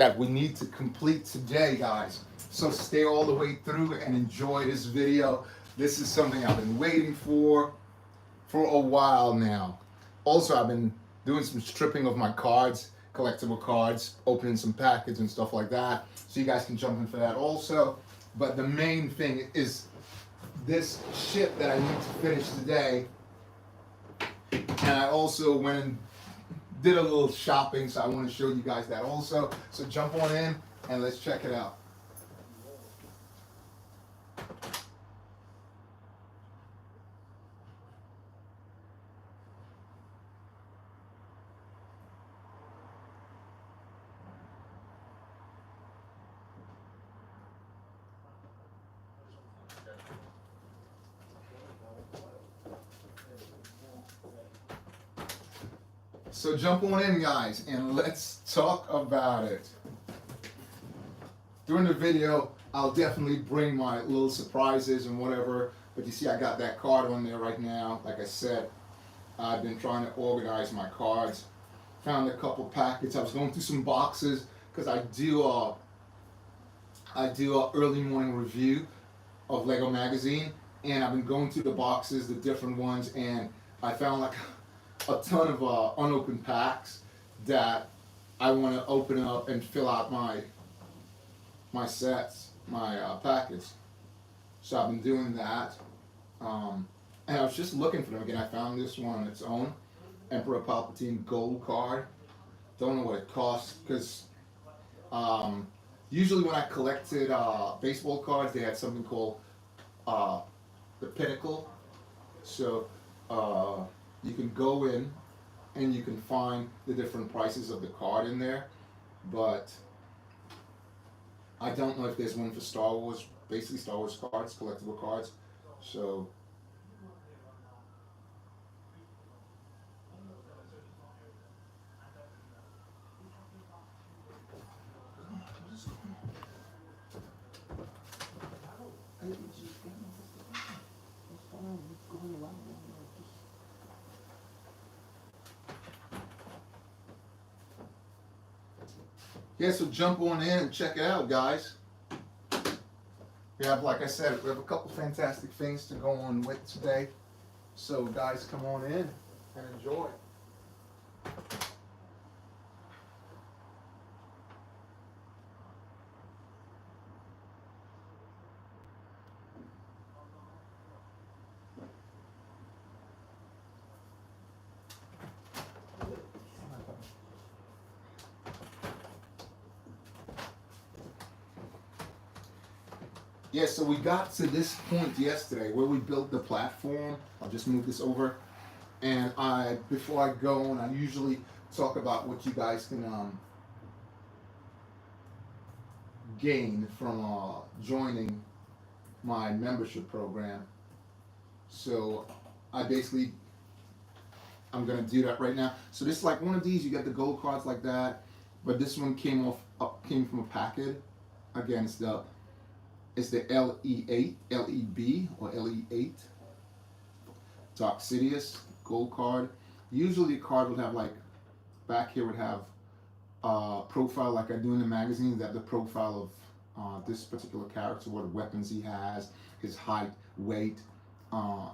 that we need to complete today, guys. So stay all the way through and enjoy this video. This is something I've been waiting for a while now. Also, I've been doing some stripping of my cards, collectible cards, opening some packets and stuff like that. So you guys can jump in for that also. But the main thing is this ship that I need to finish today. And I also went and did a little shopping, so I want to show you guys that also. So jump on in and let's check it out. So jump on in, guys, and let's talk about it. During the video, I'll definitely bring my little surprises and whatever, but you see I got that card on there right now. Like I said, I've been trying to organize my cards. Found a couple packets. I was going through some boxes because I do a early morning review of Lego magazine, and I've been going through the boxes, the different ones, and I found like a ton of unopened packs that I want to open up and fill out my sets, my packets. So I've been doing that, and I was just looking for them again. I found this one on its own, Emperor Palpatine gold card. Don't know what it costs because usually when I collected baseball cards, they had something called the Pinnacle. So you can go in and you can find the different prices of the card in there, but I don't know if there's one for Star Wars, basically Star Wars cards, collectible cards. So yeah, so jump on in and check it out, guys. We have, like I said, we have a couple fantastic things to go on with today. So guys, come on in and enjoy. Yeah, so we got to this point yesterday where we built the platform. I'll just move this over. And before I go on, I usually talk about what you guys can gain from joining my membership program. So I'm gonna do that right now. So this is like one of these, you get the gold cards like that, but this one came from a packet. Again, it's the LE8, LEB, or LE8 Dark Sidious gold card. Usually the card would have like, back here would have profile like I do in the magazine, that the profile of this particular character, what weapons he has, his height, weight,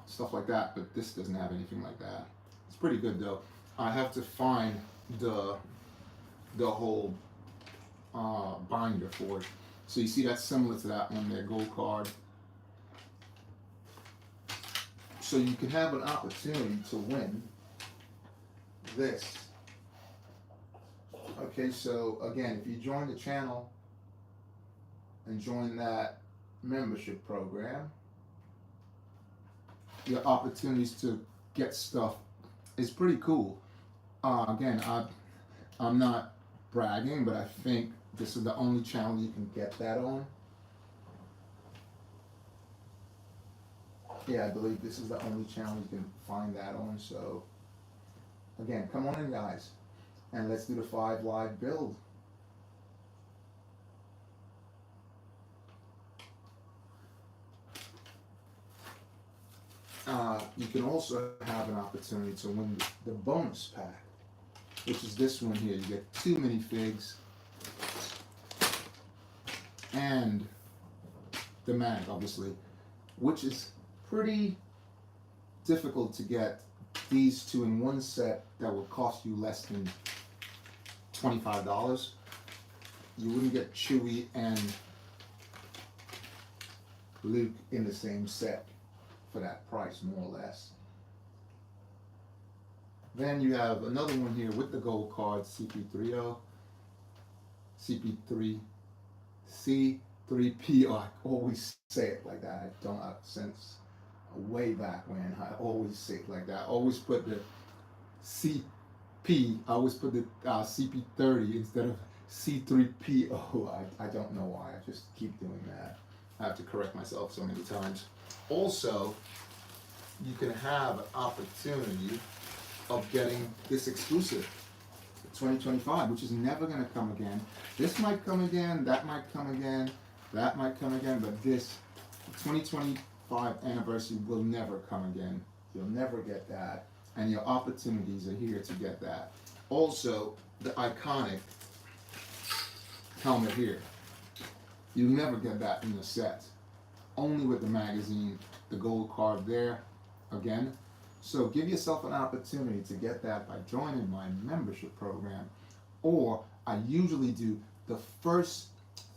stuff like that, but this doesn't have anything like that. It's pretty good though. I have to find the whole binder for it. So you see that's similar to that one there, gold card. So you can have an opportunity to win this. Okay, so again, if you join the channel and join that membership program, your opportunities to get stuff is pretty cool. Again, I'm not bragging, but I think this is the only channel you can get that on. Yeah, I believe this is the only channel you can find that on. So again, come on in, guys, and let's do the 5 live build. You can also have an opportunity to win the bonus pack, which is this one here. You get 2 minifigs and the mag, obviously, which is pretty difficult to get these two in one set that would cost you less than $25. You wouldn't get Chewie and Luke in the same set for that price, more or less. Then you have another one here with the gold card, CP3O, CP3, C3PO. I always say it like that. I don't have since way back when. I always say it like that. I always put the CP, I always put the CP30 instead of C3PO. I don't know why. I just keep doing that. I have to correct myself so many times. Also, you can have an opportunity of getting this exclusive 2025, which is never going to come again. This might come again, that might come again, that might come again, but this 2025 anniversary will never come again. You'll never get that, and your opportunities are here to get that. Also, the iconic helmet here. You never get that in the set. Only with the magazine, the gold card there, again. So give yourself an opportunity to get that by joining my membership program. Or I usually do the first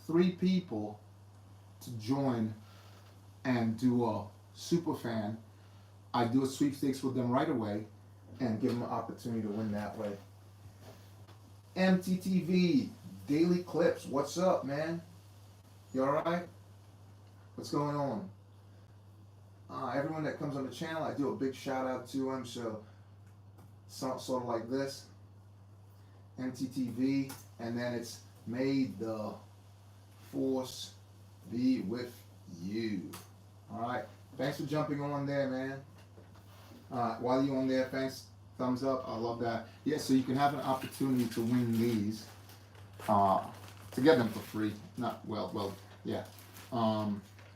3 people to join and do a super fan. I do a sweepstakes with them right away and give them an opportunity to win that way. MTTV, Daily Clips, what's up, man? You alright? What's going on? Everyone that comes on the channel, I do a big shout out to them. So sort of like this, MTTV, and then it's May the Force be with you. All right, thanks for jumping on there, man. While you're on there, thanks, thumbs up. I love that. Yeah, so you can have an opportunity to win these, to get them for free. Yeah.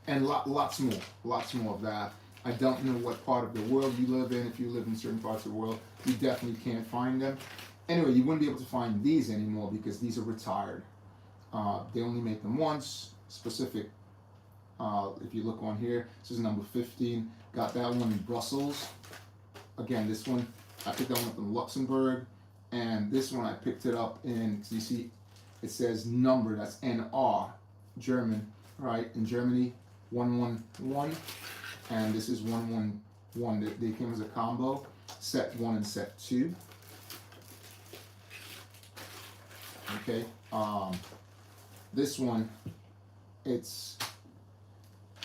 And lots more of that. I don't know what part of the world you live in. If you live in certain parts of the world, you definitely can't find them. Anyway, you wouldn't be able to find these anymore because these are retired. They only make them once, specific. If you look on here, this is number 15. Got that one in Brussels. Again, this one, I picked that one up in Luxembourg. And this one, I picked it up in, you see, it says number, that's NR, German, right, in Germany. 111, and this is 111. They came as a combo, set 1 and set 2. Okay, this one, it's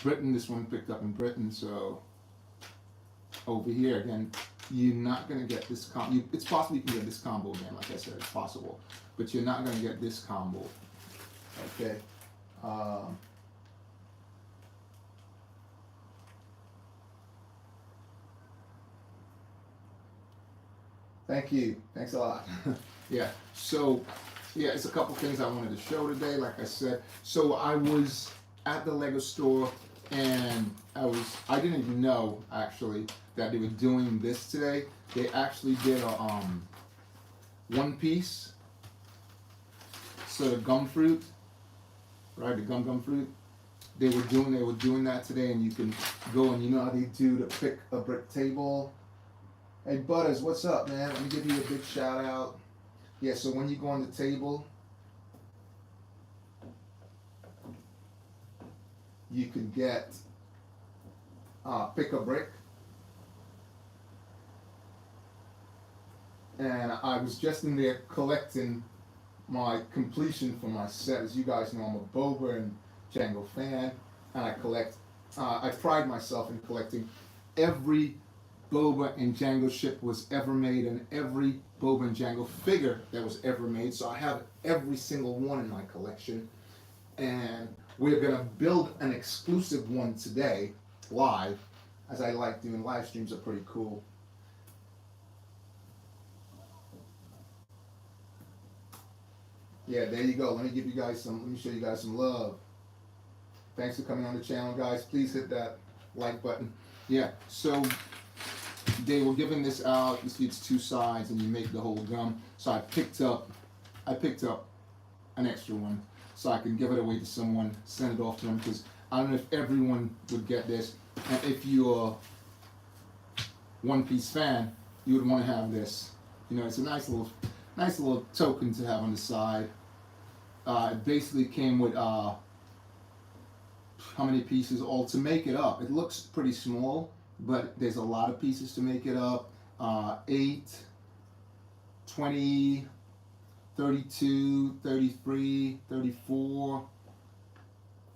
Britain. This one picked up in Britain. So over here again, you're not gonna get this combo. It's possible you can get this combo again. Like I said, it's possible, but you're not gonna get this combo. Okay. Thank you. Thanks a lot. Yeah. So, yeah, it's a couple things I wanted to show today. Like I said, so I was at the Lego store, and I didn't even know actually that they were doing this today. They actually did a One Piece. So the gum fruit, right? The gum fruit. They were doing that today, and you can go and you know how they do the pick a brick table. Hey Butters, what's up, man? Let me give you a big shout out. Yeah, so when you go on the table, you could get pick a brick. And I was just in there collecting my completion for my set. As you guys know, I'm a Boba and Django fan, and I pride myself in collecting every Boba and Django ship was ever made, and every Boba and Django figure that was ever made. So I have every single one in my collection, and we're gonna build an exclusive one today, live, as I like doing live streams. Are pretty cool. Yeah, there you go. Let me show you guys some love. Thanks for coming on the channel, guys. Please hit that like button. Yeah, so they were giving this out. You see it's 2 sides and you make the whole gum. So I picked up an extra one. so I can give it away to someone, send it off to them, because I don't know if everyone would get this. And if you're a One Piece fan, you would want to have this. You know, it's a nice little token to have on the side. It basically came with how many pieces all to make it up. It looks pretty small, but there's a lot of pieces to make it up. 8, 20, 32, 33, 34,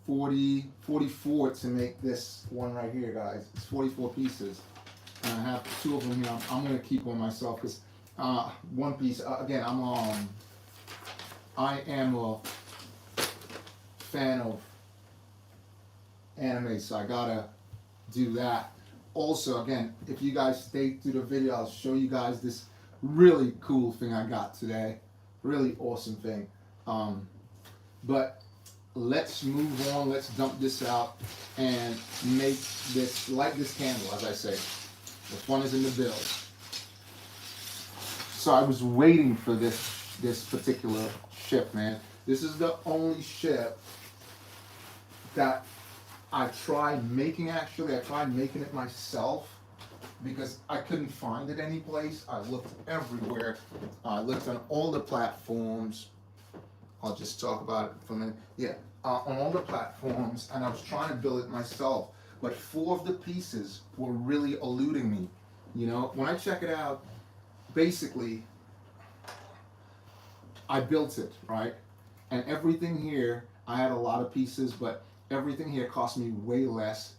40, 44 to make this one right here, guys. It's 44 pieces. And I have 2 of them here. I'm going to keep one myself because One Piece, again, I am a fan of anime, so I gotta do that. Also, again, if you guys stay through the video, I'll show you guys this really cool thing I got today. Really awesome thing. But let's move on. Let's dump this out and make this, light this candle, as I say. The fun is in the build. So I was waiting for this particular ship, man. This is the only ship that I tried making, actually. I tried making it myself because I couldn't find it anyplace. I looked everywhere. I looked on all the platforms. I'll just talk about it for a minute. Yeah, on all the platforms, and I was trying to build it myself. But 4 of the pieces were really eluding me. You know, when I check it out, basically, I built it, right? And everything here, I had a lot of pieces, but everything here cost me way less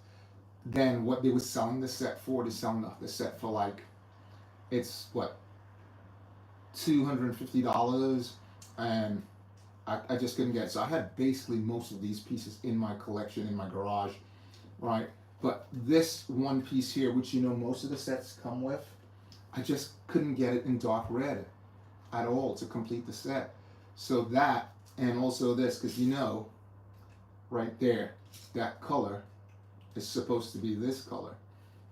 than what they were selling the set for. They're selling the set for like, it's what, $250, and I just couldn't get it. So I had basically most of these pieces in my collection, in my garage, right? But this one piece here, which you know most of the sets come with, I just couldn't get it in dark red at all to complete the set. So that, and also this, because you know, right there, that color is supposed to be this color,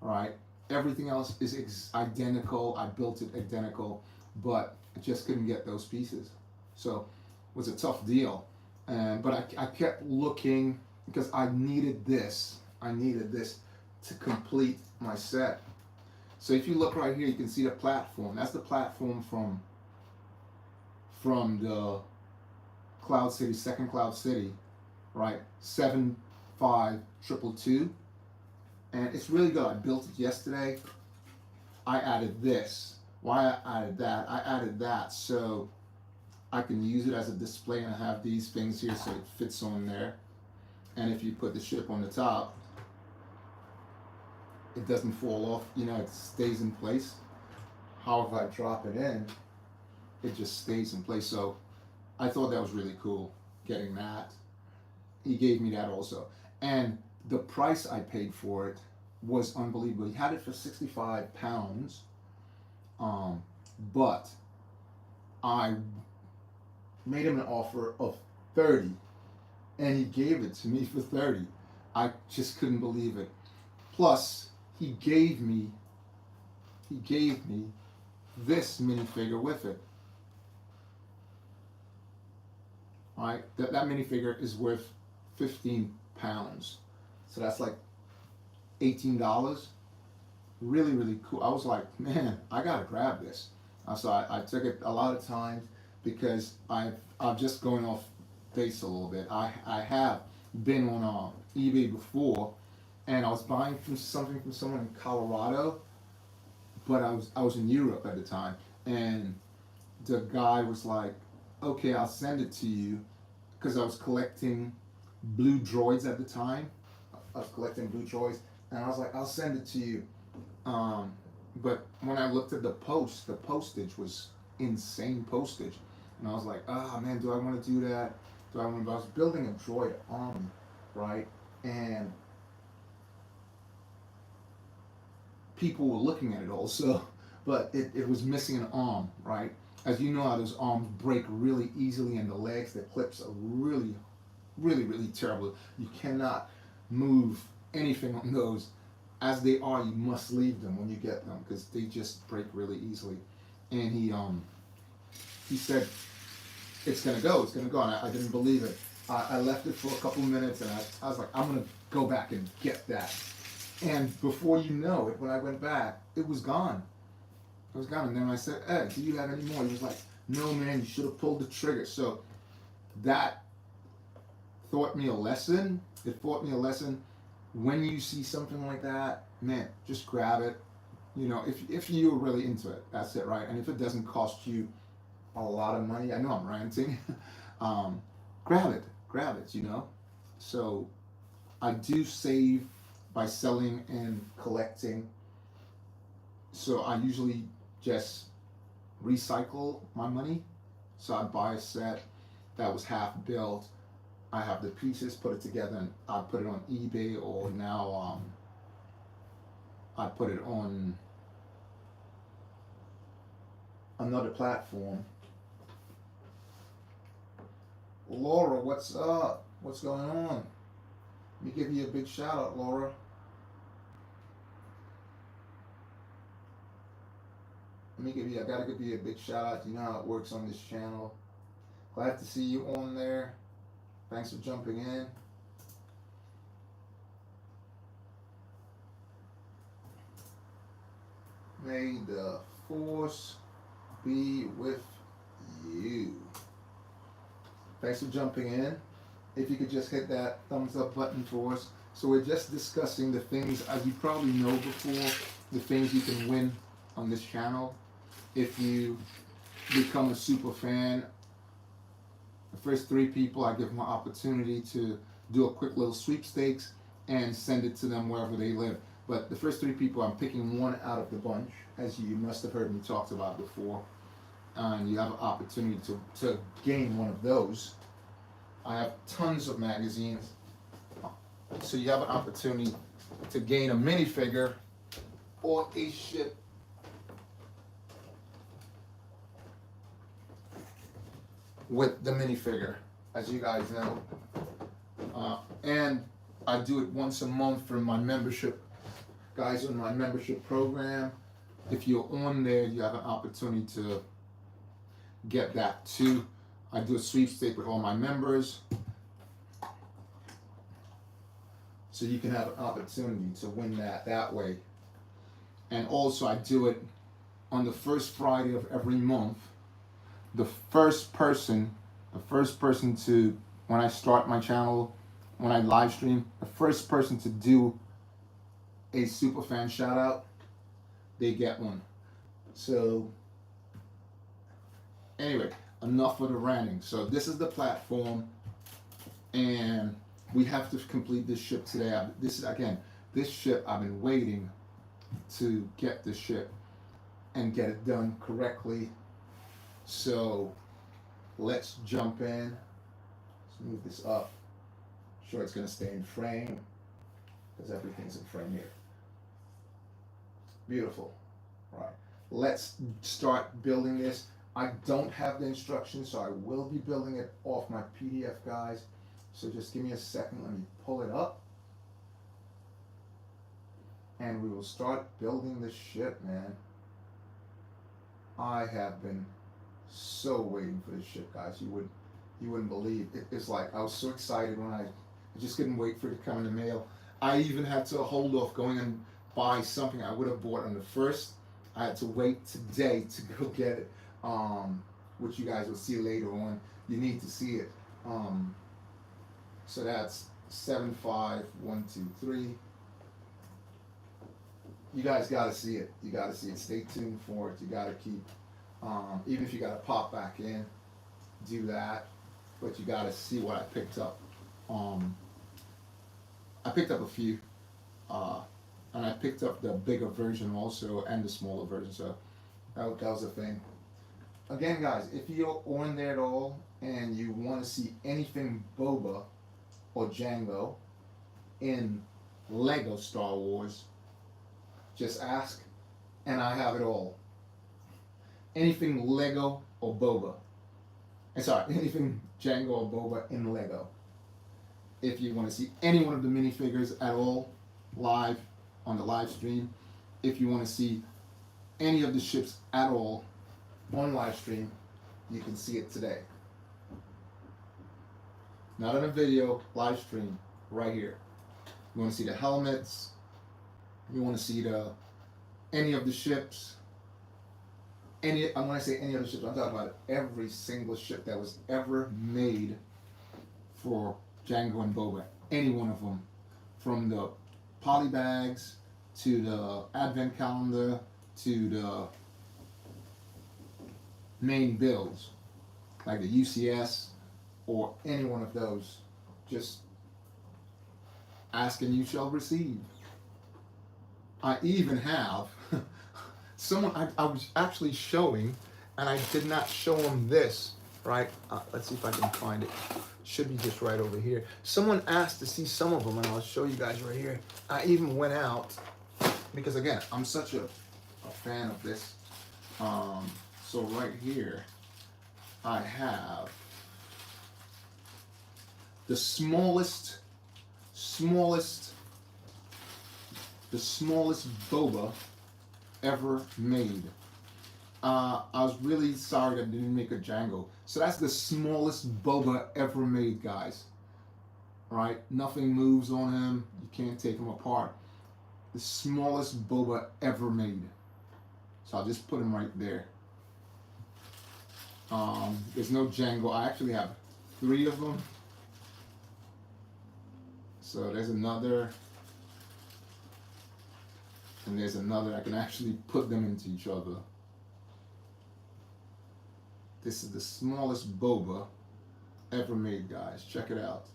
all right? Everything else is identical. I built it identical, but I just couldn't get those pieces. So it was a tough deal. But I kept looking because I needed this. I needed this to complete my set. So if you look right here, you can see the platform. That's the platform from the Cloud City, second Cloud City, right? 75222, and it's really good. I built it yesterday. I added this. Why I added that? I added that so I can use it as a display, and I have these things here so it fits on there. And if you put the ship on the top, it doesn't fall off, you know, it stays in place. However, I drop it in, it just stays in place. So I thought that was really cool, getting that. He gave me that also. And the price I paid for it was unbelievable. He had it for £65, but I made him an offer of 30, and he gave it to me for 30. I just couldn't believe it. Plus, he gave me this minifigure with it. All right, that minifigure is worth £15, so that's like $18. Really, really cool. I was like, man, I gotta grab this. So I took it a lot of times because I'm just going off base a little bit. I have been on eBay before, and I was buying something from someone in Colorado, but I was in Europe at the time, and the guy was like, okay, I'll send it to you, because I was collecting blue droids at the time. I was collecting blue droids, and I was like, I'll send it to you. But when I looked at the postage was insane postage, and I was like, man, do I want to do that? I was building a droid army, right? And people were looking at it also, but it was missing an arm, right? As you know how those arms break really easily, and the legs, the clips are really, really, really terrible. You cannot move anything on those. As they are, you must leave them when you get them, because they just break really easily. And he said, it's gonna go, and I didn't believe it. I left it for a couple minutes, and I was like, I'm gonna go back and get that. And before you know it, when I went back, it was gone. It was gone. And then I said, Ed, do you have any more? He was like, no, man, you should have pulled the trigger. So that taught me a lesson. It taught me a lesson. When you see something like that, man, just grab it. You know, if you're really into it, that's it, right? And if it doesn't cost you a lot of money, I know I'm ranting, grab it, you know? So I do save by selling and collecting. So I usually just recycle my money. So I buy a set that was half built. I have the pieces, put it together, and I put it on eBay, or now I put it on another platform. Laura, what's up? What's going on? Let me give you a big shout out, Laura. I gotta give you a big shout out. You know how it works on this channel. Glad to see you on there. Thanks for jumping in. May the force be with you. Thanks for jumping in. If you could just hit that thumbs up button for us. So we're just discussing the things, as you probably know before, the things you can win on this channel. If you become a super fan, the first 3 people, I give them an opportunity to do a quick little sweepstakes and send it to them wherever they live. But the first 3 people, I'm picking one out of the bunch, as you must have heard me talk about before. And you have an opportunity to gain one of those. I have tons of magazines. So you have an opportunity to gain a minifigure or a ship. With the minifigure, as you guys know. And I do it once a month for my membership. Guys, in my membership program, if you're on there, you have an opportunity to get that too. I do a sweepstake with all my members. So you can have an opportunity to win that way. And also I do it on the first Friday of every month. The first person to, when I start my channel, when I live stream, the first person to do a super fan shout out, they get one. So anyway, enough of the ranting. So this is the platform, and we have to complete this ship today. This ship, I've been waiting to get this ship and get it done correctly. So let's jump in. Let's move this up. Sure, it's going to stay in frame because everything's in frame here. Beautiful. All right. Let's start building this. I don't have the instructions, so I will be building it off my PDF, guys. So just give me a second. Let me pull it up. And we will start building this ship, man. I have been so waiting for this ship, guys. You wouldn't believe it. It's like I was so excited when I just couldn't wait for it to come in the mail. I even had to hold off going and buy something I would have bought on the first. I had to wait today to go get it, which you guys will see later on. You need to see it. So that's 75123. You guys gotta see it. You gotta see it. Stay tuned for it. You gotta keep. Even if you gotta pop back in, do that. But you gotta see what I picked up. I picked up a few, and I picked up the bigger version also and the smaller version. So that was a thing. Again, guys, if you're on there at all and you want to see anything Boba or Django in Lego Star Wars, just ask, and I have it all. Anything Lego or Boba. Anything Django or Boba in Lego. If you want to see any one of the minifigures at all, live, on the live stream. If you want to see any of the ships at all, on live stream, you can see it today. not in a video, live stream, right here. You want to see the helmets. You want to see any of the ships. When I say any of the ships, I'm talking about every single ship that was ever made for Django and Boba. Any one of them, from the polybags to the advent calendar to the main builds, like the UCS or any one of those. Just ask and you shall receive. I even have someone I was actually showing, and I did not show them this, right? Let's see if I can find it. Should be just right over here. Someone asked to see some of them, and I'll show you guys right here. I even went out, because again, I'm such a fan of this. So right here, I have the smallest boba ever made. I was really sorry that I didn't make a Django. So that's the smallest boba ever made, guys. Right? Nothing moves on him. You can't take him apart. The smallest boba ever made. So I'll just put him right there. There's no Django. I actually have 3 of them. So there's another. And there's another. I can actually put them into each other. This is the smallest boba ever made, guys. Check it out.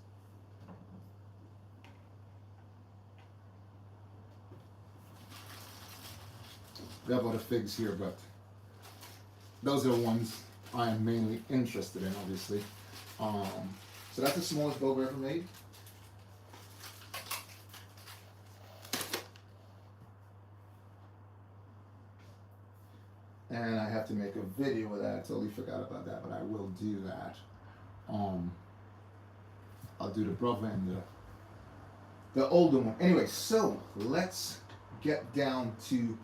We have other figs here, but those are the ones I am mainly interested in, obviously. So that's the smallest boba ever made. And I have to make a video of that. I totally forgot about that, but I will do that. I'll do the brother and the older one. Anyway, so let's get down to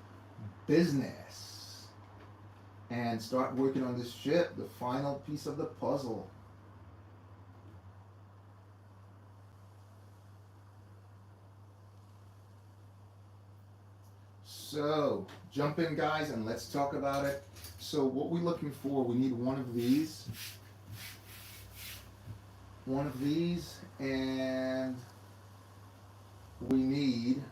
business and start working on this ship, the final piece of the puzzle. So, jump in, guys, and let's talk about it. So what we're looking for, we need one of these, and we need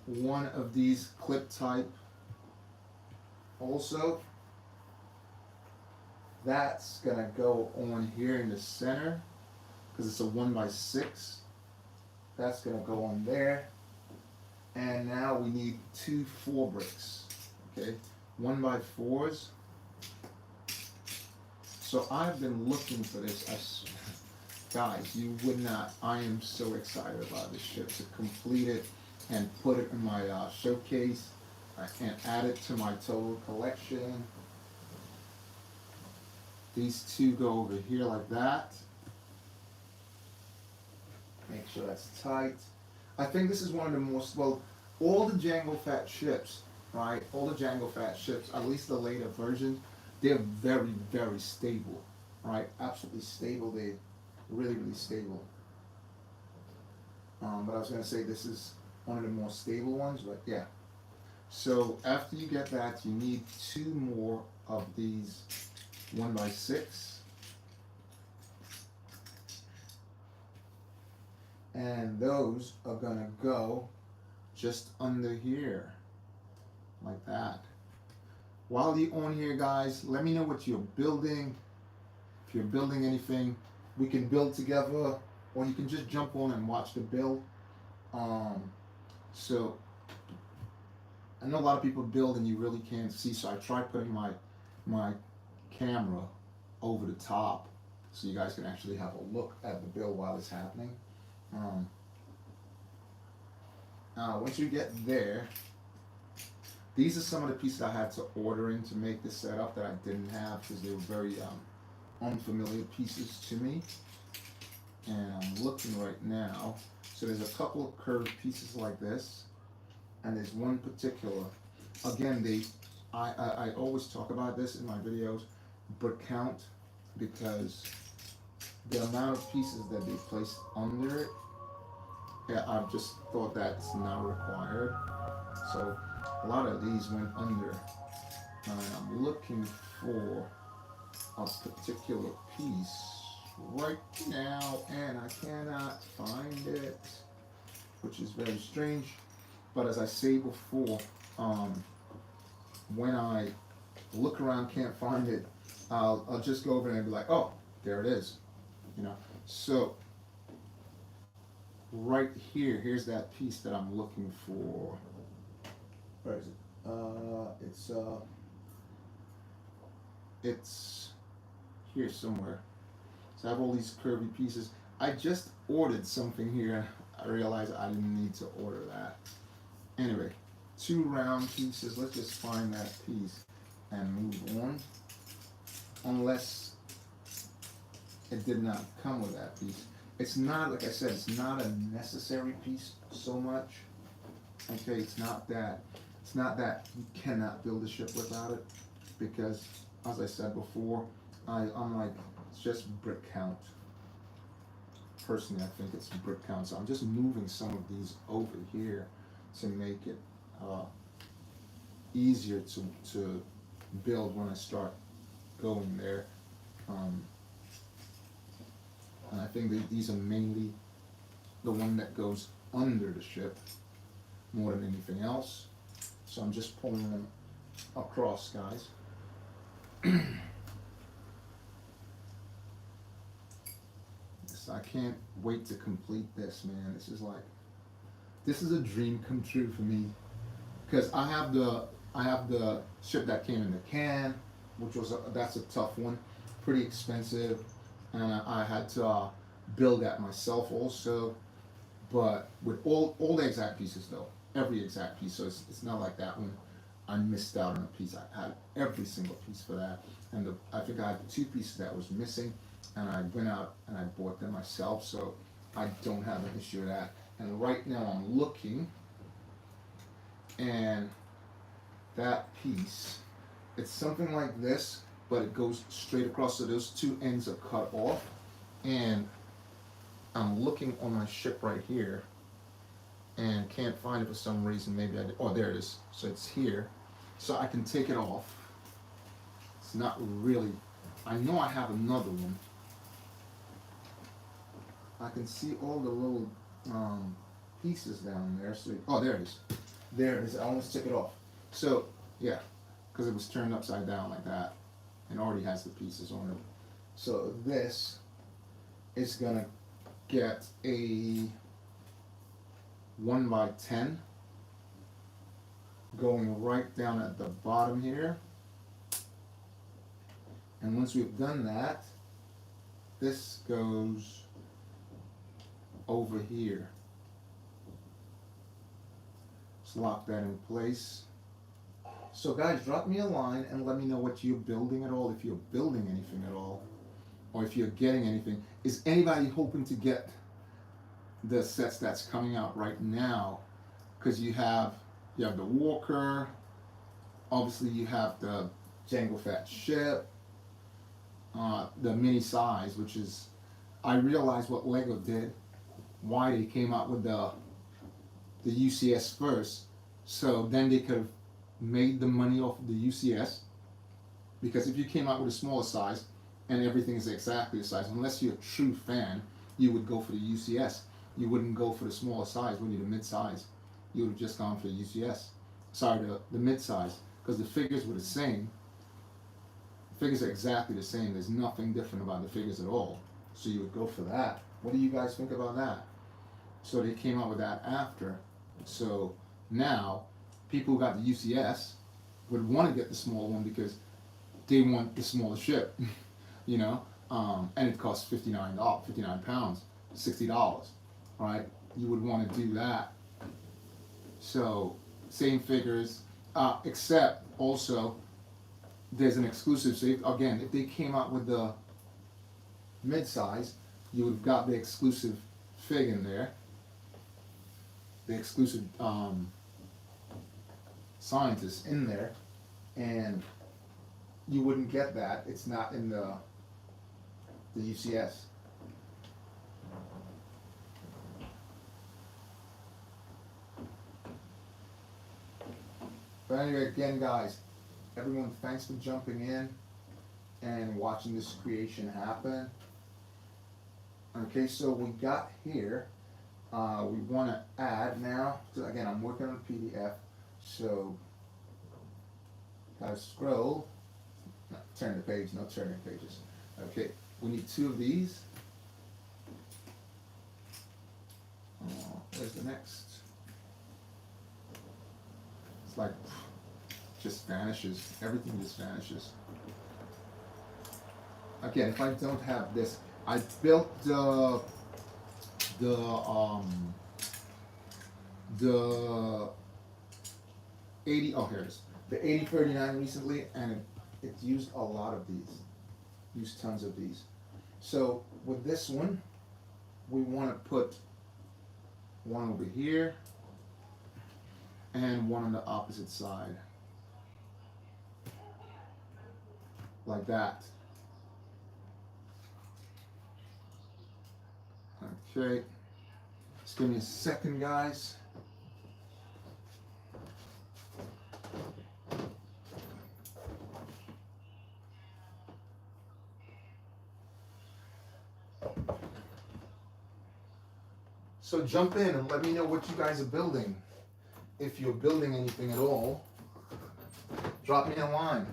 one of these clip type also. That's gonna go on here in the center because it's a 1x6. That's gonna go on there. And now we need 2 4-bricks, okay? 1x4s. So I've been looking for this. Guys, you would not. I am so excited about this ship, to complete it and put it in my showcase and add it to my total collection. These 2 go over here like that. Make sure that's tight. I think this is one of the most, well, all the Django Fett ships, right? All the Django Fett ships, at least the later versions, they're very, very stable, right? Absolutely stable. They're really, really stable. But I was going to say this is one of the more stable ones, but yeah. So after you get that, you need 2 more of these 1x6. And those are gonna go just under here, like that. While you're on here, guys, let me know what you're building. If you're building anything, we can build together, or you can just jump on and watch the build. So I know a lot of people build and you really can't see, so I try putting my camera over the top so you guys can actually have a look at the build while it's happening. Once you get there, these are some of the pieces I had to order in to make this setup that I didn't have because they were very unfamiliar pieces to me. And I'm looking right now. So there's a couple of curved pieces like this, and there's one particular. Again, I always talk about this in my videos, but count because the amount of pieces that they placed under it, yeah, I've just thought that's not required. So a lot of these went under. And I'm looking for a particular piece right now, and I cannot find it, which is very strange. But as I say before, when I look around, can't find it, I'll just go over there and be like, oh, there it is, you know. So right here, here's that piece that I'm looking for. Where is it? It's here somewhere. So I have all these curvy pieces. I just ordered something here. I realized I didn't need to order that. Anyway, 2 round pieces. Let's just find that piece and move on. Unless it did not come with that piece. It's not, like I said, it's not a necessary piece so much. Okay, it's not that you cannot build a ship without it, because as I said before, I'm like, it's just brick count. Personally, I think it's brick count. So I'm just moving some of these over here to make it easier to build when I start going there. And I think that these are mainly the one that goes under the ship more than anything else. So I'm just pulling them across, guys. I can't wait to complete this, man. This is a dream come true for me, because I have the ship that came in the can, which was that's a tough one, pretty expensive, and I had to build that myself also. But with all the exact pieces though, every exact piece. So it's not like that one I missed out on a piece. I had every single piece for that, and I think I had 2 pieces that was missing, and I went out and I bought them myself, so I don't have an issue with that. And right now I'm looking, and that piece, it's something like this, but it goes straight across, so those 2 ends are cut off, and I'm looking on my ship right here, and can't find it for some reason. Maybe I did. Oh, there it is. So it's here. So I can take it off. It's not really, I know I have another one. I can see all the little pieces down there. So, oh, there it is. There it is. I almost took it off. So, yeah, because it was turned upside down like that, and already has the pieces on it. So this is gonna get a 1x10 going right down at the bottom here. And once we've done that, this goes over here. Let's lock that in place. So guys, drop me a line and let me know what you're building at all, if you're building anything at all, or if you're getting anything. Is anybody hoping to get the sets that's coming out right now? Because you have the Walker, obviously you have the Jango Fett ship, the mini size, which is, I realized what Lego did, why they came out with the UCS first, so then they could have made the money off of the UCS. Because if you came out with a smaller size and everything is exactly the size, unless you're a true fan, you would go for the UCS. You wouldn't go for the smaller size, would you? The mid size. You would have just gone for the UCS. Sorry, the mid size, because the figures were the same. The figures are exactly the same. There's nothing different about the figures at all. So you would go for that. What do you guys think about that? So they came out with that after. So now people who got the UCS would want to get the small one because they want the smaller ship, you know, and it costs $59, 59 pounds, $60, right? You would want to do that. So same figures, except also there's an exclusive. So again, if they came out with the mid-size, you would have got the exclusive fig in there, the exclusive scientist in there, and you wouldn't get that. It's not in the the UCS. But anyway, again, guys, everyone, thanks for jumping in and watching this creation happen. Okay, so we got here, we want to add now, so again, I'm working on a PDF, so gotta scroll, no, turn the page, no turning pages. Okay, we need 2 of these. Where's the next? It's like, just vanishes, everything just vanishes. Again, if I don't have this, I built the 80, oh here it is, the 8039 recently, and it used a lot of these, used tons of these. So with this one, we want to put one over here and one on the opposite side, like that. Okay, just give me a second, guys. So jump in and let me know what you guys are building. If you're building anything at all, drop me a line.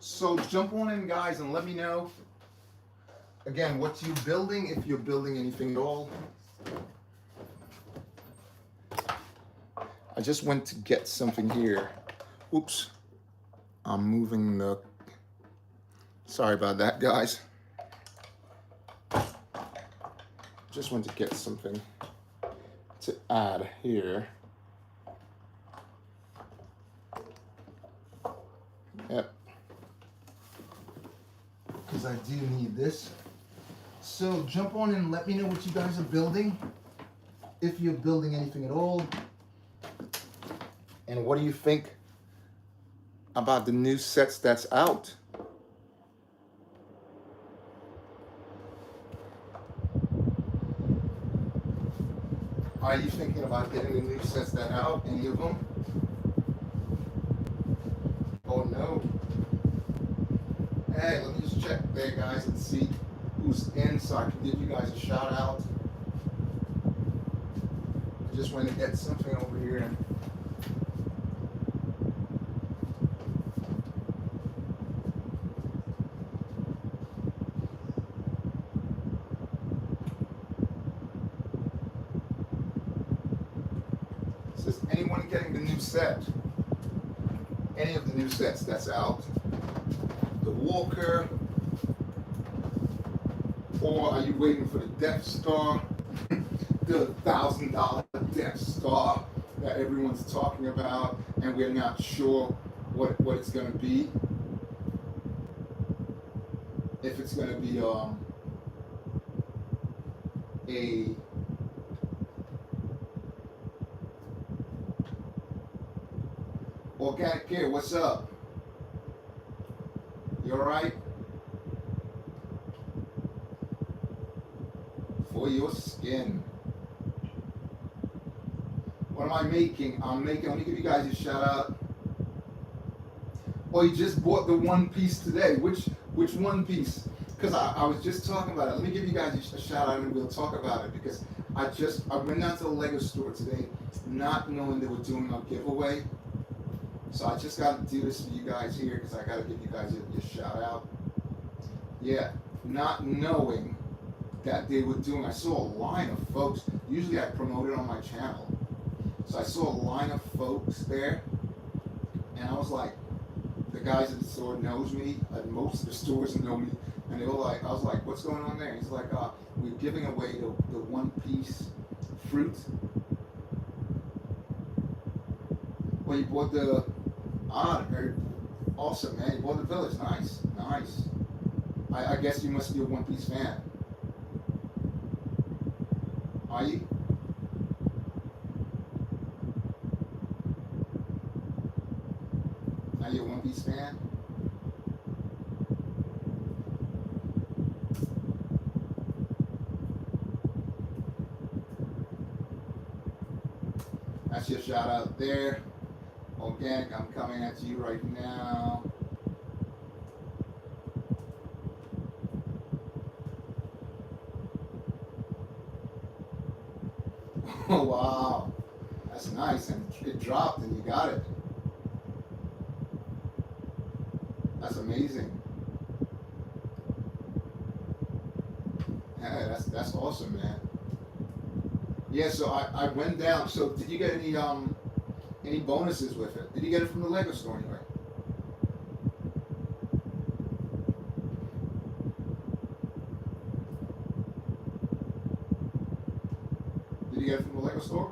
So jump on in, guys, and let me know, again, what you're building, if you're building anything at all. I just went to get something here. Oops. I'm moving the... Sorry about that, guys. Just went to get something to add here. Yep. Because I do need this. So jump on and let me know what you guys are building, if you're building anything at all, and what do you think about the new sets that's out. Are you thinking about getting the new sets that are out, any of them? Oh no. Hey, let me just check there, guys, and see who's in so I can give you guys a shout out. I just went to get something over here. Says, anyone getting the new set? Any of the new sets that's out? The Walker? Or are you waiting for the Death Star? The $1,000 Death Star that everyone's talking about, and we're not sure what it's going to be. If it's going to be a Organic Gear, what's up? You alright? For your skin. What am I making? I'm making, let me give you guys a shout out. Oh, you just bought the One Piece today. Which One Piece? Because I was just talking about it. Let me give you guys a shout out and we'll talk about it, because I went down to the Lego store today, not knowing they were doing a giveaway. So I just got to do this for you guys here because I got to give you guys a shout out. Yeah, not knowing that they were doing. I saw a line of folks. Usually I promote it on my channel. So I saw a line of folks there, and I was like, the guys at the store knows me. Most of the stores know me, and they were like, I was like, what's going on there? He's like, we're giving away the one-piece fruit. Well, you bought the very awesome, man. You bought the village. Nice, nice. I guess you must be a One Piece fan. Are you? Are you a One Piece fan? That's your shout out there. Organic, I'm coming at you right now. Oh wow, that's nice, and it dropped and you got it. That's amazing. Yeah, that's awesome, man. Yeah, so I went down. So did you get any bonuses with it? Did you get it from the Lego store anyway? Did you get it from the Lego store?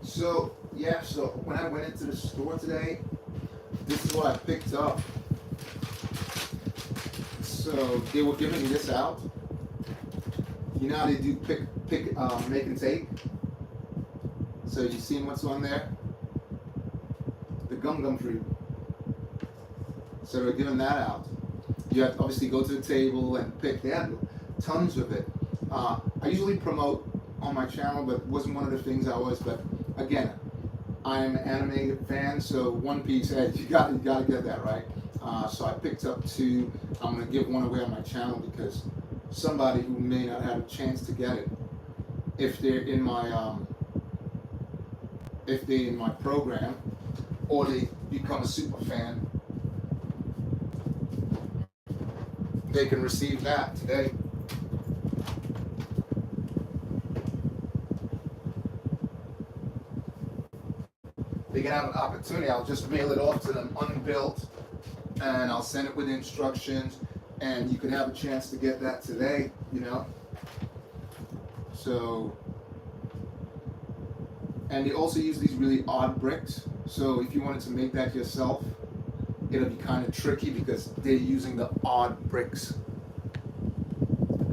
So yeah, so when I went into the store today, this is what I picked up. So they were giving this out. You know how they do make and take. So you seen what's on there? The gum fruit. So they're giving that out. You have to obviously go to the table and pick. They have tons of it. I usually promote on my channel, but it wasn't one of the things I was. But again, I'm an anime fan, so One Piece, hey, you gotta get that right. So I picked up two. I'm gonna give one away on my channel because somebody who may not have a chance to get it, if they're in my program, or they become a super fan, they can receive that today. They can have an opportunity. I'll just mail it off to them unbuilt, and I'll send it with instructions, and you can have a chance to get that today, you know. So, and they also use these really odd bricks. So if you wanted to make that yourself, it'll be kind of tricky because they're using the odd bricks,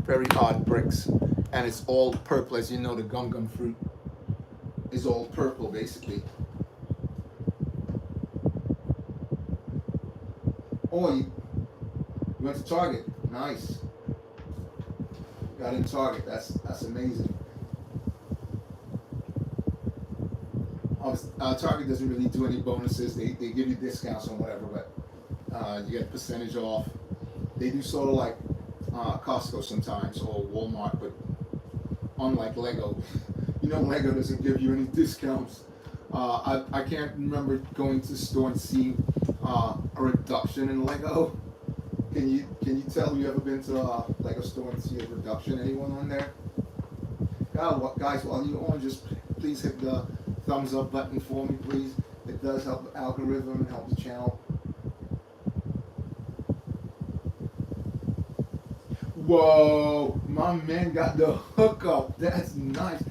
very odd bricks, and it's all purple. As you know, the gum fruit is all purple basically. Oh, you went to Target. Nice. Got in Target. That's amazing. Target doesn't really do any bonuses. They give you discounts on whatever, but you get a percentage off. They do sort of like Costco sometimes or Walmart, but unlike Lego, you know, Lego doesn't give you any discounts. I can't remember going to the store and seeing a reduction in Lego. Can you tell you ever been to a Lego store and see a reduction? Anyone on there? Guys, while you're on, just please hit the thumbs up button for me, please. It does help the algorithm and help the channel. Whoa, my man got the hookup. That's nice.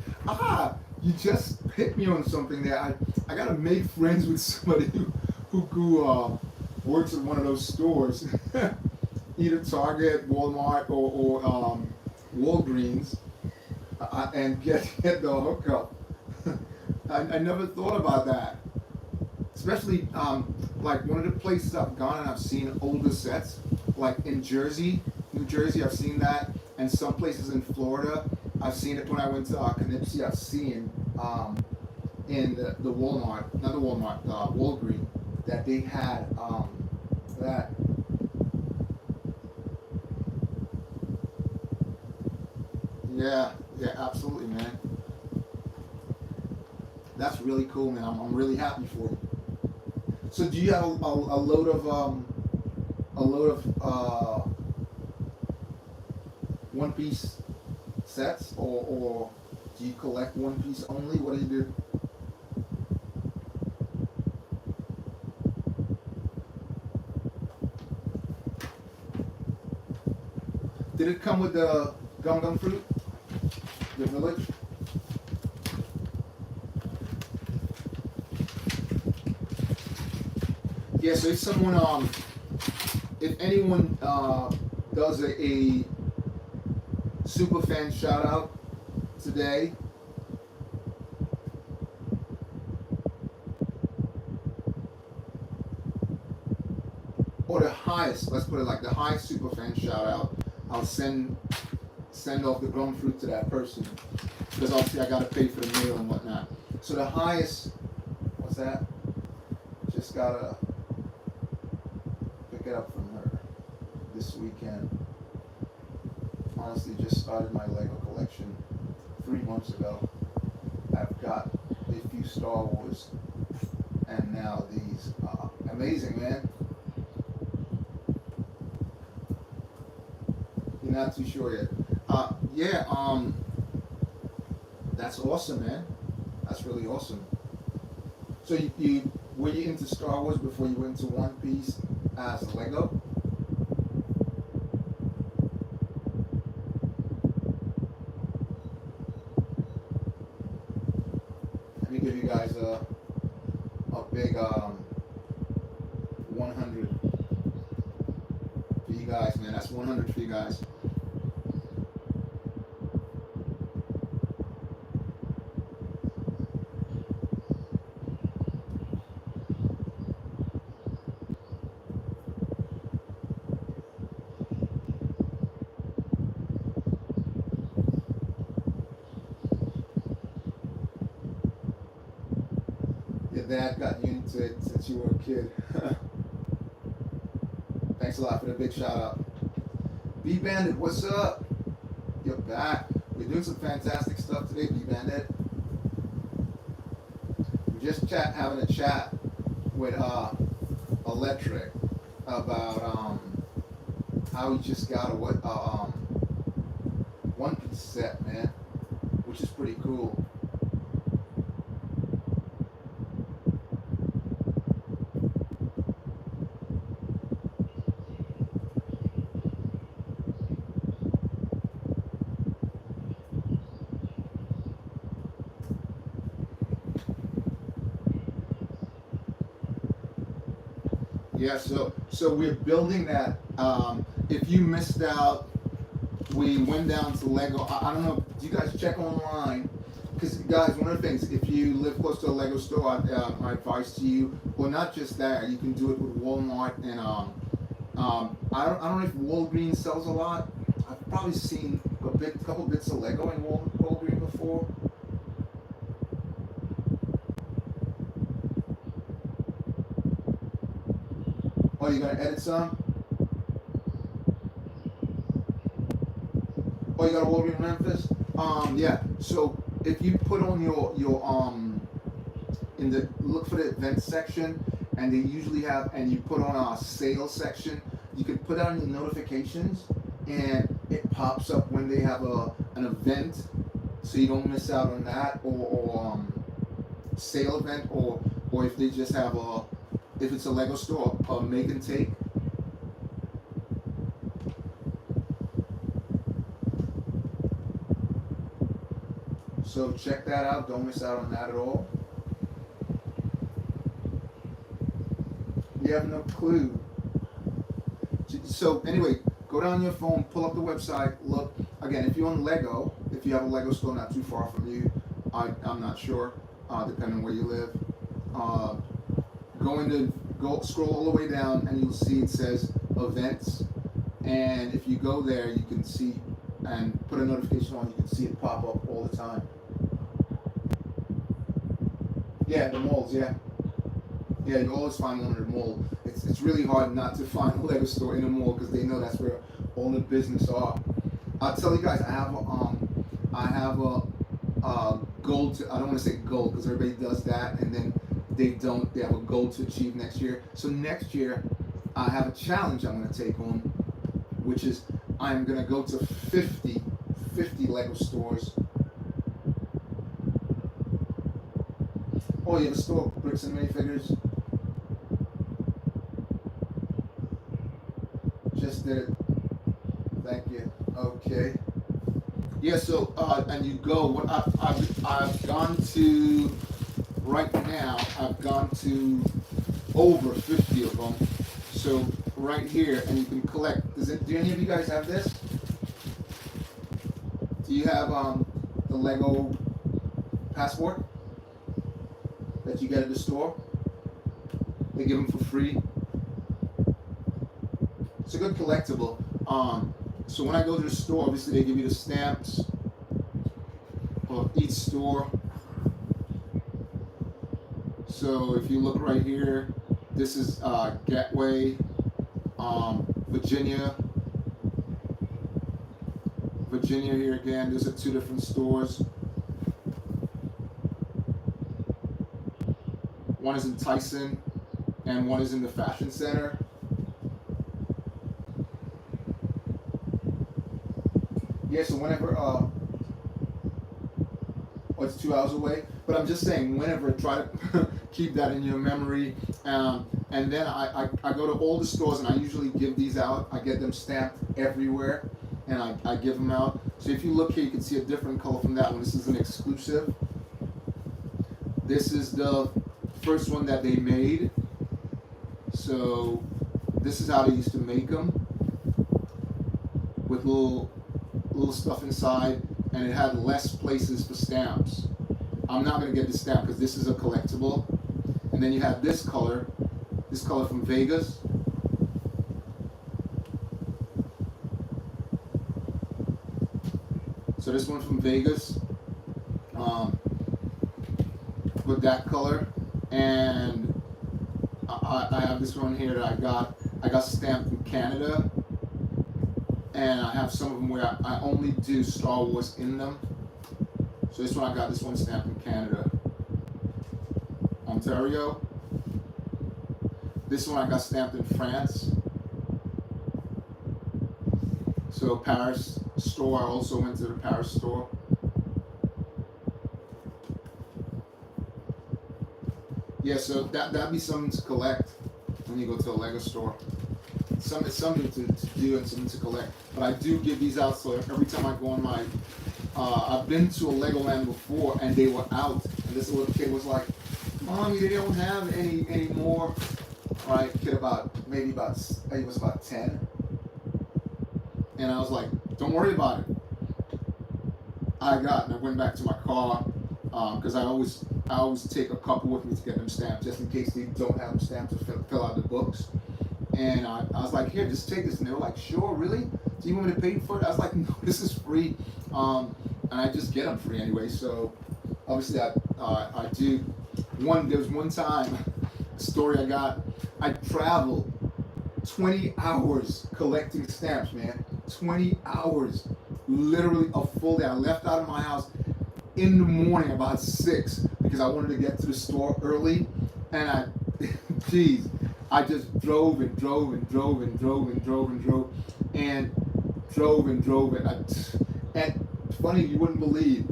You just hit me on something there. I gotta make friends with somebody who works at one of those stores, either Target, Walmart, or Walgreens, and get the hookup. I never thought about that. Especially like one of the places I've gone and I've seen older sets, like in Jersey, New Jersey, I've seen that, and some places in Florida, I've seen it when I went to Canipsey. I've seen in the Walmart, not the Walmart, Walgreens, that they had that. Yeah, yeah, absolutely, man. That's really cool, man. I'm really happy for you. So, do you have a load of one piece sets, or do you collect one piece only? What do you do? Did it come with the gum gum fruit? The village? Yeah. So if someone if anyone does a super fan shout out today, or the highest, let's put it like the highest super fan shout out, I'll send off the grown fruit to that person, because obviously I gotta pay for the meal and whatnot. So the highest, what's that? Just gotta pick it up from her this weekend. Honestly, just started my Lego collection 3 months ago. I've got a few Star Wars and now these. Amazing, man. You're not too sure yet. Yeah, that's awesome, man. That's really awesome. So you were you into Star Wars before you went to One Piece as a Lego? Let me give you guys a big 100 for you guys, man. That's 100 for you guys. Your dad got you into it since you were a kid. Thanks a lot for the big shout out. B Bandit, what's up? You're back. We're doing some fantastic stuff today, B Bandit. We're just having a chat with Electric about how he just got a One Piece set, man, which is pretty cool. Yeah, so we're building that. If you missed out, we went down to Lego. I don't know. Do you guys check online? Because guys, one of the things, if you live close to a Lego store, my advice to you, well, not just that, you can do it with Walmart and I don't know if Walgreens sells a lot. I've probably seen couple bits of Lego in Walgreens before. Oh, you gonna edit some? Oh, you got a Walgreens Memphis? Yeah. So if you put on your in the look for the event section, and they usually have, and you put on a sales section, you can put on your notifications, and it pops up when they have an event, so you don't miss out on that, or sale event, or if they just have if it's a Lego store, a make and take. So check that out. Don't miss out on that at all. You have no clue. So anyway, go down your phone, pull up the website, look. Again, if you're on Lego, if you have a Lego store not too far from you, I'm not sure. depending on where you live. Uh, go scroll all the way down, and you'll see it says events. And if you go there, you can see and put a notification on. You can see it pop up all the time. Yeah, the malls. Yeah, yeah. You always find one in the mall. It's really hard not to find a Lego store in a mall because they know that's where all the business are. I'll tell you guys, I have a goal to. I don't want to say goal because everybody does that, and then they don't. They have a goal to achieve next year. So next year, I have a challenge I'm going to take on, which is I'm going to go to 50 Lego stores. Oh, you have a store, Bricks and Minifigures? Just did it. Thank you. Okay. Yeah, so, and you go, what I've gone to, right now, I've gone to over 50 of them. So, right here, and you can collect, do any of you guys have this? Do you have the Lego passport that you get at the store? They give them for free. It's a good collectible. So when I go to the store, obviously they give you the stamps of each store. So if you look right here, this is Gateway, Virginia. Virginia here again. Those are two different stores. One is in Tyson, and one is in the Fashion Center. Yeah, so whenever, it's 2 hours away, but I'm just saying, whenever, try to keep that in your memory. And then I go to all the stores, and I usually give these out. I get them stamped everywhere, and I give them out. So if you look here, you can see a different color from that one. This is an exclusive. This is the first one that they made. So this is how they used to make them, with little stuff inside, and it had less places for stamps. I'm not going to get this stamp because this is a collectible. And then you have this color from Vegas. So this one from Vegas, with that color, and I have this one here that I got stamped in Canada. And I have some of them where I only do Star Wars in them. So this one I got this one stamped in Canada. Ontario. This one I got stamped in France. So Paris store, I also went to the Paris store. Yeah, so that'd be something to collect when you go to a Lego store. It's something to do and something to collect. But I do give these out, so every time I go on my, I've been to a Legoland before and they were out, and this little kid was like, "Mommy, they don't have any more." Right, kid he was about 10, and I was like, "Don't worry about it." And I went back to my car because I always take a couple with me to get them stamped, just in case they don't have them stamped to fill out the books. And I was like, "Here, just take this." And they were like, "Sure, really? Do you want me to pay for it?" I was like, "No, this is free." And I just get them free anyway. So obviously I do. There was one time, a story I got. I traveled 20 hours collecting stamps, man. 20 hours. Literally a full day. I left out of my house in the morning about 6 because I wanted to get to the store early. And I just drove and drove and drove and drove and drove and drove and drove and drove. And funny, you wouldn't believe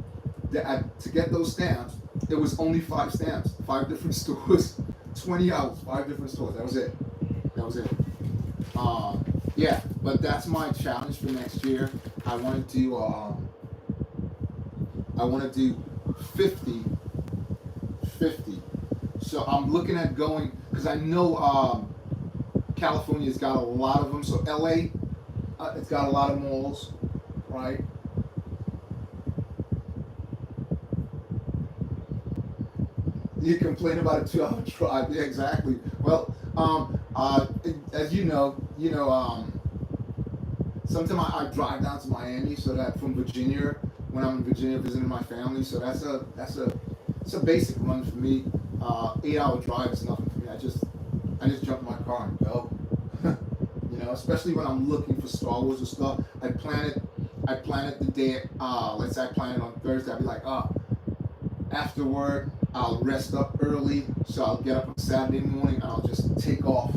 that to get those stamps, it was only 5 stamps, 5 different stores, 20 hours, 5 different stores. That was it. Yeah, but that's my challenge for next year. I want to do 50. So I'm looking at going, because I know California's got a lot of them. So LA, it's got a lot of malls, right? You complain about a 2-hour drive. Yeah, exactly. Well, as sometimes I drive down to Miami, so that from Virginia, when I'm in Virginia visiting my family, so it's a basic run for me. 8-hour drive is nothing for me. I just jump in my car and go. Especially when I'm looking for Star Wars or stuff. I plan it the day. Let's say I plan it on Thursday. I'll be like, after work, I'll rest up early, so I'll get up on Saturday morning and I'll just take off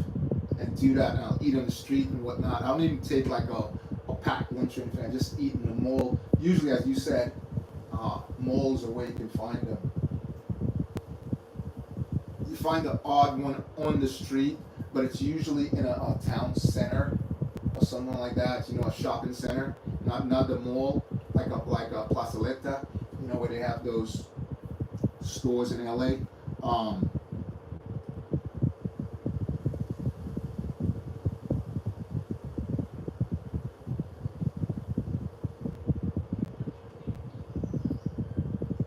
and do that, and I'll eat on the street and whatnot. I don't even take like a packed lunch or anything. I just eat in the mall. Usually, as you said, malls are where you can find them. You find the odd one on the street, but it's usually in a town center or something like that. A shopping center, not the mall, like a plazoleta, where they have those stores in LA.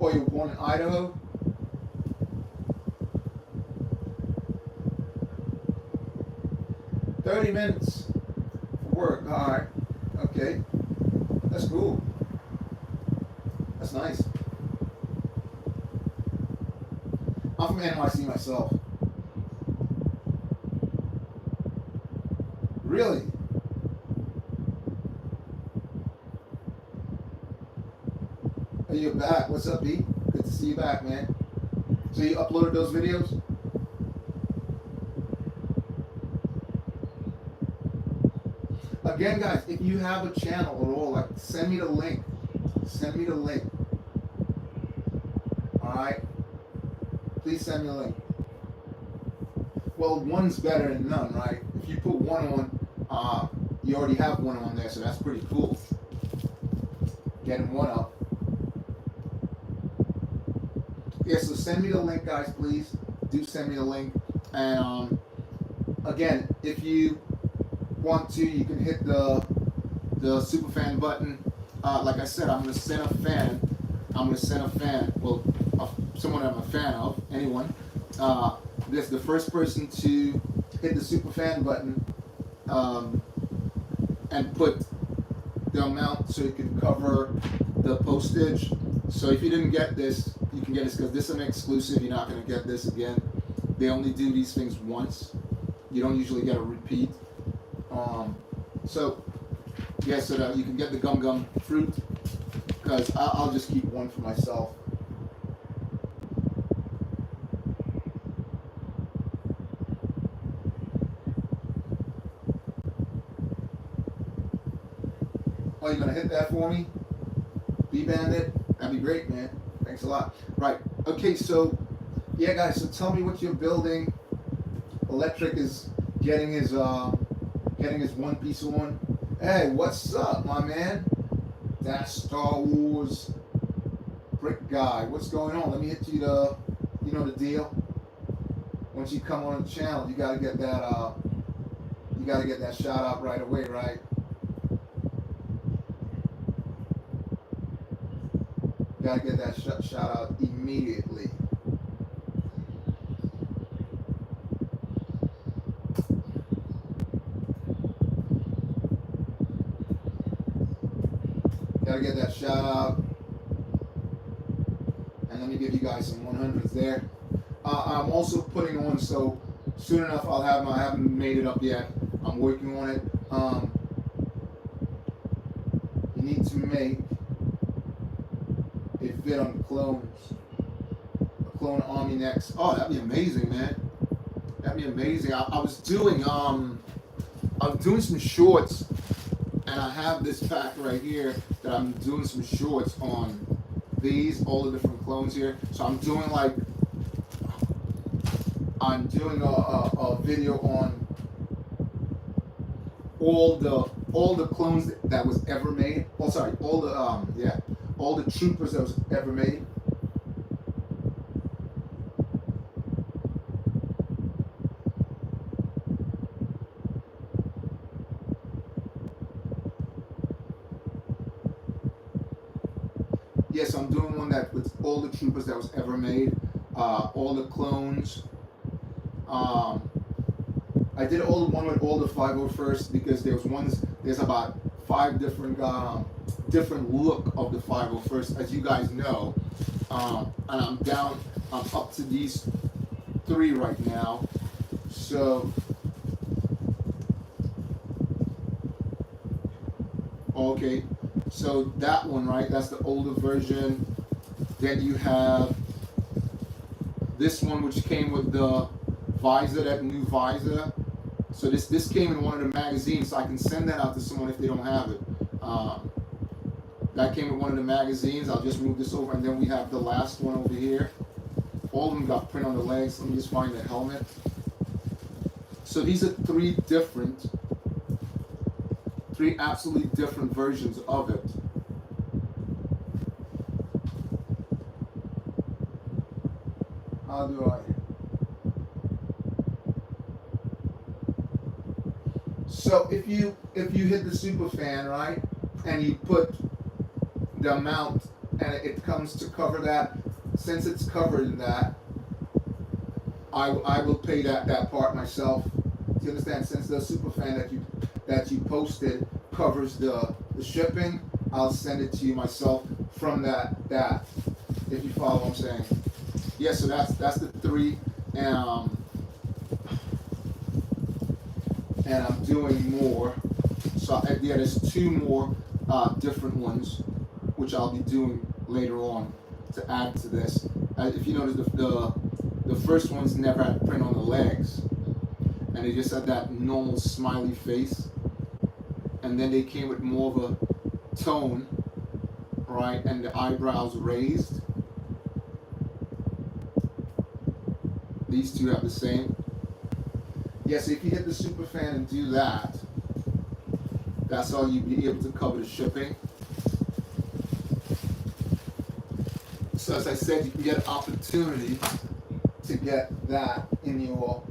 Oh, you were born in Idaho? "30 minutes for work." All right. Okay. That's cool. That's nice. I'm from NYC myself. Really? Oh, you're back. What's up, B? Good to see you back, man. So you uploaded those videos? Again, guys, if you have a channel at all, like, send me the link. Send me the link. Alright? Please send me a link. Well, one's better than none, right? If you put one on, you already have one on there, so that's pretty cool. Getting one up. Yeah, so send me the link, guys, please. Do send me the link. And again, if you want to, you can hit the super fan button. Like I said, I'm gonna send a fan. Well, someone I'm a fan of, anyone. This the first person to hit the super fan button and put the amount so it can cover the postage. So if you didn't get this, you can get this because this is an exclusive. You're not gonna get this again. They only do these things once. You don't usually get a repeat. So that you can get the gum fruit, because I'll just keep one for myself. Oh, you're gonna hit that for me? B-Bandit? That'd be great, man. Thanks a lot. Right. Okay, so yeah, guys, so tell me what you're building. Electric is getting his one piece on. Hey, what's up, my man? That Star Wars brick guy. What's going on? Let me hit you the deal. Once you come on the channel, you gotta get that shout out right away, right? You gotta get that shout out immediately. Gotta get that shout out. And let me give you guys some 100s there. I'm also putting on, so soon enough I haven't made it up yet. I'm working on it. You need to make a fit on the clones. A clone Army next. Oh, that'd be amazing, man. That'd be amazing. I was doing some shorts, and I have this pack right here that I'm doing some shorts on all the different clones here. So I'm doing a video on all the clones that was ever made. Oh, sorry, all the troopers that was ever made. Yes, I'm doing one that with all the troopers that was ever made. all the clones. I did all the one with all the 501st because there's about 5 different look of the 501st, as you guys know. And I'm up to these 3 right now. So, okay, so that one, right, that's the older version. Then you have this one, which came with the visor, that new visor. So this came in one of the magazines, so I can send that out to someone if they don't have it. That came with one of the magazines. I'll just move this over, and then we have the last one over here. All of them got print on the legs. Let me just find the helmet. So these are 3 absolutely different versions of it. How do I? So if you hit the super fan, right, and you put the amount and it comes to cover that, since it's covered in that, I will pay that part myself. Do you understand? Since the super fan that you posted covers the shipping, I'll send it to you myself from that if you follow what I'm saying. Yeah, so that's the 3. And I'm doing more. So yeah, there's 2 more different ones, which I'll be doing later on to add to this. If you notice, the first ones never had print on the legs, and they just had that normal smiley face. And then they came with more of a tone, right, and the eyebrows raised. These 2 have the same. Yes, if you hit the super fan and do that, that's how you'll be able to cover the shipping. So as I said, you can get an opportunity to get that in your...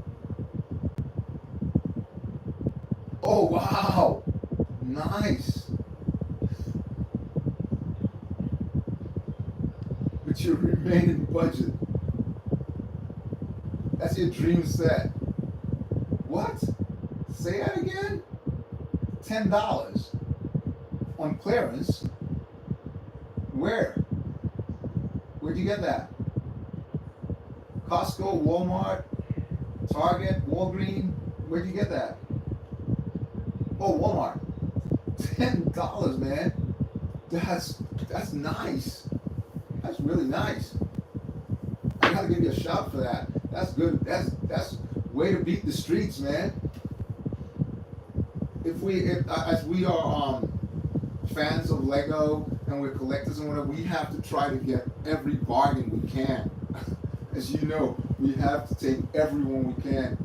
Oh, wow! Nice! With your remaining budget. That's your dream set. What? Say that again? $10 on clearance? Where? Where'd you get that? Costco, Walmart, Target, Walgreens? Where'd you get that? Oh, Walmart. $10, man. That's nice. That's really nice. I gotta give you a shout for that. That's good. That's way to beat the streets, man. As we are fans of Lego and we're collectors and whatever, we have to try to get every bargain we can. As you know, we have to take everyone we can.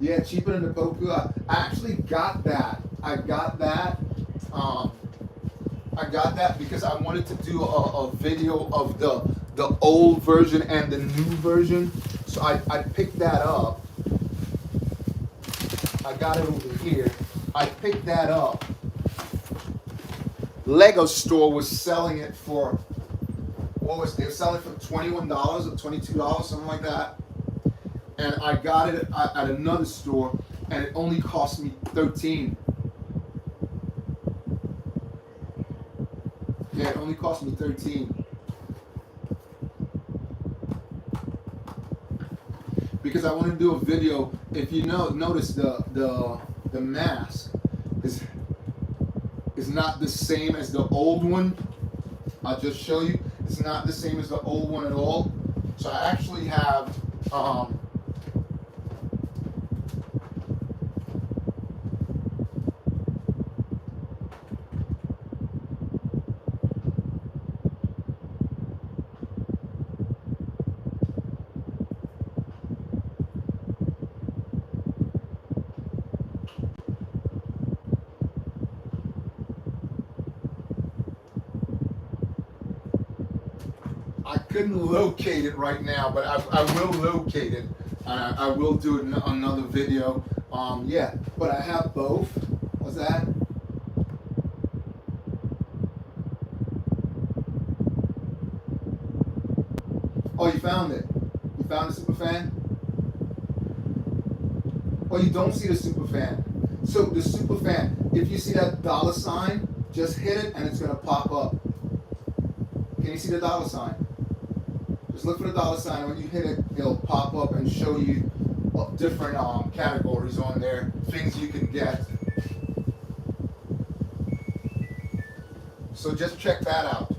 Yeah, cheaper than the Poku. I actually got that. I got that because I wanted to do a video of the old version and the new version. So I picked that up. I got it over here. I picked that up. Lego store was selling it for, they were selling it for $21 or $22, something like that. And I got it at another store, and it only cost me $13. Yeah, it only cost me $13. Because I want to do a video. If you notice the mask is not the same as the old one. I'll just show you. It's not the same as the old one at all. So I actually have I couldn't locate it right now, but I will locate it. I will do another video. Yeah, but I have both. What's that? Oh, you found it. You found the super fan? Oh, you don't see the super fan. So the super fan, if you see that dollar sign, just hit it and it's gonna pop up. Can you see the dollar sign? Just look for the dollar sign. When you hit it, it'll pop up and show you different categories on there, things you can get. So just check that out.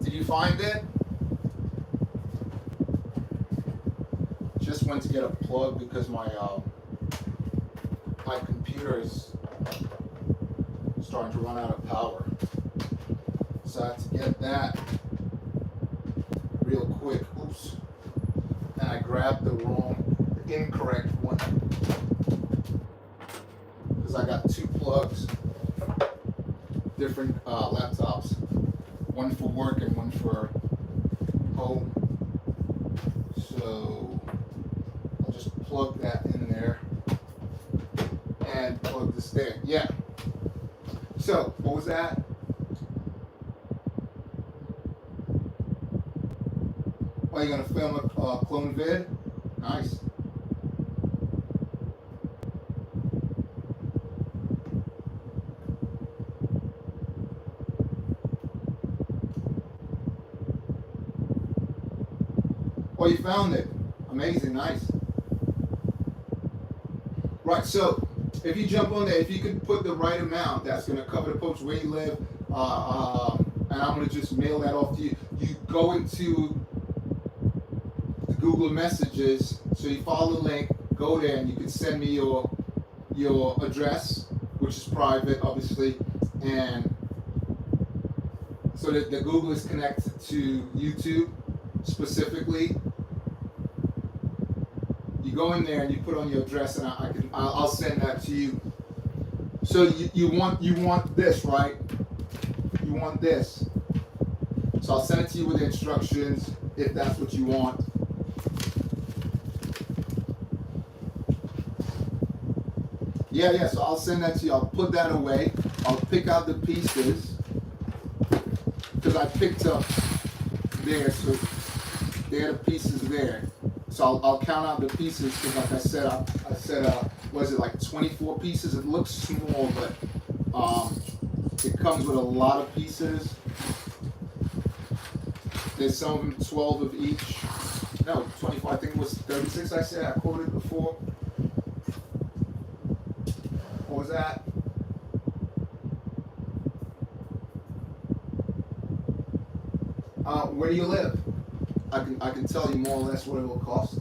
Did you find it? Just went to get a plug because my computer is starting to run out of power. So I had to get that real quick. Oops. And I grabbed the incorrect one. Because I got two plugs, different laptops. One for work and one for home. So I'll just plug that in there and plug this there. Yeah. So what was that? Oh, you're gonna film a clone vid? Nice. Oh, you found it. Amazing, nice. Right, so if you jump on there, if you could put the right amount, that's going to cover the post where you live, and I'm going to just mail that off to you. You go into the Google Messages, so you follow the link, go there, and you can send me your address, which is private, obviously, and so that the Google is connected to YouTube specifically. You go in there and you put on your address, and I'll send that to you. So you want this, right? You want this. So I'll send it to you with the instructions if that's what you want. Yeah. So I'll send that to you. I'll put that away. I'll pick out the pieces because I picked up there. So there are the pieces there. So I'll count out the pieces because, like I said, was it like 24 pieces? It looks small, but it comes with a lot of pieces. There's some of them 12 of each. No, 24. I think it was 36. I said I quoted before. What was that? Where do you live? I can tell you more or less what it will cost.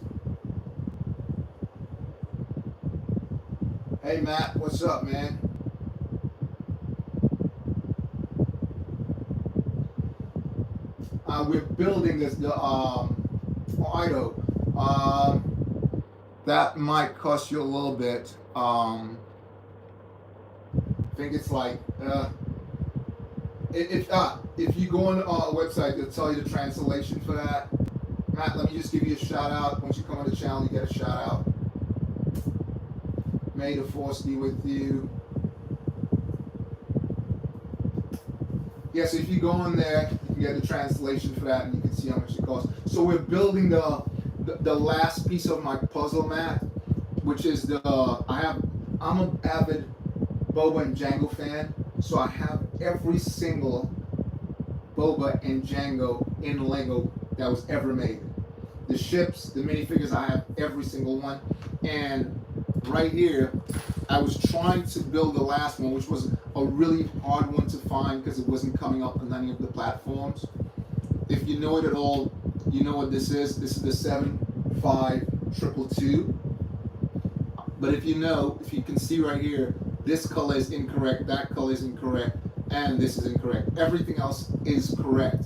Hey Matt, what's up, man? We're building this. Ido. That might cost you a little bit. I think it's like if you go on a website, they'll tell you the translation for that. Matt, let me just give you a shout out. Once you come on the channel, you get a shout out. May the force be with you. Yeah, so if you go on there, you can get the translation for that, and you can see how much it costs. So we're building the last piece of my puzzle, Matt, which is I'm an avid Boba and Django fan, so I have every single Boba and Django in Lego that was ever made. The ships, the minifigures, I have every single one. And right here, I was trying to build the last one, which was a really hard one to find because it wasn't coming up on any of the platforms. If you know it at all, you know what this is. This is the 75222. But if you can see right here, this color is incorrect, that color is incorrect. and this is incorrect. Everything else is correct.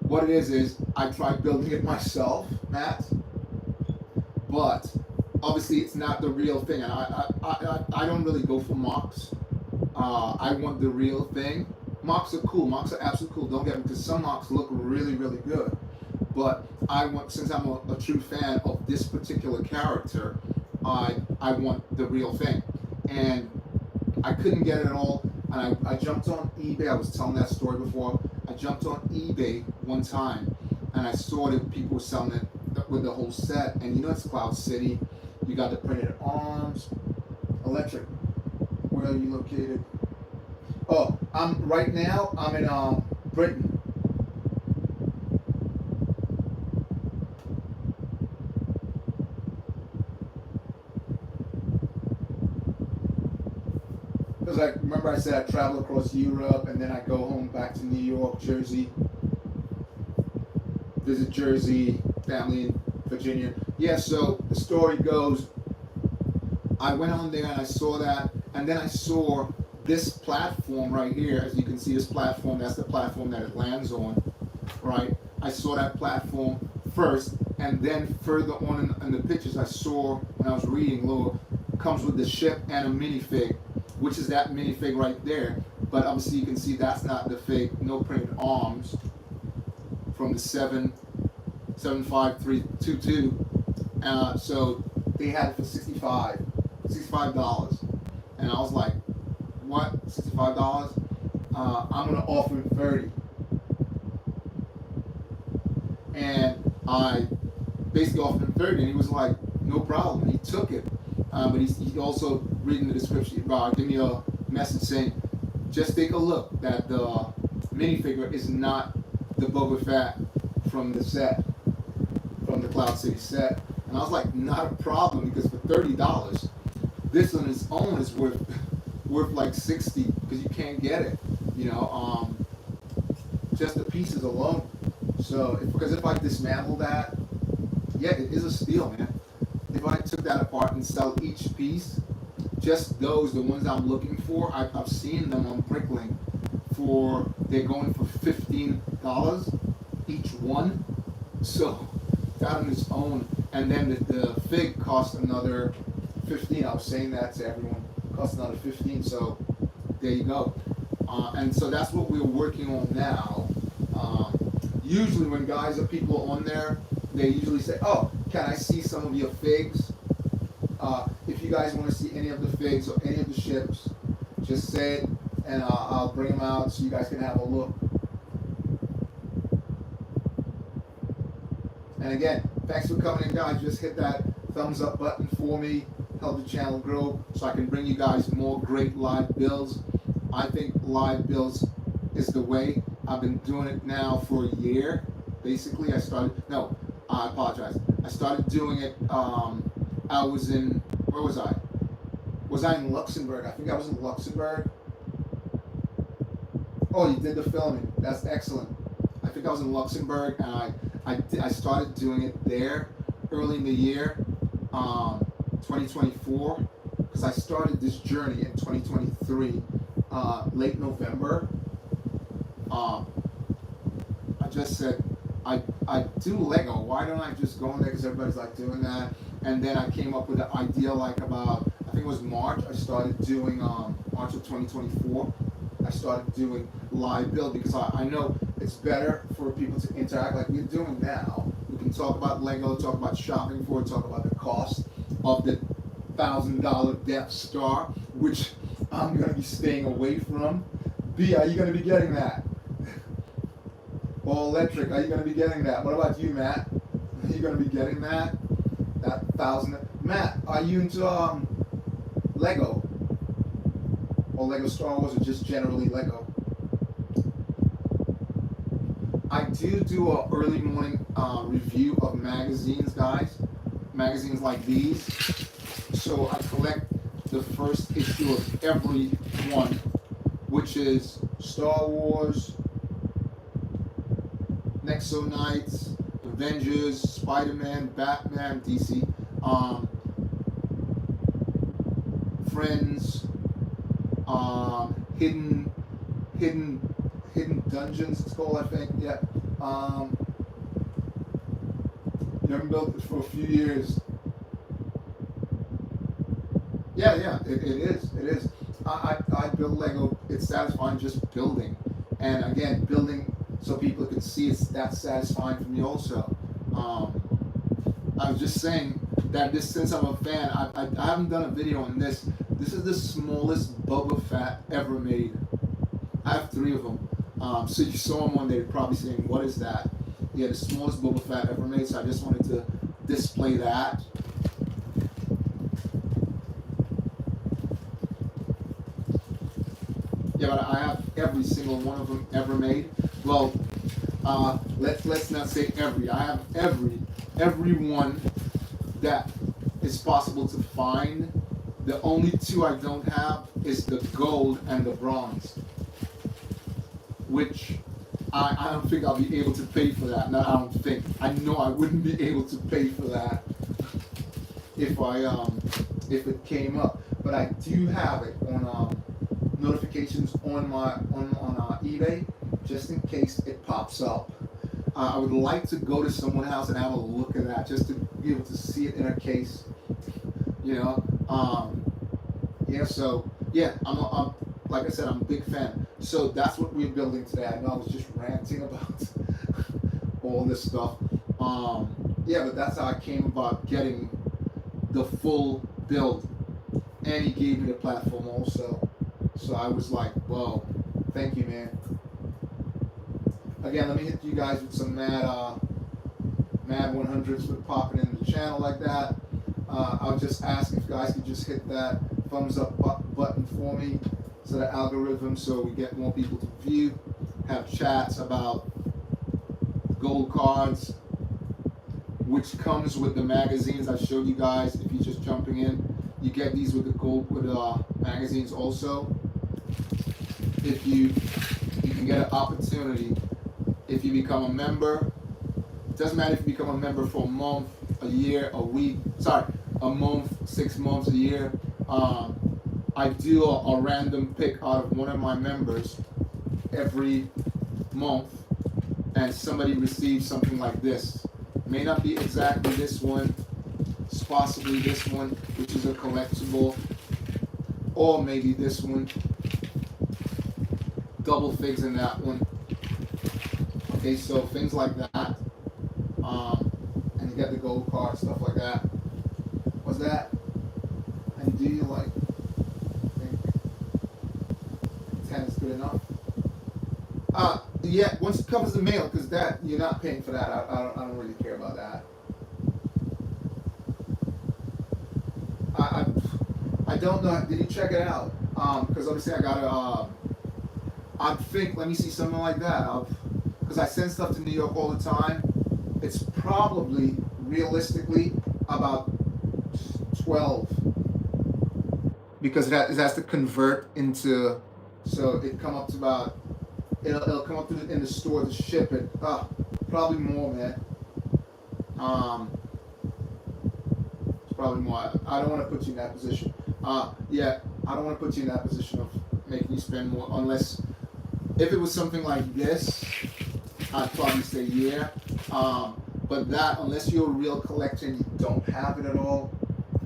What it is I tried building it myself, Matt, but obviously it's not the real thing. And I don't really go for mocks. I want the real thing. Mocks are cool. Mocks are absolutely cool. Don't get me, because some mocks look really, really good. But I want, since I'm a true fan of this particular character, I want the real thing. And I couldn't get it at all. And I jumped on eBay. I was telling that story before. I jumped on eBay one time, and I saw that people were selling it with the whole set. And you know it's Cloud City. You got the printed arms. Electric, where are you located? Oh, right now I'm in Britain. Because remember I said I travel across Europe, and then I go home back to New York, Jersey, visit Jersey, family in Virginia. Yeah, so the story goes, I went on there and I saw that, and then I saw this platform right here. As you can see, this platform, that's the platform that it lands on, right? I saw that platform first, and then further on in the pictures I saw when I was reading, comes with the ship and a minifig, which is that minifig right there. But obviously you can see that's not the fig, no printed arms from the 75322. So they had it for $65. And I was like, what, $65? I'm gonna offer him 30. And I basically offered him 30, and he was like, no problem. He took it. But he also, reading the description, give me a message saying, just take a look, that the minifigure is not the Boba Fett from the set, from the Cloud City set. And I was like, not a problem, because for $30, this on its own is worth like 60, because you can't get it, just the pieces alone. So, because if I dismantle that, yeah, it is a steal, man. If I took that apart and sell each piece, just those, the ones I'm looking for, I've seen them on Bricklink they're going for $15 each one. So that on its own, and then the fig cost another 15. I was saying that to everyone, cost another 15. So there you go. And so that's what we're working on now. Usually when guys or people are on there, they usually say, oh, can I see some of your figs? If you guys want to see any of the figs or any of the ships, just say it, and I'll bring them out so you guys can have a look. And again, thanks for coming in, guys. Just hit that thumbs up button for me. Help the channel grow so I can bring you guys more great live builds. I think live builds is the way. I've been doing it now for a year. Basically, I apologize. I started doing it, I was in, where was I? Was I in Luxembourg? I think I was in Luxembourg. Oh, you did the filming. That's excellent. I think I was in Luxembourg, and I started doing it there early in the year, 2024, because I started this journey in 2023, late November. I just said, I do Lego. Why don't I just go in there, because everybody's like doing that. And then I came up with the idea, like about, I think it was March, I started doing, March of 2024, I started doing live build, because I know it's better for people to interact like we're doing now. We can talk about Lego, talk about shopping for it, talk about the cost of the $1,000 Death Star, which I'm going to be staying away from. B, are you going to be getting that? All Electric, are you going to be getting that? What about you, Matt? Are you going to be getting that? That 1,000. Matt, are you into Lego? Or Lego Star Wars, or just generally Lego? I do a early morning review of magazines, guys. Magazines like these. So I collect the first issue of every one, which is Star Wars, Nexo Knights, Avengers, Spider-Man, Batman, DC, Friends, Hidden hidden dungeons. It's called, I think. Yeah. You haven't built it for a few years. Yeah, it is. It is. I build Lego. It's satisfying just building, and again, building so people can see that's satisfying for me also. I was just saying that since I'm a fan, I haven't done a video on this. This is the smallest Boba Fett ever made. I have 3 of them. So you saw them one day, probably saying, "What is that?" Yeah, the smallest Boba Fett ever made. So I just wanted to display that. Yeah, but I have every single one of them ever made. Well, let's not say every. I have every one that is possible to find. The only 2 I don't have is the gold and the bronze, which I don't think I'll be able to pay for that. No, I don't think. I know I wouldn't be able to pay for that if it came up. But I do have it on notifications on eBay, just in case it pops up. I would like to go to someone's house and have a look at that, just to be able to see it in a case. You know, yeah. So yeah, I'm like I said, I'm a big fan. So that's what we're building today. I know I was just ranting about all this stuff. Yeah, but that's how I came about getting the full build, and he gave me the platform also. So I was like, whoa, thank you, man. Again, let me hit you guys with some mad 100s for popping in the channel like that. I'll just ask if you guys could just hit that thumbs up button for me, so the algorithm, so we get more people to view, have chats about gold cards, which comes with the magazines I showed you guys. If you're just jumping in, you get these with the gold magazines also. If you can get an opportunity, if you become a member, it doesn't matter if you become a member for a month, a year, a week, a month, 6 months, a year. I do a random pick out of one of my members every month, and somebody receives something like this. May not be exactly this one, it's possibly this one, which is a collectible, or maybe this one, double figs in that one. Okay, so things like that, and you get the gold card, stuff like that. What's that? And do you like? I think 10 is good enough. Yeah, once it covers the mail, because that you're not paying for that. I don't really care about that. I don't know. Did you check it out? Because obviously I gotta. I think, let me see something like that. Because I send stuff to New York all the time. It's probably realistically about 12, because it has to convert into, so it come up to about, it'll come up to in the store to ship it. Probably more, man. It's probably more. I don't want to put you in that position. Yeah, I don't want to put you in that position of making you spend more, unless if it was something like this, I'd probably say yeah. But that, unless you're a real collector and you don't have it at all,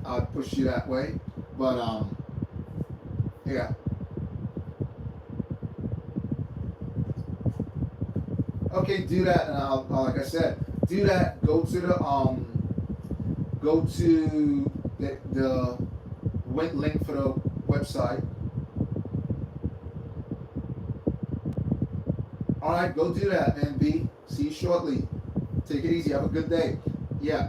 I'd push you that way. But yeah. Okay, do that, and I'll like I said, do that. Go to the link for the website. All right, go do that, man. B. See you shortly. Take it easy. Have a good day. Yeah.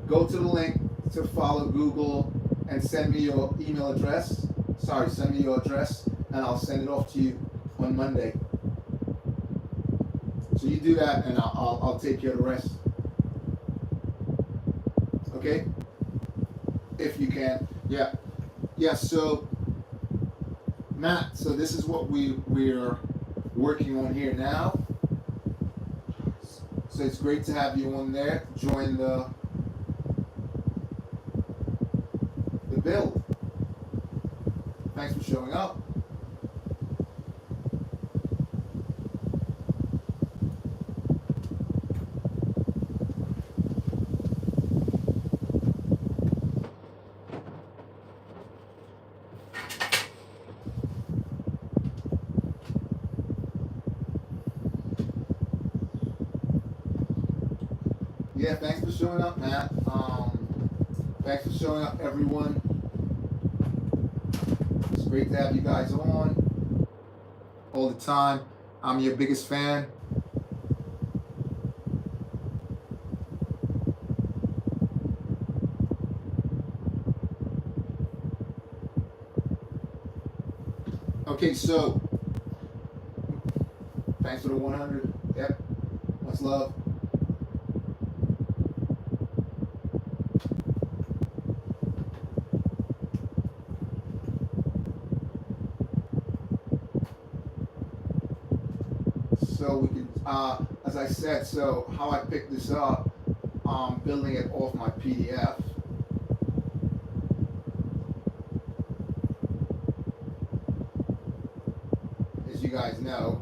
Go to the link to follow Google and send me your email address. Send me your address, and I'll send it off to you on Monday. So you do that, and I'll take care of the rest. Okay? If you can. Yeah. Yeah. So Matt. So this is what we're working on here now. So it's great to have you on there. Join the build. Thanks for showing up. Yeah, thanks for showing up, Matt. Thanks for showing up, everyone. It's great to have you guys on all the time. I'm your biggest fan. Okay, so thanks for the 100. Yep, much love. So we can, as I said, so how I picked this up, building it off my PDF. As you guys know,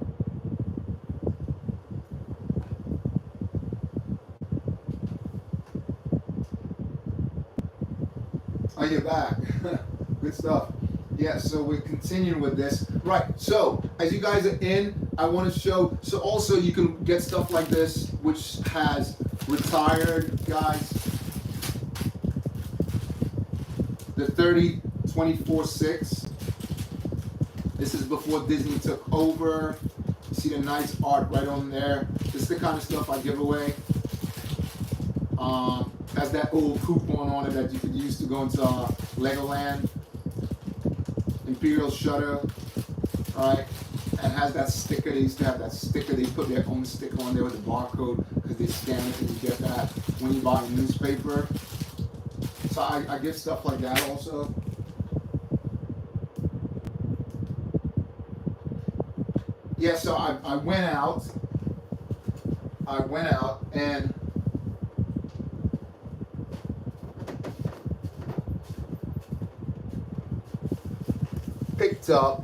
oh, you're back. Good stuff. Yeah, so we're continuing with this. Right, so as you guys are in, I want to show, so also you can get stuff like this, which has retired, guys. The 30-24-6. This is before Disney took over. You see the nice art right on there. This is the kind of stuff I give away. Has that old coupon on it that you could use to go into Legoland. Imperial Shutter, right? And has that sticker. They used to have that sticker. They put their own sticker on there with the barcode because they scan it and you get that when you buy a newspaper. So I get stuff like that also. Yeah, so I went out and picked up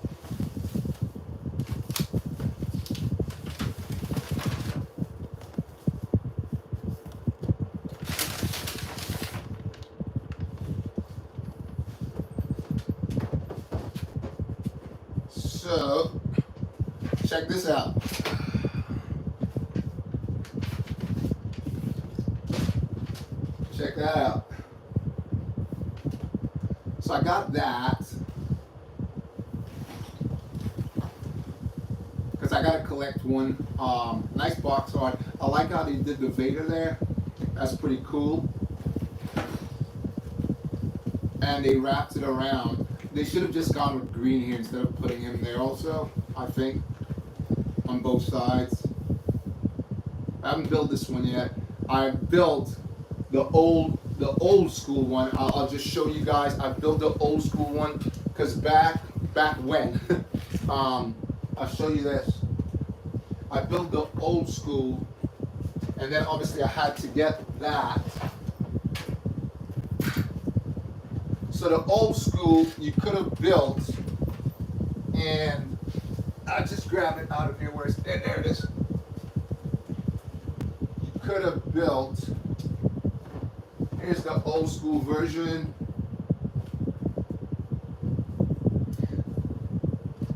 so check this out. Check that out. So I got that because I gotta collect one. Nice box art. I like how they did the Vader there. That's pretty cool. And they wrapped it around. They should have just gone with green here instead of putting him there also, I think, on both sides. I haven't built this one yet. I built the old school one. I'll just show you guys. I built the old school one because back when, I'll show you this. I built the old school, and then obviously I had to get that. So the old school you could have built, and I just grabbed it out of here. Where it's there? There it is. You could have built. Here's the old school version.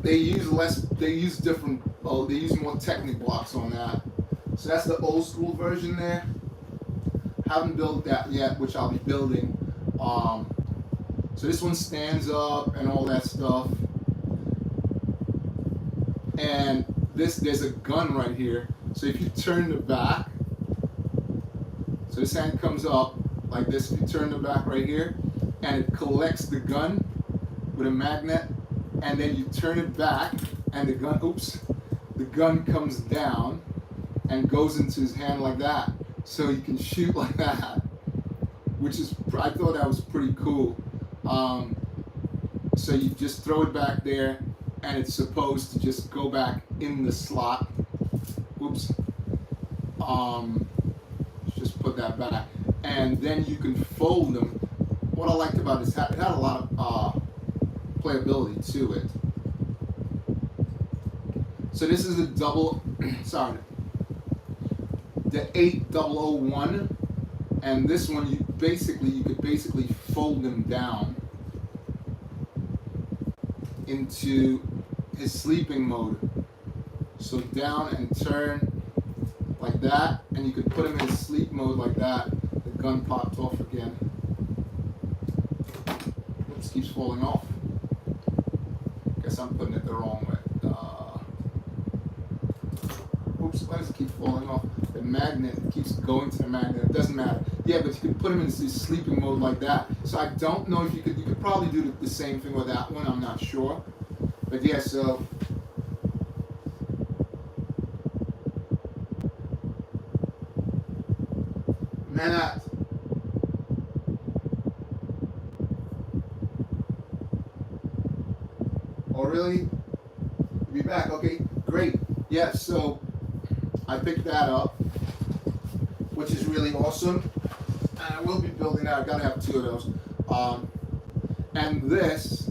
They use less. They use different. Oh, they use more Technic blocks on that. So that's the old school version there. Haven't built that yet, which I'll be building. So this one stands up and all that stuff. And there's a gun right here. So if you turn the back, so this hand comes up like this. If you turn the back right here, and it collects the gun with a magnet, and then you turn it back, and the gun comes down and goes into his hand like that. So you can shoot like that, which is, I thought that was pretty cool. So you just throw it back there, and it's supposed to just go back in the slot. Oops. Just put that back, and then you can fold them. What I liked about it had a lot of playability to it. So this is a double, sorry, the 8001, and this one you could basically fold them down into his sleeping mode. So down and turn, like that, and you could put them in sleep mode like that. The gun popped off again. Oops, keeps falling off. Guess I'm putting it the wrong way. Oops, why does it keep falling off? The magnet keeps going to the magnet. It doesn't matter. Yeah, but you can put them in sleeping mode like that. So I don't know if you could probably do the same thing with that one. I'm not sure. But yeah, so Manat. Oh really? You'll be back. Okay, great. Yeah, so I picked that up, which is really awesome. And I will be building that. I gotta have 2 of those. And this,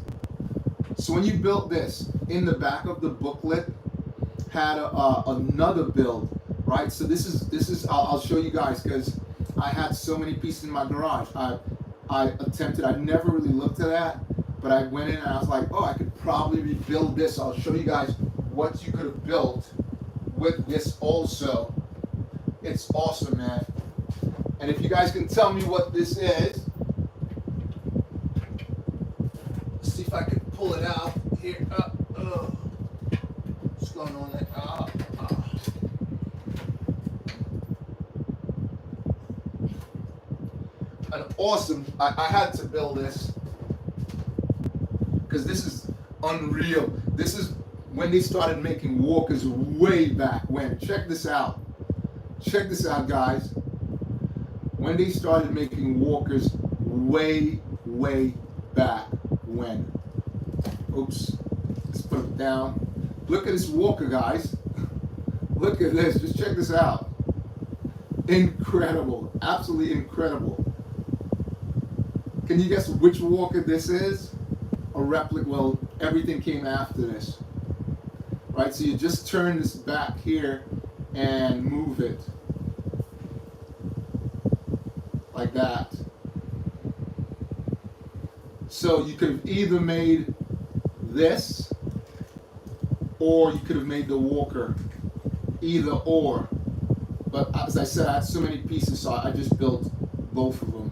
so when you built this, in the back of the booklet had another build, right? So this is I'll show you guys, because I had so many pieces in my garage. I attempted, I never really looked at that, but I went in and I was like, oh, I could probably rebuild this. I'll show you guys what you could have built with this also. It's awesome, man. And if you guys can tell me what this is, let's see if I can pull it out here. What's going on there? An awesome, I had to build this because this is unreal. This is when they started making walkers way back when. Check this out. Check this out, guys. When they started making walkers way back when. Oops. Let's put it down. Look at this walker, guys. Look at this. Just check this out. Incredible. Absolutely incredible. Can you guess which walker this is? A replica. Well, everything came after this. Right? So you just turn this back here and move it. Like that. So you could have either made this, or you could have made the walker. Either or. But as I said, I had so many pieces, so I just built both of them.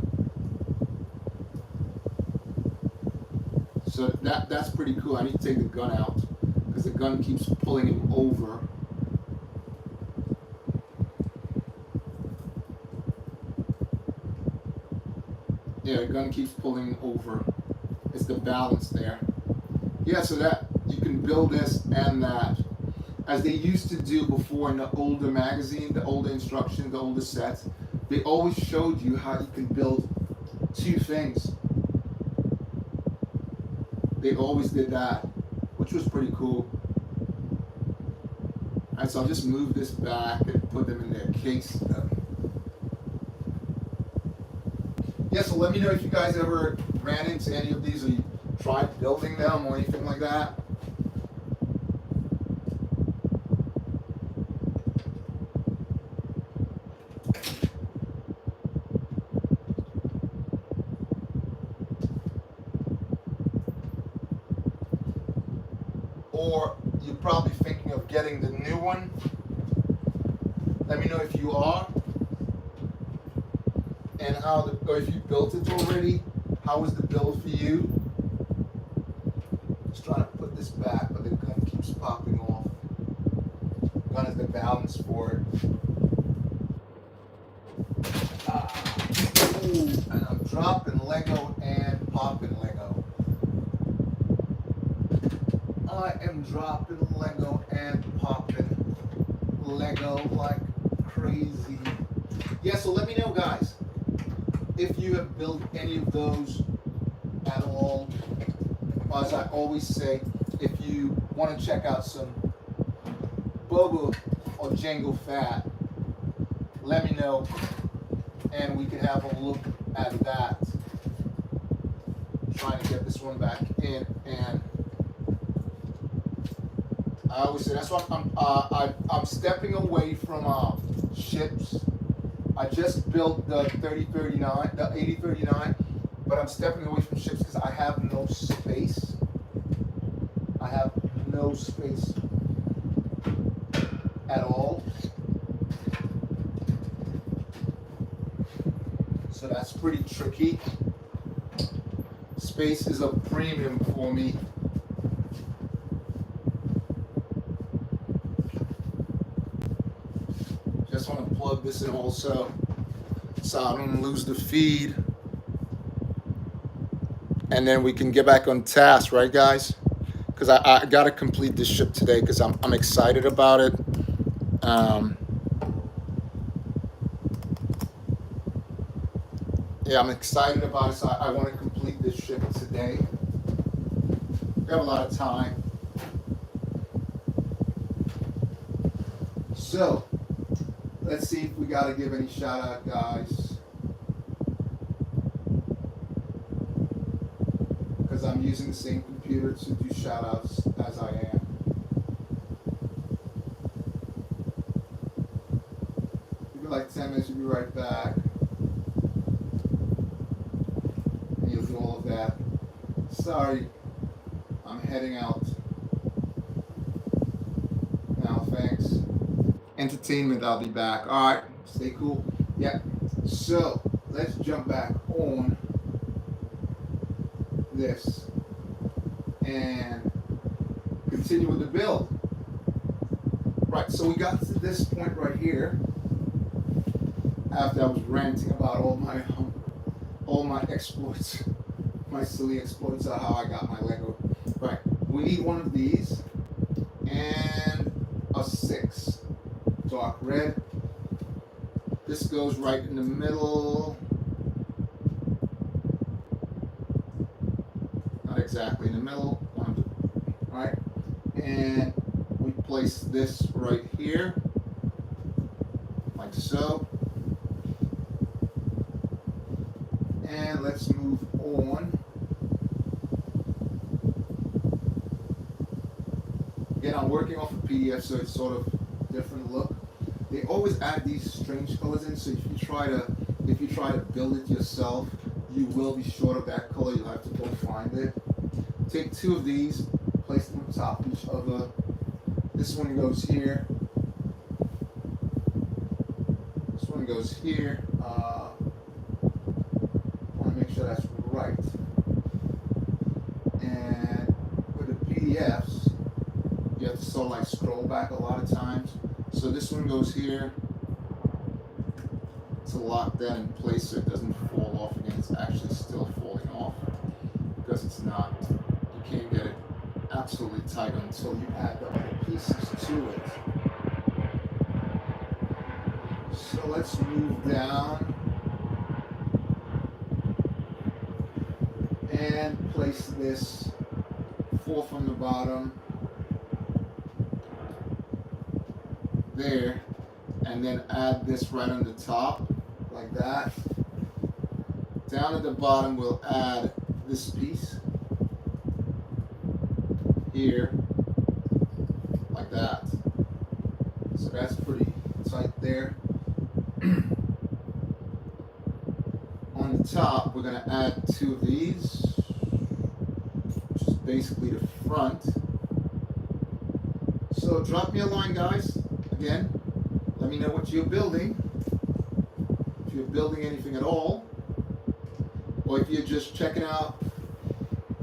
So that's pretty cool. I need to take the gun out because the gun keeps pulling him over. Yeah, the gun keeps pulling over. It's the balance there. Yeah, so that you can build this and that. As they used to do before in the older magazine, the older instructions, the older sets, they always showed you how you can build 2 things. They always did that, which was pretty cool. Alright, so I'll just move this back and put them in their case. Yeah, so let me know if you guys ever ran into any of these or you tried building them or anything like that. Or you're probably thinking of getting the new one. Let me know if you are. And or if you built it already, how was the build for you? Just trying to put this back, but the gun keeps popping off. The gun is the balance for it. And I'm dropping Lego and popping Lego. I am dropping Lego and popping Lego like crazy. Yeah, so let me know, guys, if you have built any of those at all. As I always say, if you want to check out some Boba or Django Fat, let me know and we can have a look at that. Trying to get this one back in, and I always say that's why I'm stepping away from ships. I just built the 3039, the 8039, but I'm stepping away from ships because I have no space. I have no space at all. So that's pretty tricky. Space is a premium for me. Just want to plug this in also so I don't lose the feed. And then we can get back on task, right guys? Because I got to complete this ship today because I'm excited about it. Yeah, I'm excited about it, so I want to complete this ship today. We have a lot of time. So, let's see if we got to give any shout out, guys. Because I'm using the same computer to do shout outs as I am. Give me like 10 minutes, we'll be right back. And you'll do all of that. Sorry, I'm heading out. Now, thanks. Entertainment, I'll be back. Alright, stay cool. Yeah. So, let's jump back on this and continue with the build. Right, so we got to this point right here after I was ranting about all my exploits, my silly exploits of how I got my Lego. Right, we need one of these and a 6 dark red. This goes right in the middle. Not exactly in the middle. Right, and we place this right here, like so. And let's move on. Again, I'm working off a PDF, so it's sort of different look. They always add these strange colors in, so if you try to build it yourself, you will be short of that color. You'll have to go find it. Take 2 of these, place them on top of each other. This one goes here. This one goes here. I want to make sure that's right. And with the PDFs, you have to sort of like scroll back a lot of times. So this one goes here to lock that in place so it doesn't fall off again. It's actually still falling off because it's not. You can't get it absolutely tight until you add the other pieces to it. So let's move down and place this 4 from the bottom there, and then add this right on the top like that. Down at the bottom we'll add this piece here like that. So that's pretty tight there. On the top we're going to add 2 of these, which is basically the front. So drop me a line, guys. Again, let me know what you're building, if you're building anything at all, or if you're just checking out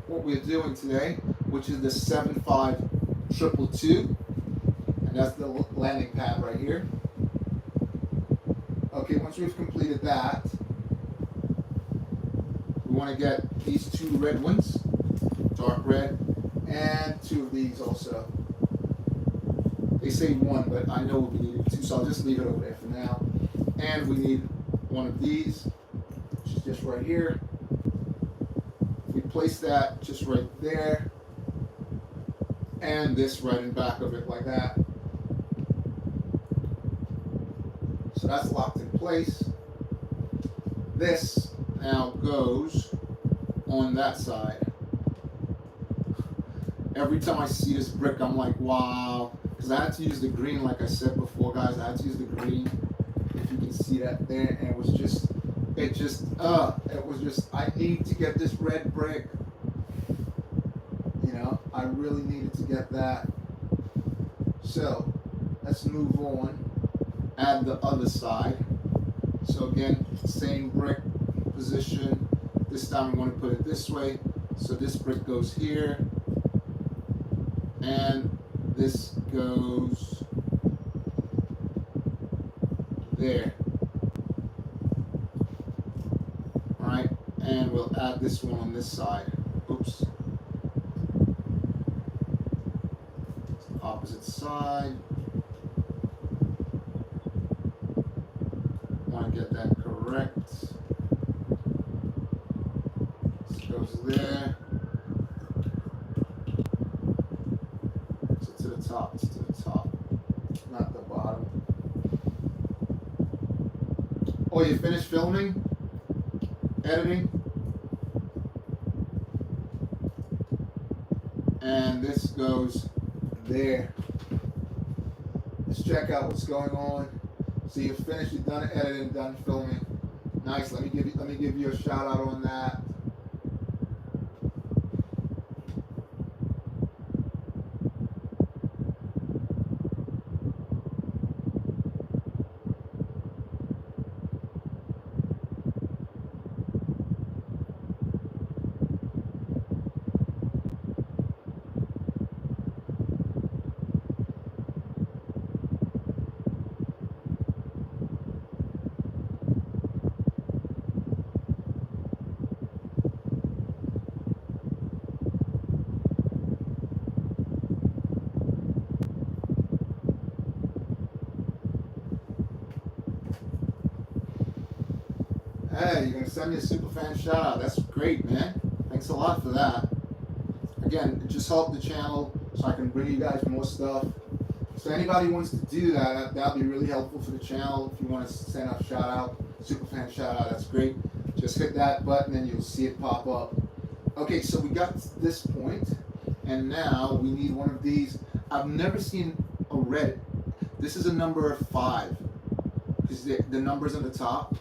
what we're doing today, which is the 75222, and that's the landing pad right here. Okay, once we've completed that, we want to get these 2 red ones, dark red, and 2 of these also. They say 1, but I know we need 2, so I'll just leave it over there for now. And we need 1 of these, which is just right here. We place that just right there, and this right in back of it like that. So that's locked in place. This now goes on that side. Every time I see this brick, I'm like, wow. Because I had to use the green, like I said before, guys. I had to use the green, if you can see that there. And it was just, I need to get this red brick. You know, I really needed to get that. So, let's move on. Add the other side. So again, same brick position. This time I'm going to put it this way. So this brick goes here, and this goes there. Alright, and we'll add this one on this side. Oops. Opposite side. Want to get that correct. This goes there. So to the top, it's to the top, not the bottom. Oh, you finished filming? Editing? And this goes there. Let's check out what's going on. So you're finished, you've done editing, done filming. Nice. Let me give you a shout out on that. Hey, you're going to send me a super fan shout out. That's great, man. Thanks a lot for that. Again, it just helped the channel so I can bring you guys more stuff. So anybody wants to do that, that'll be really helpful for the channel. If you want to send out a shout out, super fan shout out, that's great. Just hit that button and you'll see it pop up. Okay, so we got to this point, and now we need one of these. I've never seen a red. This is a number 5 because the number's on the top.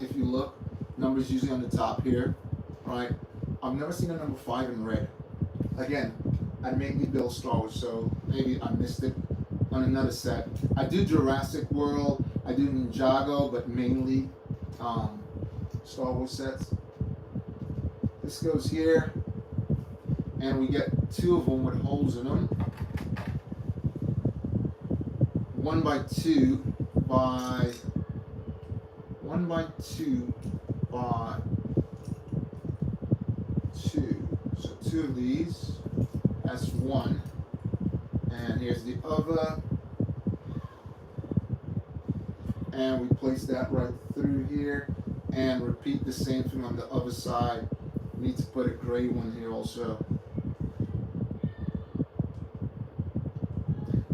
If you look, numbers usually on the top here, right? I've never seen a number 5 in red. Again, I mainly build Star Wars, so maybe I missed it on another set. I do Jurassic World, I do Ninjago, but mainly Star Wars sets. This goes here, and we get 2 of them with holes in them. 1 by 2 by 1 by 2 by 2. So 2 of these. That's 1. And here's the other. And we place that right through here. And repeat the same thing on the other side. We need to put a gray one here also.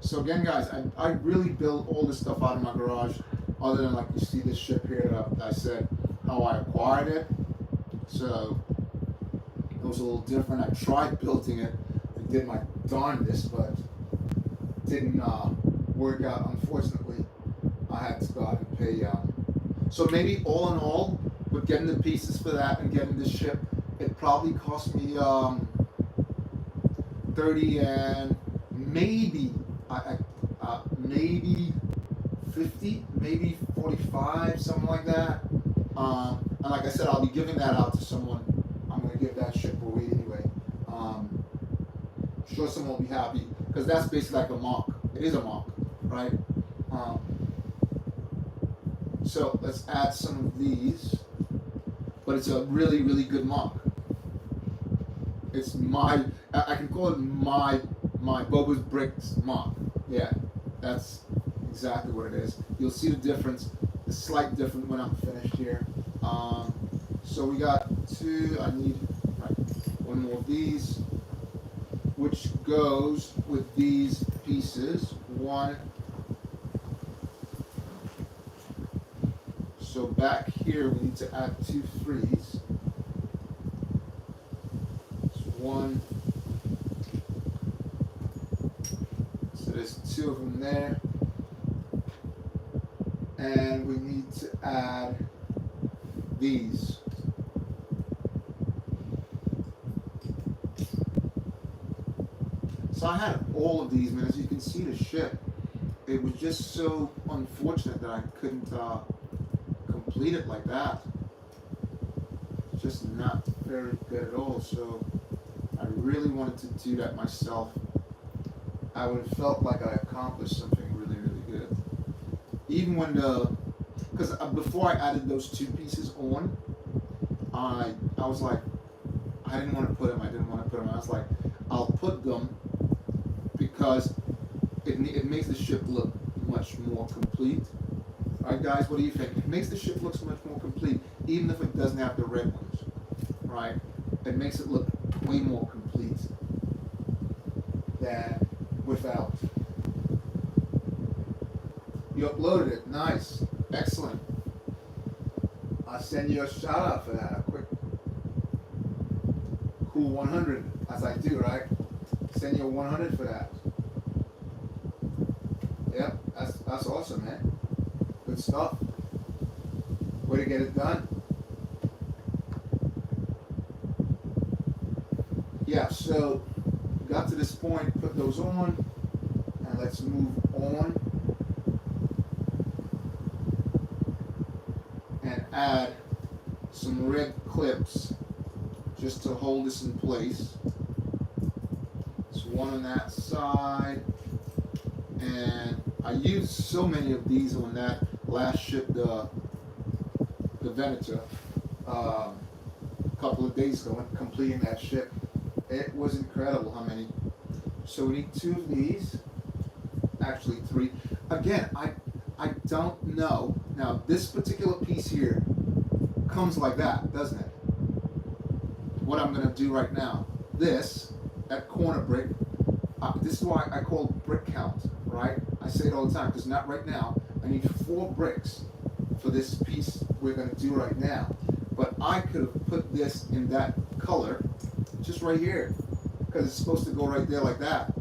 So again, guys, I really build all this stuff out of my garage. Other than like you see this ship here that I said how I acquired it. So it was a little different. I tried building it. I did my darndest, but didn't work out. Unfortunately, I had to go out and pay. So maybe all in all, with getting the pieces for that and getting this ship, it probably cost me 30 and maybe maybe 50, maybe 45, something like that. And like I said, I'll be giving that out to someone. I'm going to give that ship away anyway. I'm sure someone will be happy because that's basically like a mark. It is a mark, right? So let's add some of these. But it's a really, really good mark. It's my, I can call it my BOBAbrickz mark. Yeah, that's exactly what it is. You'll see the difference, the slight difference when I'm finished here. So we got 2, I need 1 more of these, which goes with these pieces. 1. So back here we need to add 2 3s. So 1. So there's 2 of them there. And we need to add these. So I had all of these, man. As you can see, the ship, it was just so unfortunate that I couldn't complete it like that. just not very good at all. So I really wanted to do that myself. I would have felt like I accomplished something really, really good. Even when because before I added those two pieces on, I was like, I didn't want to put them. I was like, I'll put them because it makes the ship look much more complete. All right, guys, what do you think? It makes the ship look much more complete, even if it doesn't have the red ones, right? It makes it look way more complete than without. You uploaded it. Nice. Excellent. I'll send you a shout out for that. A quick cool 100, as I do, right? Send you a 100 for that. Yep, that's awesome, man. Good stuff. Way to get it done. Yeah, so got to this point, put those on, and let's move on and add some red clips just to hold this in place. There's one on that side, and I used so many of these on that last ship, the Venator, a couple of days ago, completing that ship. It was incredible how many. So we need 2 of these, actually 3. Again, I don't know. Now this particular piece here comes like that, doesn't it? What I'm going to do right now, that corner brick, this is why I call brick count, right? I say it all the time, because not right now. I need 4 bricks for this piece we're going to do right now. But I could have put this in that color, just right here, because it's supposed to go right there like that,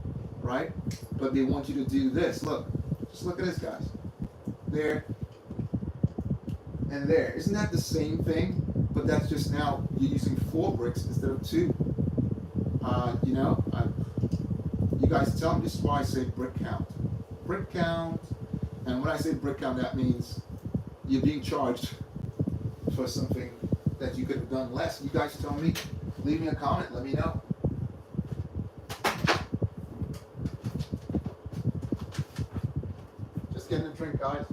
right? But they want you to do this. Look, just look at this, guys. There and there. Isn't that the same thing? But that's just now you're using 4 bricks instead of 2. You guys tell me. This is why I say brick count. Brick count. And when I say brick count, that means you're being charged for something that you could have done less. You guys tell me. Leave me a comment. Let me know. Just getting a drink, guys.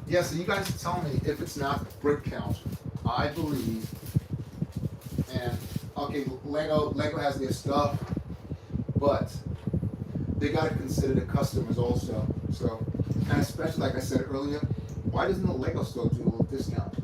Yeah, so you guys tell me if it's not brick count. I believe, and okay, Lego has their stuff, but they got to consider the customers also. So, and especially like I said earlier, why doesn't the Lego store do a little discount?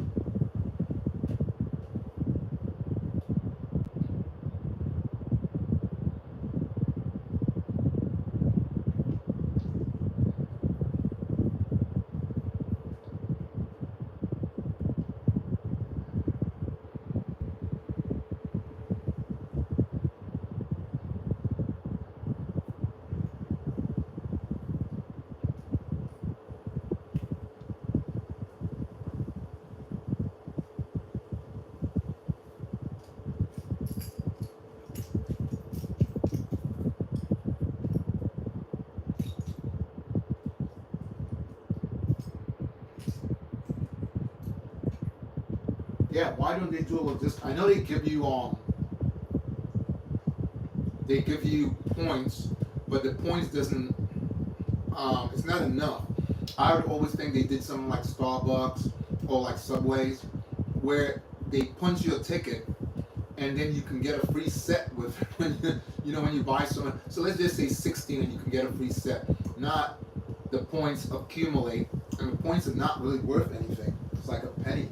Yeah, why don't they do a little discount? I know they give you points, but the points doesn't it's not enough. I would always think they did something like Starbucks or like Subways, where they punch you a ticket and then you can get a free set with when you buy something. So let's just say 16 and you can get a free set. Not the points accumulate, and the points are not really worth anything. It's like a penny.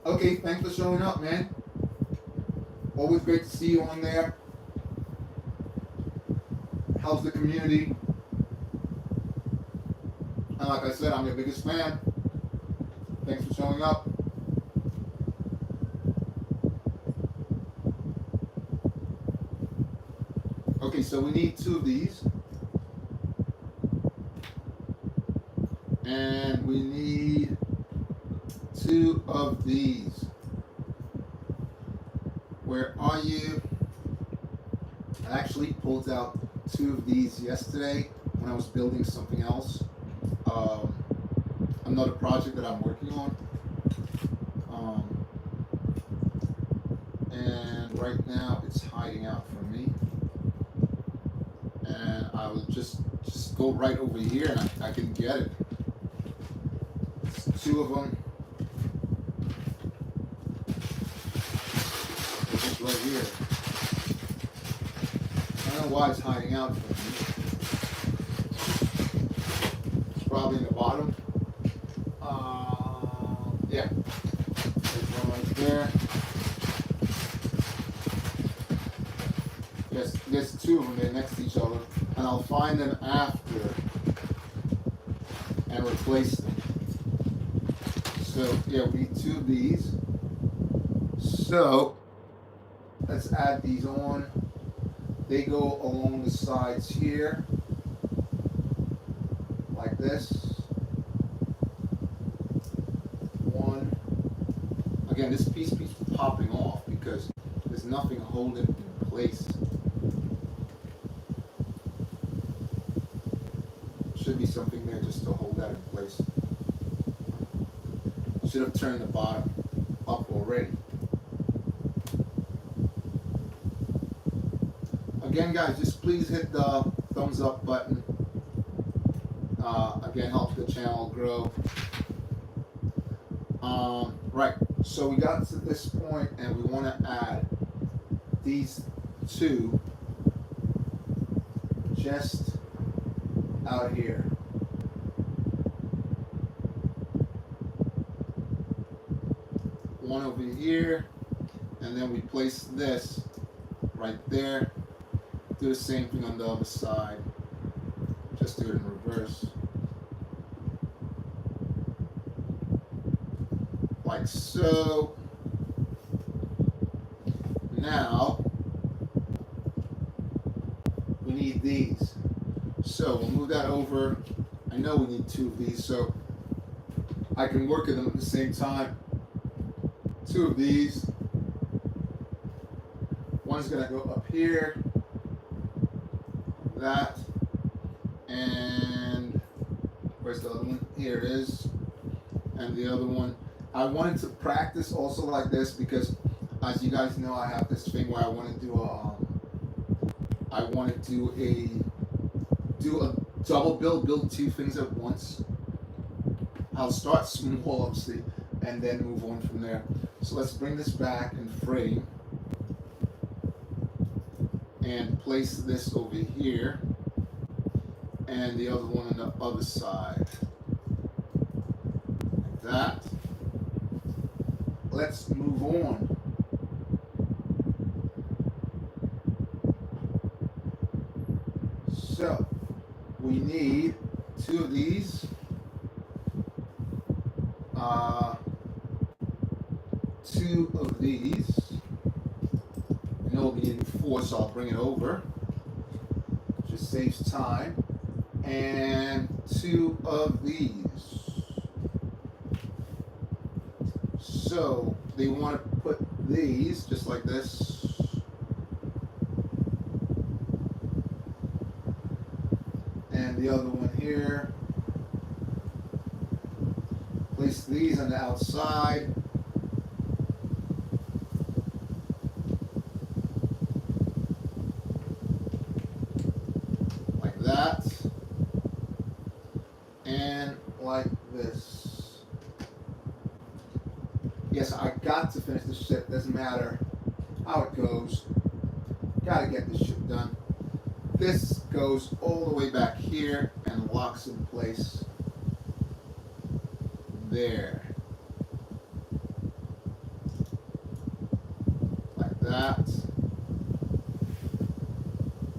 Okay, thanks for showing up, man. Always great to see you on there. Helps the community. And like I said, I'm your biggest fan. Thanks for showing up. So we need 2 of these. And we need 2 of these. Where are you? I actually pulled out 2 of these yesterday when I was building something else. Another project that I'm working on. And right now it's hiding out from me. And I will just go right over here and I can get it. It's 2 of them. It's just right here. I don't know why it's hiding out from me. It's probably in the bottom. Yeah. There's one right there. There's 2 of them. They're next to each other. And I'll find them after and replace them. So, yeah, we need 2 of these. So, let's add these on. They go along the sides here, like this. 1. Again, this piece keeps popping off because there's nothing holding it in place. Should be something there just to hold that in place. Should have turned the bottom up already. Again, guys, just please hit the thumbs up button. Again, helps the channel grow. Right, so we got to this point and we want to add these 2 just out here. One over here, and then we place this right there. Do the same thing on the other side. Just do it in reverse. Like so. Now, we need these. So we'll move that over. I know we need 2 of these, so I can work at them at the same time. 2 of these. One's gonna go up here. That. And where's the other one? Here it is. And the other one. I wanted to practice also like this because, as you guys know, I have this thing where I want to do a double build 2 things at once. I'll start small, obviously, and then move on from there. So let's bring this back and frame and place this over here and the other one on the other side. Like that. Let's move on. So we need 2 of these. 2 of these. I know we'll be needing 4, so I'll bring it over. Just saves time. And 2 of these. So they want to put these just like this. And the other one here. Place these on the outside. Like that. And like this. Yes, I got to finish this shit. Doesn't matter how it goes. Gotta get this shit done. This goes all the way back here and locks in place. There. Like that.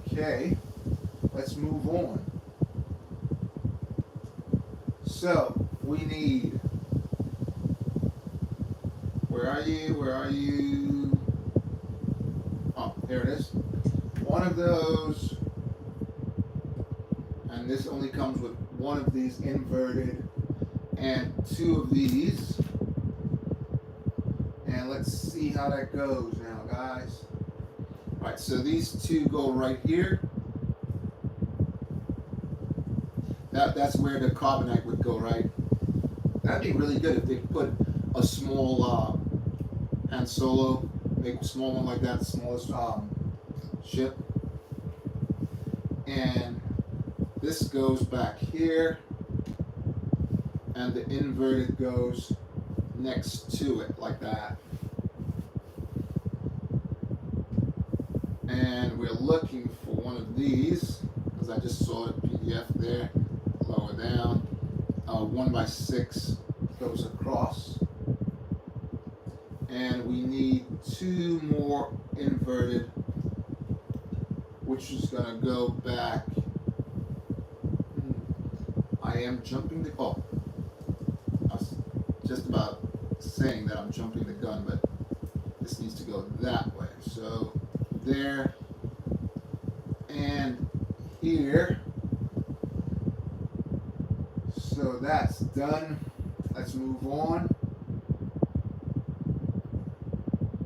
Okay. Let's move on. So, we need... Where are you? Where are you? Oh, there it is. One of those and this only comes with one of these inverted and two of these. And let's see how that goes now, guys. All right, so these two go right here. That's where the carbonite would go, right? That'd be really good if they put a small Han Solo, make a small one like that, the smallest ship. And this goes back here, and the inverted goes next to it like that. And we're looking for one of these, because I just saw the PDF there, lower down. 1x6 goes across. And we need two more inverted, which is going to go back. I am jumping the, oh, I was just about saying that I'm jumping the gun, but this needs to go that way. So there and here. So that's done. Let's move on.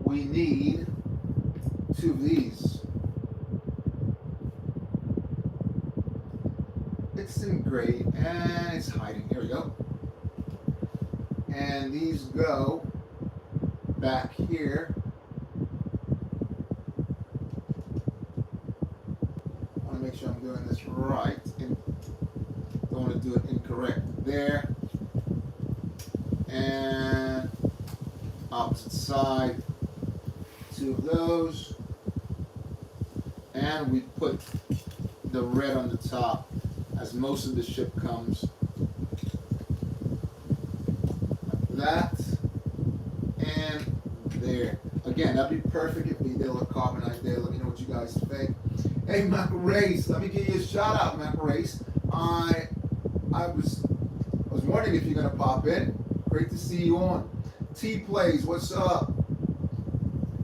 We need two of these. It's in gray and it's hiding. Here we go. And these go back here. I want to make sure I'm doing this right. Don't want to do it incorrect there. And opposite side, two of those. And we put the red on the top, as most of the ship comes like that. And there. Again, that'd be perfect if we did a little carbonite there. Let me know what you guys think. Hey, BOBAbrickz, let me give you a shout out, BOBAbrickz. I was wondering if you're gonna pop in. Great to see you on. T Plays, what's up?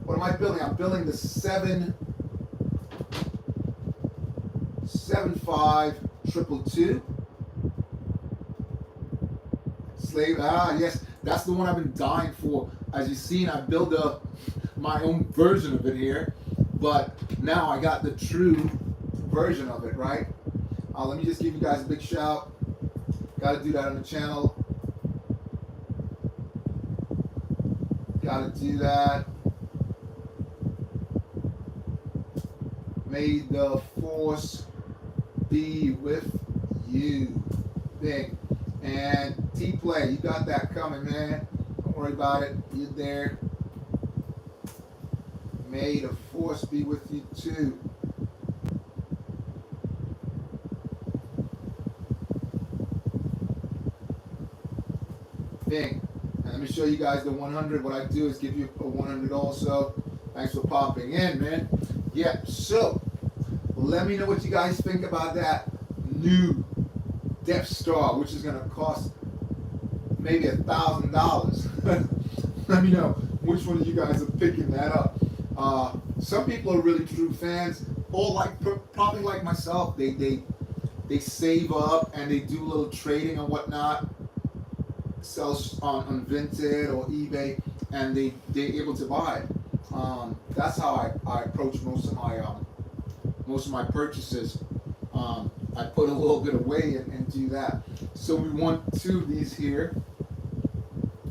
What am I building? I'm building the 7.5-222. Slave, yes, that's the one I've been dying for. As you've seen, I built my own version of it here, but now I got the true version of it, right? Let me just give you guys a big shout. Got to do that on the channel. Got to do that. May the force be with you. Big. And T-Play, you got that coming, man. Don't worry about it. You're there. May the force be with you too. Thing. And let me show you guys the 100. What I do is give you a 100 also. Thanks for popping in, man. Yeah, so let me know what you guys think about that new Death Star, which is going to cost maybe $1,000. Let me know which one of you guys are picking that up. Some people are really true fans, or probably like myself. They save up and they do a little trading and whatnot. Sells on Vinted or eBay, and they're able to buy it. That's how I approach most of my purchases. I put a little bit away and do that. So we want two of these here,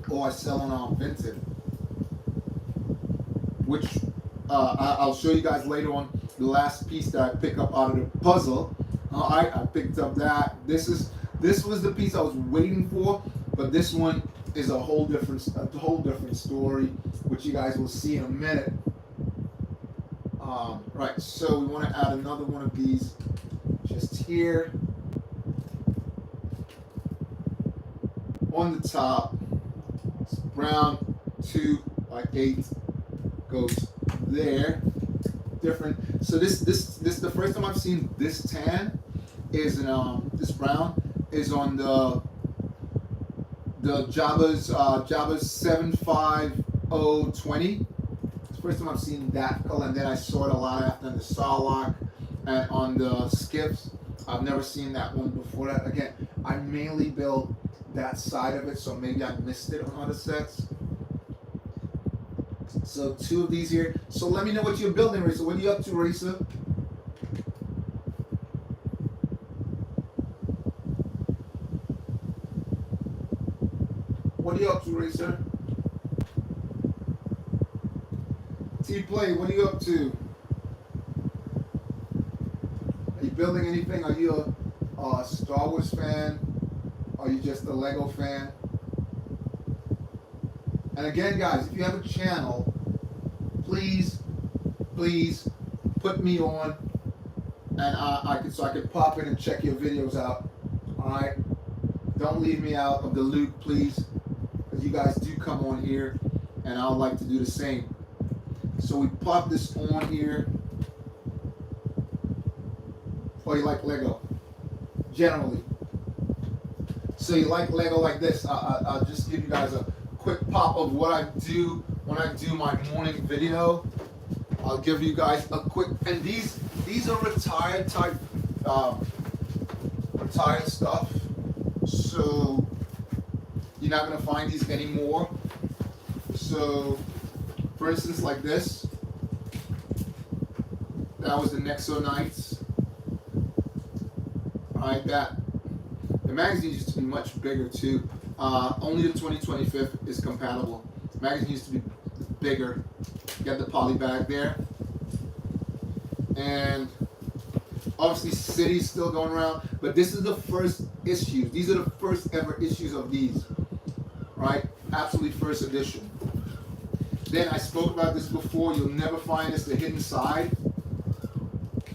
or I sell on Vinted, which I'll show you guys later on. The last piece that I pick up out of the puzzle, I picked up that. This was the piece I was waiting for. But this one is a whole different story, which you guys will see in a minute. Right, so we want to add another one of these just here on the top. It's brown 2x8 goes there. Different. So this the first time I've seen this tan is this brown is on the Jabba's 75020. It's the first time I've seen that color, and then I saw it a lot after on the Sarlacc and on the skiffs. I've never seen that one before. That again, I mainly built that side of it, so maybe I missed it on other sets. So 2 of these here. So let me know what you're building, Racer. What are you up to, Racer? What are you up to, Racer? T-Play, what are you up to? Are you building anything? Are you a Star Wars fan? Are you just a Lego fan? And again, guys, if you have a channel, please put me on, and I could pop in and check your videos out. All right, don't leave me out of the loop, please, because you guys do come on here, and I'd like to do the same. So we pop this on here. Or you like Lego, generally. So you like Lego like this. I'll just give you guys a quick pop of what I do when I do my morning video. I'll give you guys a quick, and these are retired type, retired stuff. So you're not gonna find these anymore. So, for instance, like this. That was the Nexo Knights. Alright, the magazine used to be much bigger too. Only the 2025 is compatible. The magazine used to be bigger. You got the poly bag there. And obviously City's still going around, but this is the first issue. These are the first ever issues of these. Right? Absolutely first edition. Then I spoke about this before. You'll never find this, the hidden side.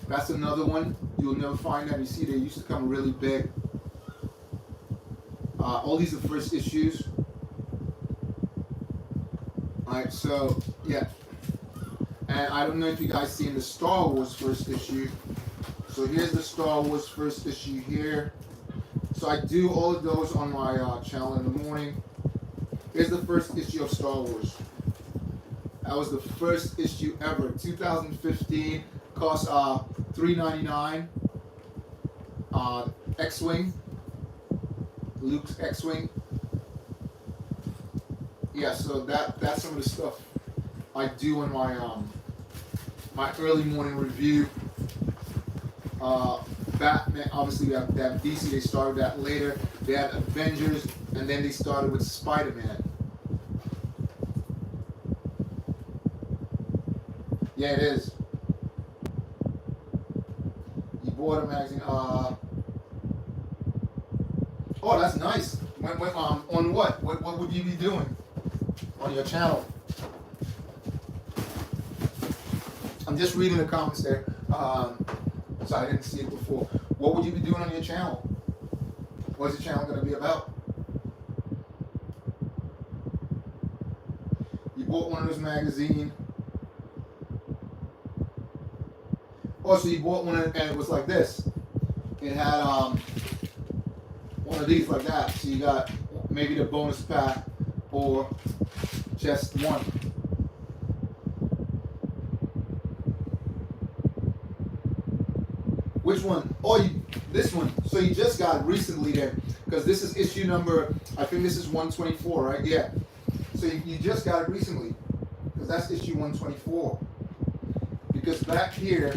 That's another one. You'll never find that. You see, they used to come really big. All these are first issues. Alright, so, yeah. And I don't know if you guys seen the Star Wars first issue. So here's the Star Wars first issue here. So I do all of those on my channel in the morning. Here's the first issue of Star Wars. That was the first issue ever, 2015. Cost $3.99. X-Wing. Luke's X-Wing. Yeah, so that's some of the stuff I do in my my early morning review. Batman, obviously they have DC, they started that later. They had Avengers, and then they started with Spider-Man. Yeah, it is. You bought a magazine. Oh, that's nice. On what? What would you be doing on your channel? I'm just reading the comments there. So I didn't see it before. What would you be doing on your channel? What's the channel going to be about? You bought one of those magazines. Oh, so you bought one and it was like this. It had one of these like that. So you got maybe the bonus pack or just one. Which one? Oh, this one. So you just got it recently there, because this is issue number, I think this is 124, right? Yeah. So you just got it recently, because that's issue 124. Because back here,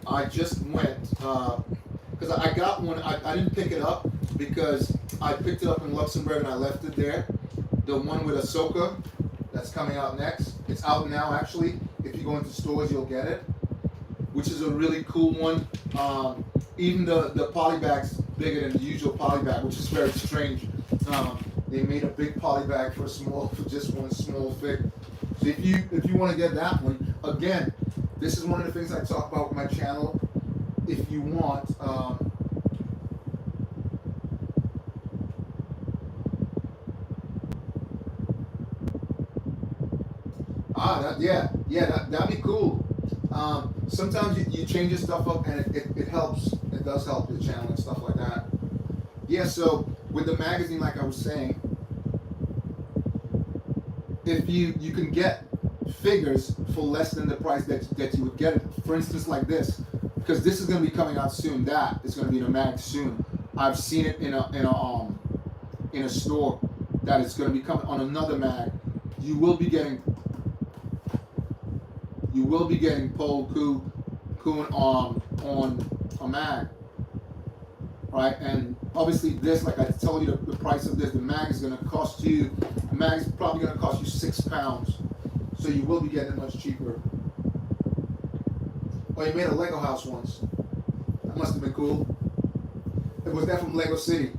I just went, because I got one, I didn't pick it up, because I picked it up in Luxembourg and I left it there. The one with Ahsoka, that's coming out next. It's out now, actually. If you go into stores, you'll get it, which is a really cool one. Even the poly bag's bigger than the usual poly bag, which is very strange. They made a big poly bag for just one small fig. So if you want to get that one, again, this is one of the things I talk about with my channel. If you want, that'd be cool. Sometimes you change your stuff up and it helps. It does help your channel and stuff like that. Yeah, so with the magazine, like I was saying, if you can get figures for less than the price that you would get it. For instance, like this. because this is going to be coming out soon. That is going to be in a mag soon. I've seen it in a store that it's going to be coming on another mag. You will be getting Pole Coon on a mag, right? And obviously this, like I told you, the price of this, the mag is going to cost you. The mag is probably going to cost you £6, so you will be getting it much cheaper. Oh, you made a Lego house once. That must have been cool. It was that from Lego City.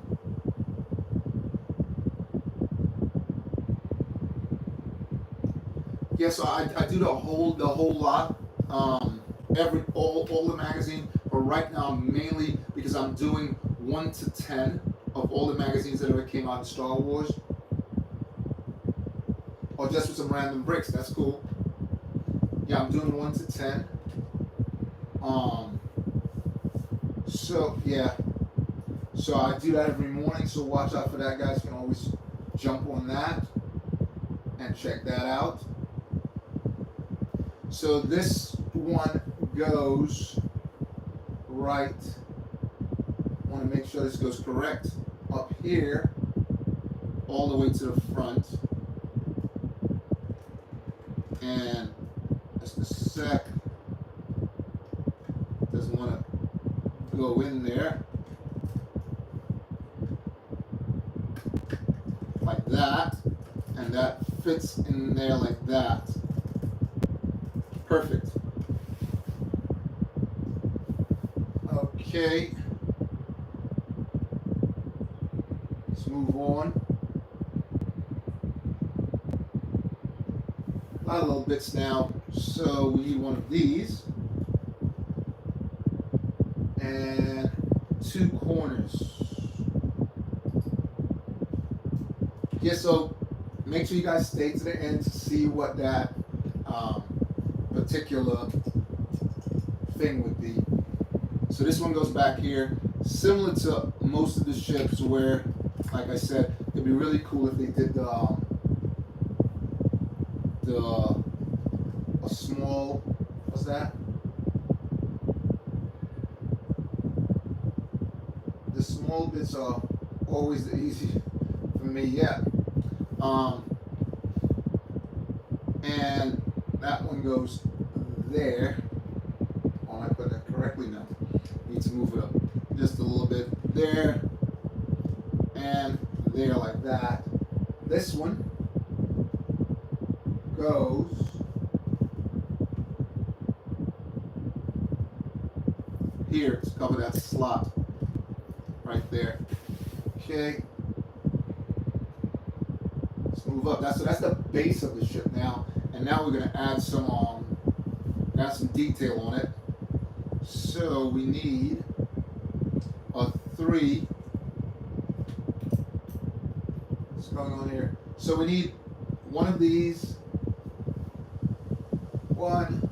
Yeah, so I do the whole lot, all the magazine, but right now mainly because I'm doing 1 to 10 of all the magazines that ever came out in Star Wars, or just with some random bricks. That's cool. Yeah, I'm doing 1 to 10. So yeah, so I do that every morning. So watch out for that, guys. You can always jump on that and check that out. So this one goes right. I want to make sure this goes correct. Up here, all the way to the front. And just a sec. Doesn't want to go in there. Like that. And that fits in there like that. Perfect. Okay. Let's move on. A lot of little bits now. So we need one of these. And 2 corners. Yeah, so make sure you guys stay to the end to see what that particular thing would be. So this one goes back here, similar to most of the ships where, like I said, it'd be really cool if they did a small, what's that? The small bits are always the easy for me, yeah. And that one goes there. Oh, I put that correctly now. Need to move it up just a little bit there and there, like that. This one goes here to cover that slot right there. Okay. Let's move up. That's the base of the ship now. And now we're going to add some detail on it. So we need a 3. What's going on here? So we need one of these. 1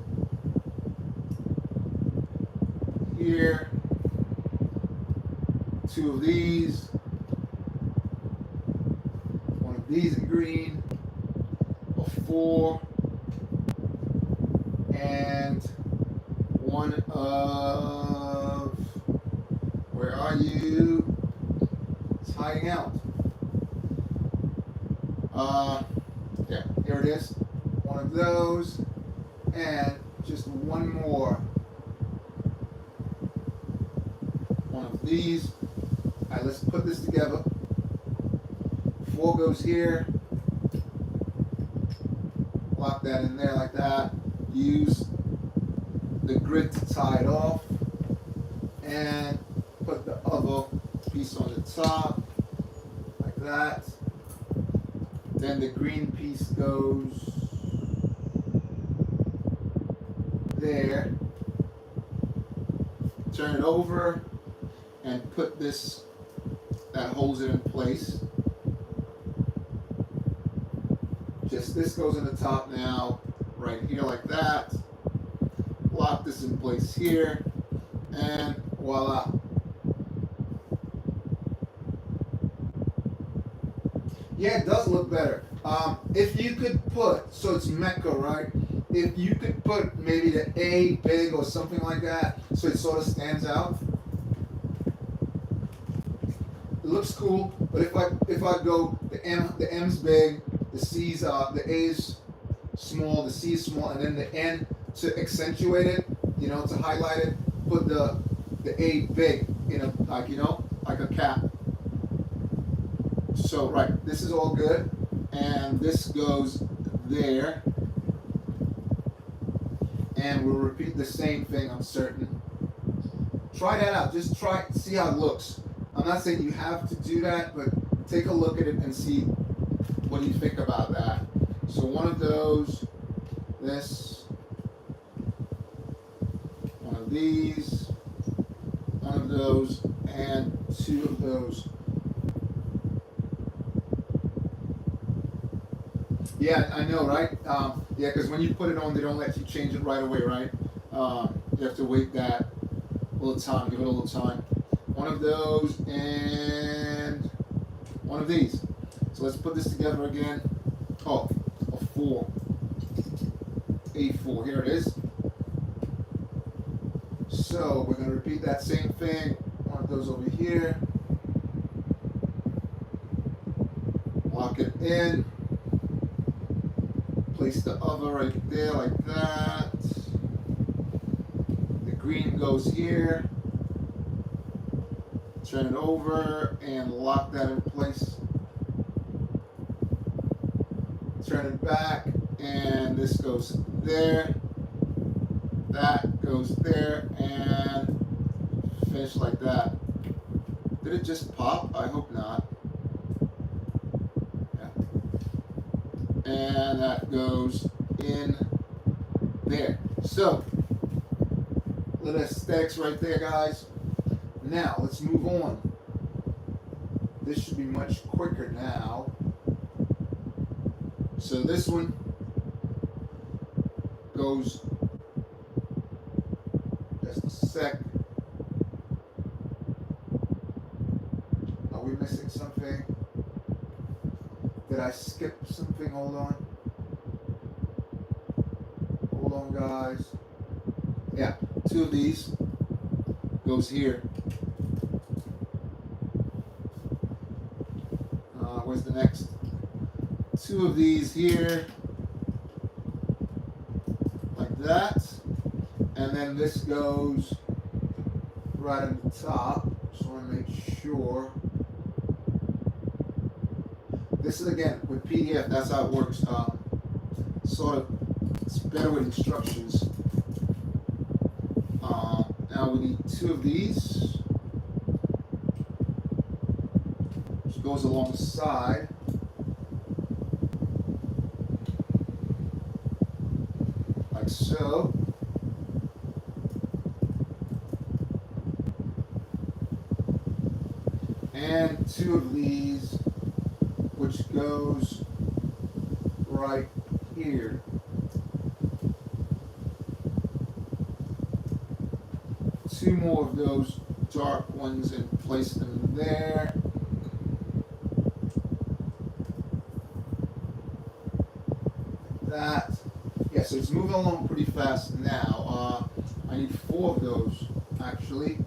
here. 2 of these. 1 of these in green. A 4. And 1 of, where are you? It's hiding out. Yeah, here it is. 1 of those, and just 1 more. 1 of these. All right, let's put this together. 4 goes here. Lock that in there like that. Use the grid to tie it off and put the other piece on the top like that. Then the green piece goes there. Turn it over and put this that holds it in place. Just this goes in the top now. Right here like that. Lock this in place here, and voila. Yeah, it does look better. If you could put, so it's Mecca, right? if you could put maybe the A big or something like that, so it sort of stands out. It looks cool, but if I go the M's big, the A's small, the C is small, and then the N to accentuate it, to highlight it, put the A big, like a cap. So right, this is all good, and this goes there, and we'll repeat the same thing. I'm certain. Try that out. Just try, see how it looks. I'm not saying you have to do that, but take a look at it and see what you think about that. So one of those, this, one of these, one of those, and two of those. Yeah, I know, right? Yeah, because when you put it on, they don't let you change it right away, right? You have to wait that little time, give it a little time. One of those and one of these. So let's put this together again. Oh, a 4. A4, here it is. So we're going to repeat that same thing. One of those over here. Lock it in. Place the other right there like that. The green goes here. Turn it over and lock that in place. Turn it back and this goes there. That goes there and finish like that. Did it just pop? I hope not. Yeah. And that goes in there. So, little aesthetics right there, guys. Now, let's move on. This should be much quicker now. So this one goes, just a sec. Are we missing something? Did I skip something? Hold on. Hold on, guys. Yeah, 2 of these goes here. Where's the next? 2 of these here, like that, and then this goes right on the top. Just want to make sure. This is again with PDF. That's how it works. Sort of, it's better with instructions. Now we need 2 of these. Which goes alongside. Like so. And 2 of these, which goes right here. Two more of those dark ones and place them there. That. Yeah, so it's moving along pretty fast now. I need 4 of those, actually.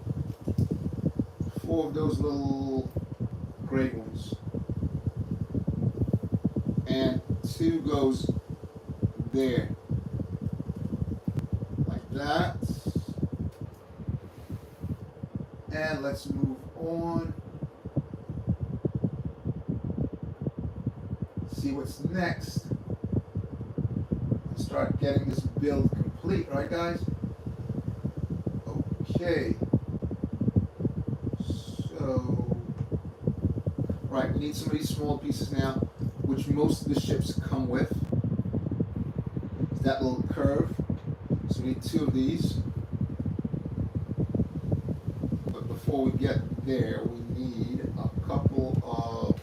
4 of those little gray ones. And 2 goes there. Like that. And let's move on. See what's next. Start getting this build complete, right guys? Okay. So, right, we need some of these small pieces now, which most of the ships come with. That little curve. So we need 2 of these. But before we get there, we need a couple of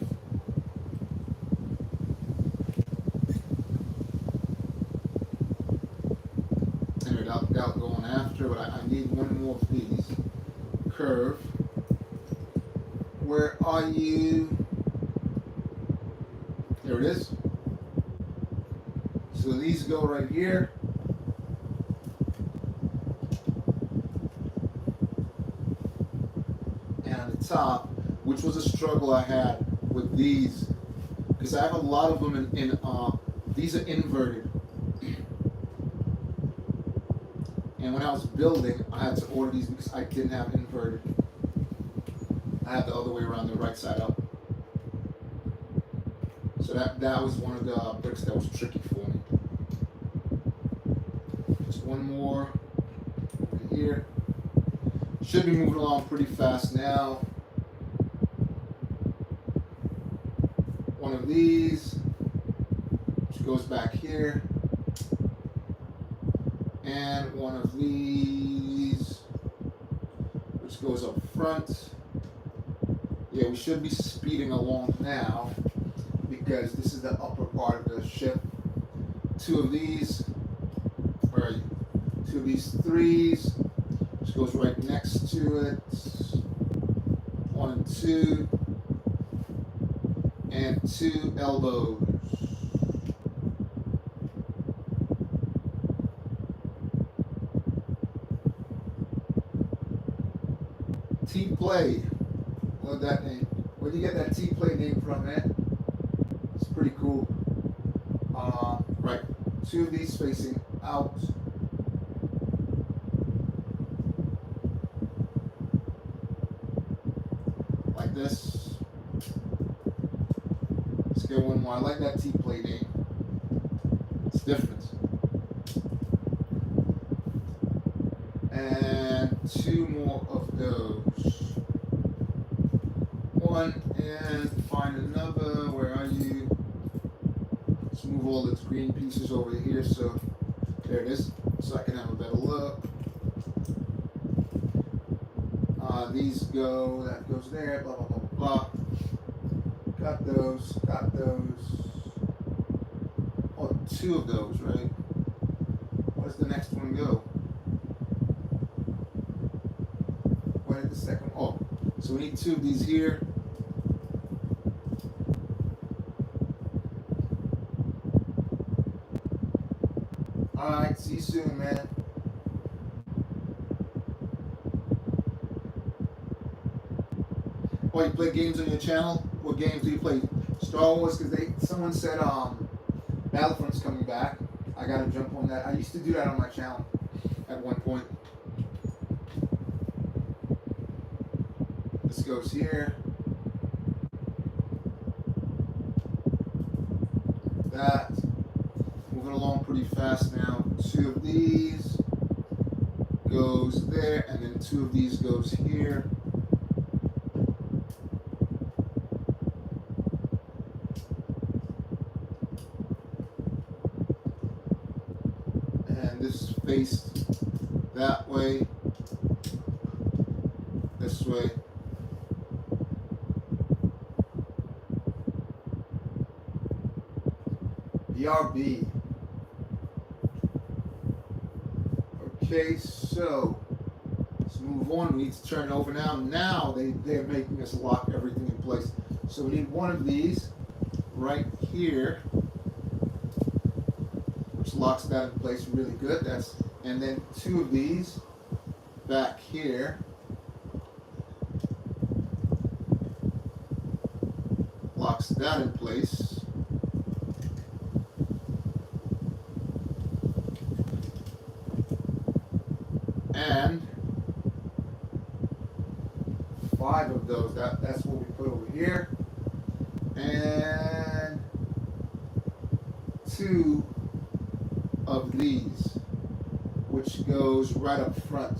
out going after, but I need 1 more of these. Curve. Where are you? There it is. So these go right here. top, which was a struggle I had with these, because I have a lot of them in these are inverted. And when I was building, I had to order these because I didn't have inverted. I had the other way around, the right side up. So that was one of the bricks that was tricky for me. Just one more over here. Should be moving along pretty fast now. One of these, which goes back here. And one of these, which goes up front. Yeah, we should be speeding along now because this is the upper part of the ship. Two of these, where are you? Two of these threes, which goes right next to it. 1 and 2. And 2 elbows. T-Play. Love that name. Where'd you get that T-Play name from, man? It's pretty cool. Right. 2 of these facing out. Like this. Let's get one more. I like that T-Play name. It's different. And 2 more of those. One, and find another. Where are you? Let's move all the green pieces over here. So there it is. So I can have a better look. These go. That goes there. Blah blah blah blah. Got those. Got those. Oh, 2 of those, right? Where's the next one go? Where did the second? Oh, so we need 2 of these here. Alright, see you soon, man. Oh, you play games on your channel? What games do you play? Star Wars, because someone said Battlefront's coming back. I gotta jump on that. I used to do that on my channel at one point. This goes here. That. Moving along pretty fast now. 2 of these goes there, and then 2 of these goes here. And this faced that way, this way. BRB. Okay, so let's move on. We need to turn it over now. Now they're making us lock everything in place. So we need one of these right here, which locks that in place really good. And then 2 of these back here. Locks that in place. And 5 of those. That's what we put over here. And 2 of these, which goes right up front.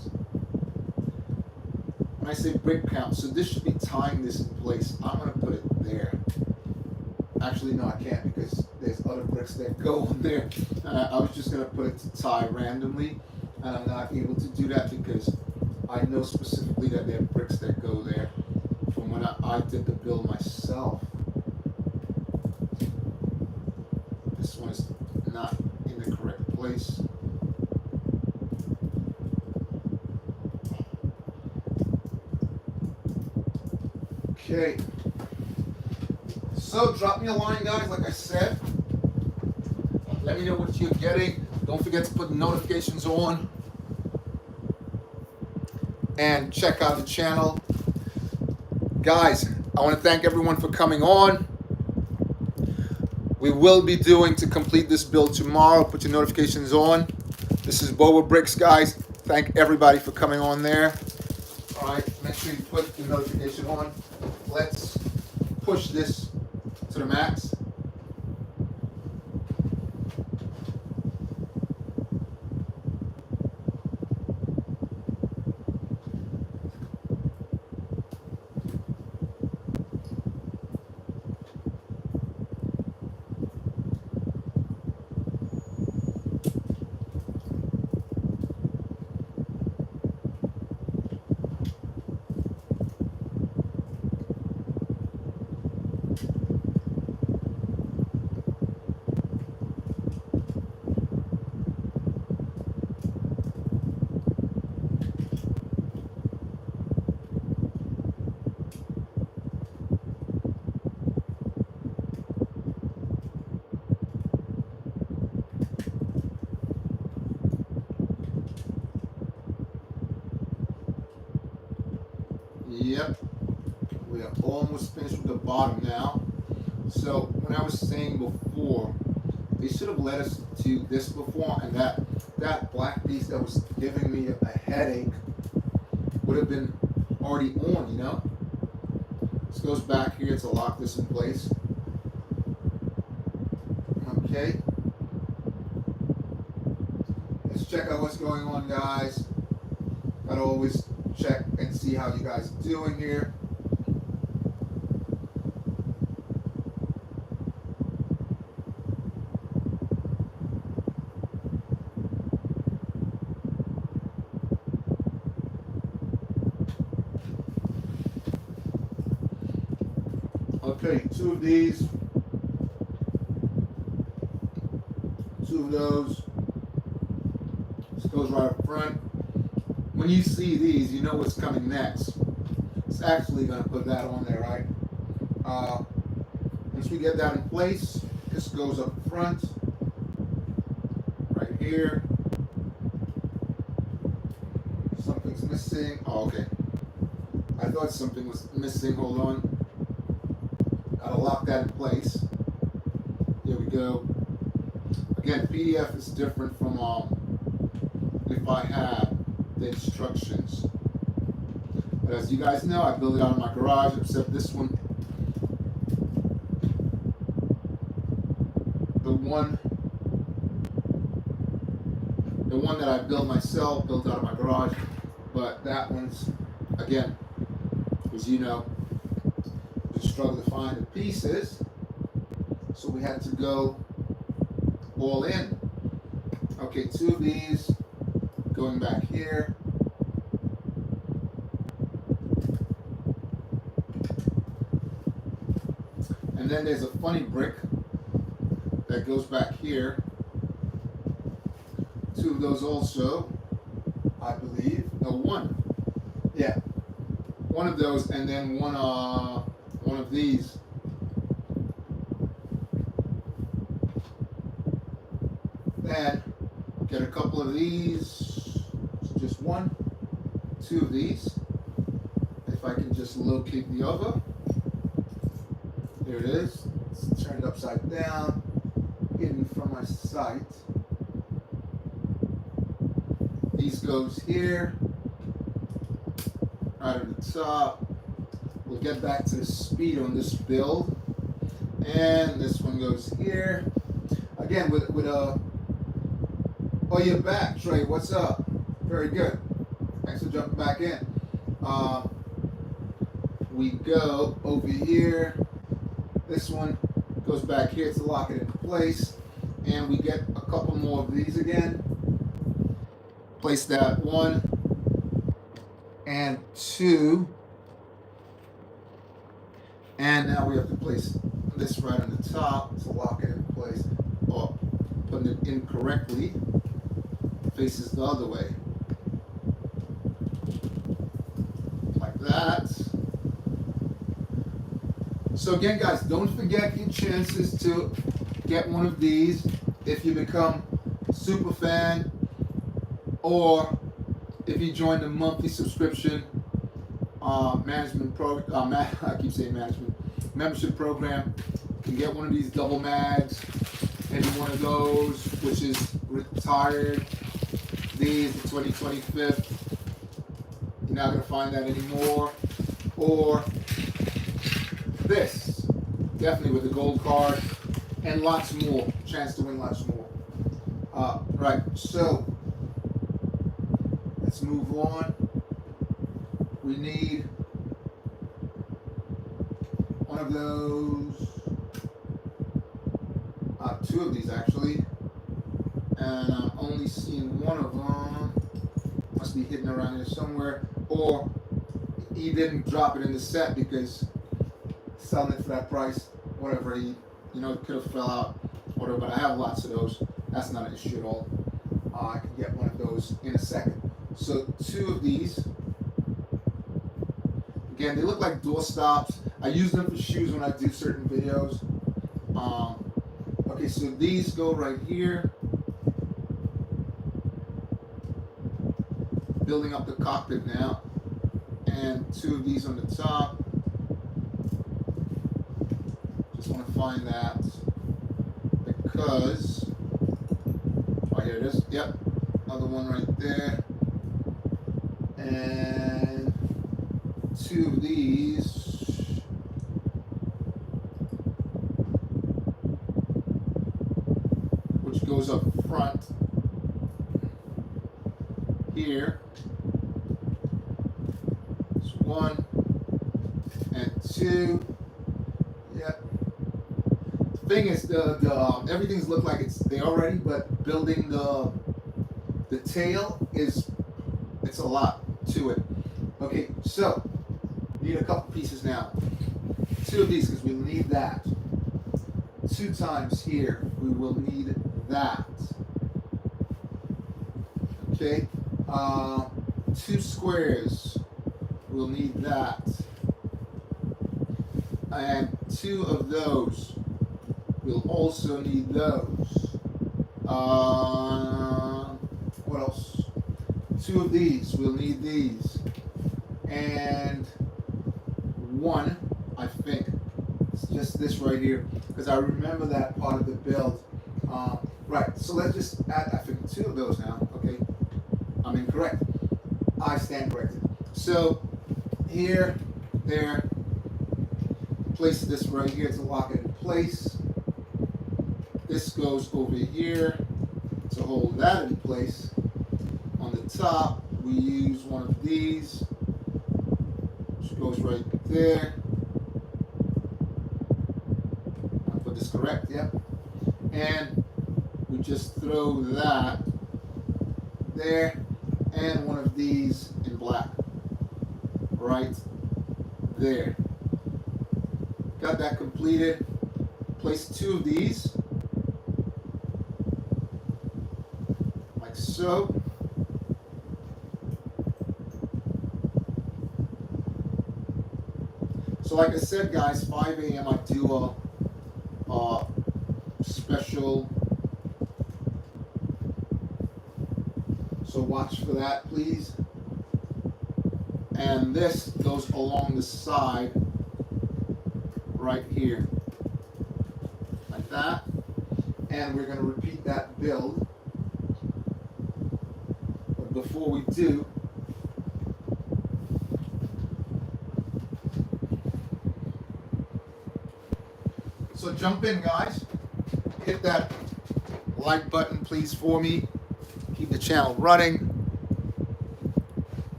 When I say brick count, so this should be tying this in place. I'm going to put it there. Actually, no, I can't because there's other bricks that go on there. I was just going to put it to tie randomly. And I'm not able to do that because I know specifically that there are bricks that go there from when I did the build myself. This one is not in the correct place. Okay. So drop me a line, guys, like I said. Let me know what you're getting. Don't forget to put the notifications on. And check out the channel. Guys, I want to thank everyone for coming on. We will be doing to complete this build tomorrow. Put your notifications on. This is BOBAbrickz, guys. Thank everybody for coming on there. All right, make sure you put the notification on. Let's push this to the max. Yep, we are almost finished with the bottom now. So when I was saying before, they should have led us to this before, and that black piece that was giving me a headache would have been already on, you know? This goes back here to lock this in place. Okay. Let's check out what's going on, guys. Gotta always check and see how you guys are doing here. Okay, two of these, two of those. This goes right up front. When you see these, you know what's coming next. It's actually going to put that on there, right? Once we get that in place, this goes up front, right here. Something's missing. Oh, okay. I thought something was missing. Hold on. Gotta lock that in place. Here we go. Again, PDF is different from if I had the instructions. But as you guys know, I built it out of my garage, except this one. The one that I built myself, built out of my garage. But that one's, again, as you know, we struggled to find the pieces. So we had to go all in. Okay, two of these going back here. And then there's a funny brick that goes back here. Two of those also, I believe. No, one. Yeah. One of those, and then one of these. Then get a couple of these. Just one, two of these. If I can just locate the other. There it is. It's turned upside down, hidden from my sight. These goes here, right at the top. We'll get back to the speed on this build. And this one goes here. Again, with a, oh, you're back, Trey, what's up? Very good. Thanks for jumping back in. We go over here. This one goes back here to lock it in place. And we get a couple more of these again. Place that 1 and 2. And now we have to place this right on the top to lock it in place. Or putting it in correctly, faces the other way. Like that. So again, guys, don't forget your chances to get one of these if you become a super fan, or if you join the monthly subscription. management I keep saying management membership program. You can get one of these double mags, maybe one of those which is retired. These the 2025. You're not gonna find that anymore. Or this, definitely with the gold card and lots more. Chance to win lots more. Right. So let's move on. We need one of those, two of these actually, and I'm only seeing one of them. Must be hidden around here somewhere, or he didn't drop it in the set because selling it for that price, whatever, he, it could have fell out, whatever, but I have lots of those. That's not an issue at all. I can get one of those in a second. So two of these. Again, they look like door stops. I use them for shoes when I do certain videos. Okay, so these go right here. Building up the cockpit now. And two of these on the top. Just want to find that because, oh, here it is. Yep, another one right there. And two of these, which goes up front here. It's one and two. Yep. The thing is, the everything's look like it's there already, but building the tail it's a lot to it. Okay, so need a couple pieces now. Two of these because we'll need that. Two times here we will need that. Okay, two squares we'll need that, and two of those we'll also need those. What else? Two of these we'll need these. And one, I think, it's just this right here, because I remember that part of the build. Right, so let's just add, I think, two of those now. Okay, I'm incorrect. I stand corrected. So here, there, place this right here to lock it in place. This goes over here to hold that in place. On the top, we use one of these. Goes right there. I'll put this correct, yep. And we just throw that there, and one of these in black right there. Got that completed. Place two of these like so. So like I said, guys, 5 a.m. I do a special. So watch for that, please. And this goes along the side right here. Like that. And we're going to repeat that build. But before we do, so jump in, guys. Hit that like button, please, for me. Keep the channel running.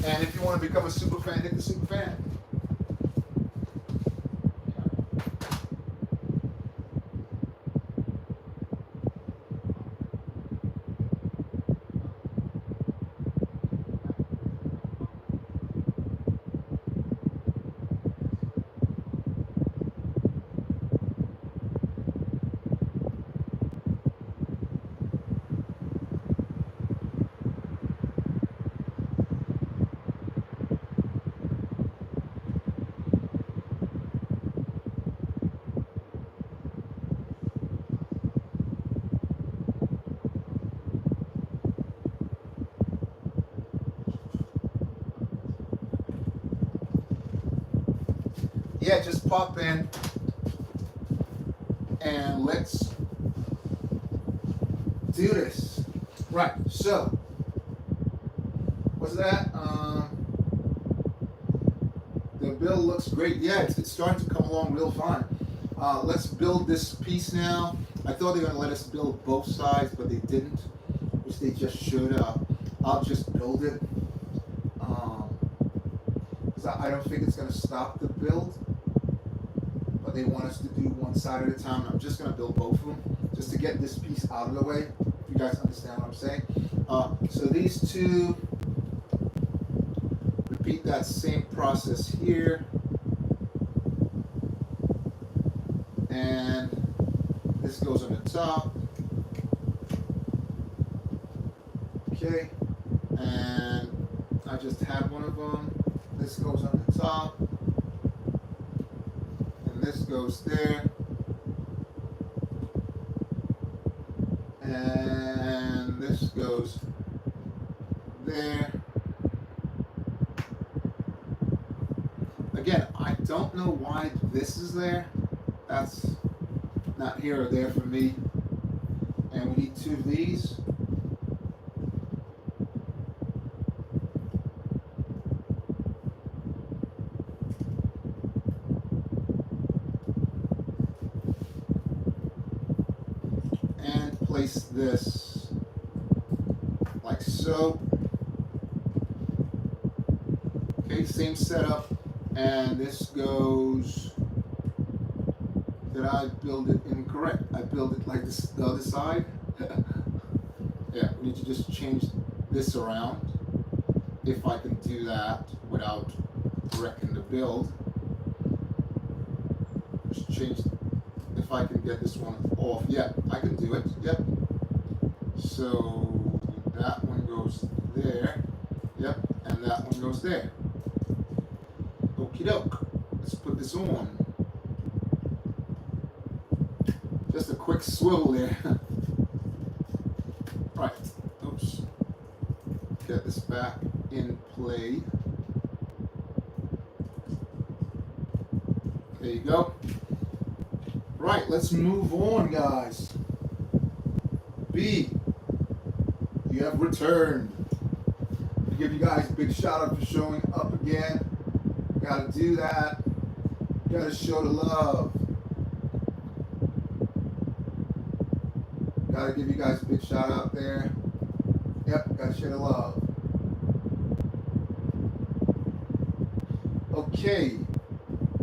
And if you want to become a super fan, hit the super fan. yeah, just pop in and let's do this. Right, so what's that? The build looks great. Yeah, it's starting to come along real fine. Let's build this piece now. I thought they were going to let us build both sides, but they didn't, which they just should. I'll just build it. Because I don't think it's going to stop the build, but they want us to do one side at a time. I'm just going to build both of them, just to get this piece out of the way. If you guys understand what I'm saying. So these two, repeat that same process here. And this goes on the top. Okay. And I just had one of them. This goes on the top. And this goes there. And this goes there. Again, I don't know why this is there. That's not here or there for me. And we need two of these. And place this like so. Okay, same setup. And this goes. Did I build it incorrect? I built it like this, the other side. Yeah, we need to just change this around. If I can do that without wrecking the build. Just change, if I can get this one off. Yeah, I can do it, yep. So that one goes there, yep, and that one goes there. Okie doke, let's put this on. Just a quick swivel there. Right, oops. Get this back in play. There you go. Right, let's move on, guys. B, you have returned. I give you guys a big shout out for showing up again. Gotta do that. Gotta show the love. Gotta give you guys a big shout out there. Yep, gotta share the love. Okay,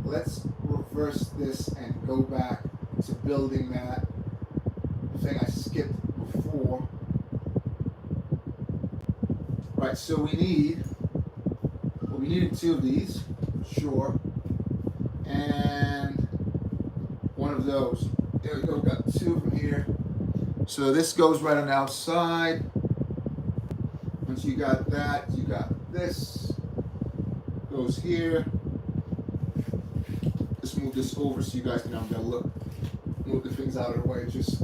let's reverse this and go back to building that thing I skipped before. Right, so we needed two of these, sure, and one of those. There we go, we got two of them here. So this goes right on the outside. Once you got that, you got this. Goes here. Let's move this over so you guys can have a look. Move the things out of the way. Just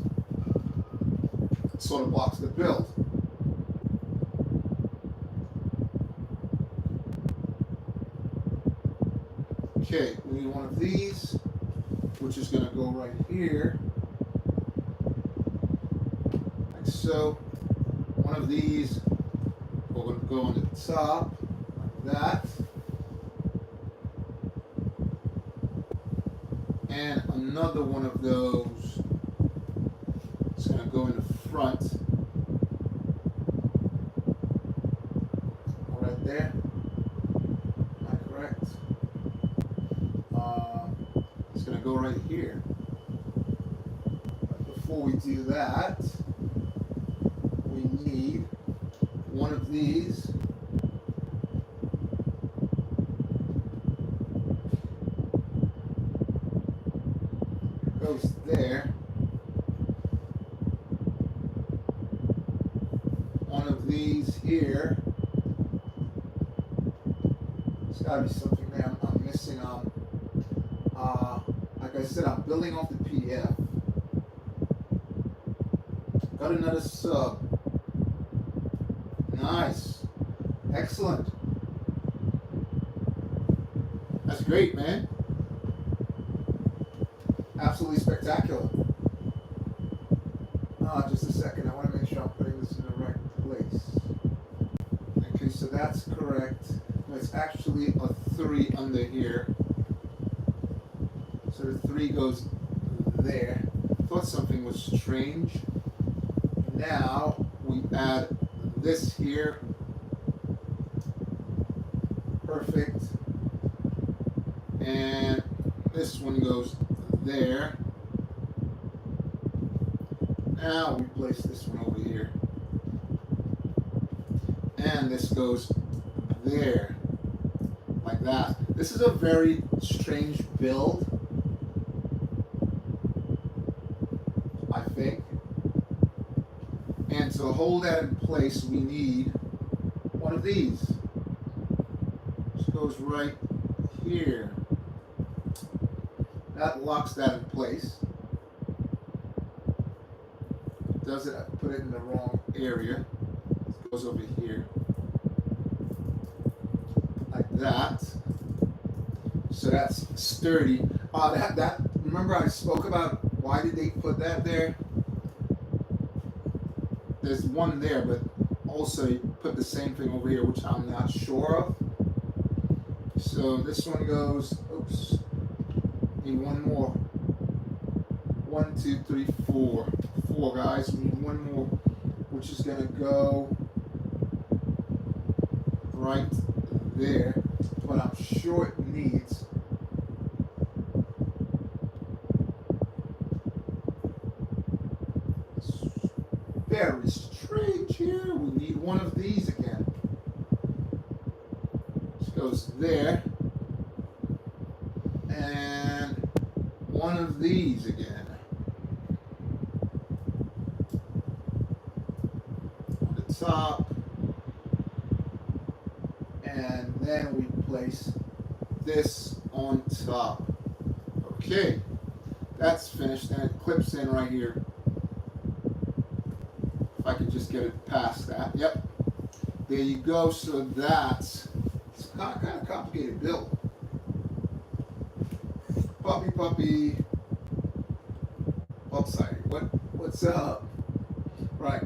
sort of blocks the build. Okay, we need one of these, which is going to go right here. Like so. One of these will go on the top, like that. And another one of those is going to go in the front. Right there. Am I correct? It's going to go right here. But before we do that, we need one of these. Goes there. One of these here. There's got to be something there I'm missing. Like I said, I'm building off the PDF. Got another sub. Nice. Excellent. That's great, man. Absolutely spectacular. Just a second. I want to make sure I'm putting this in the right place. Okay, so that's correct. It's actually a 3 under here. So the 3 goes there. Thought something was strange. Now we add this here. Perfect. And this one goes there. Now we place this one over here. And this goes there. Like that. This is a very strange build, I think. And to hold that in place, we need one of these. This goes right here. That locks that in place. Does it? I put it in the wrong area. It goes over here. Like that. So that's sturdy. That remember I spoke about why did they put that there? There's one there, but also you put the same thing over here, which I'm not sure of. So this one goes, oops, need one more. 1, 2, 3, 4. 4 guys, we need one more, which is gonna go right there. But I'm sure it needs very strange here. We need one of these again. This goes there. And one of these again. On the top. And then we place this on top. Okay. That's finished and it clips in right here. I could just get it past that. Yep. There you go. So that's it's kind of complicated build. Puppy. Upside. What's up? Right.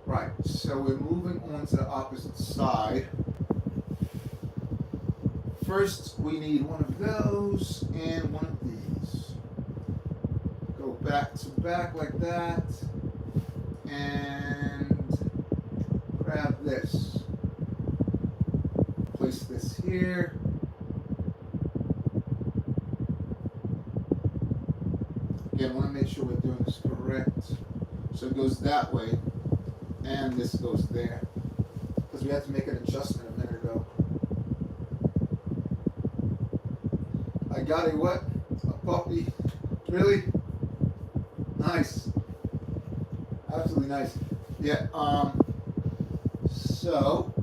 Right. So we're moving on to the opposite side. First, we need one of those and one of these. Go back to back like that, and grab this. Place this here. Again, I want to make sure we're doing this correct. So it goes that way, and this goes there. Because we had to make an adjustment a minute ago. I got a what? A puppy. Really? Nice. Absolutely nice. Yeah, so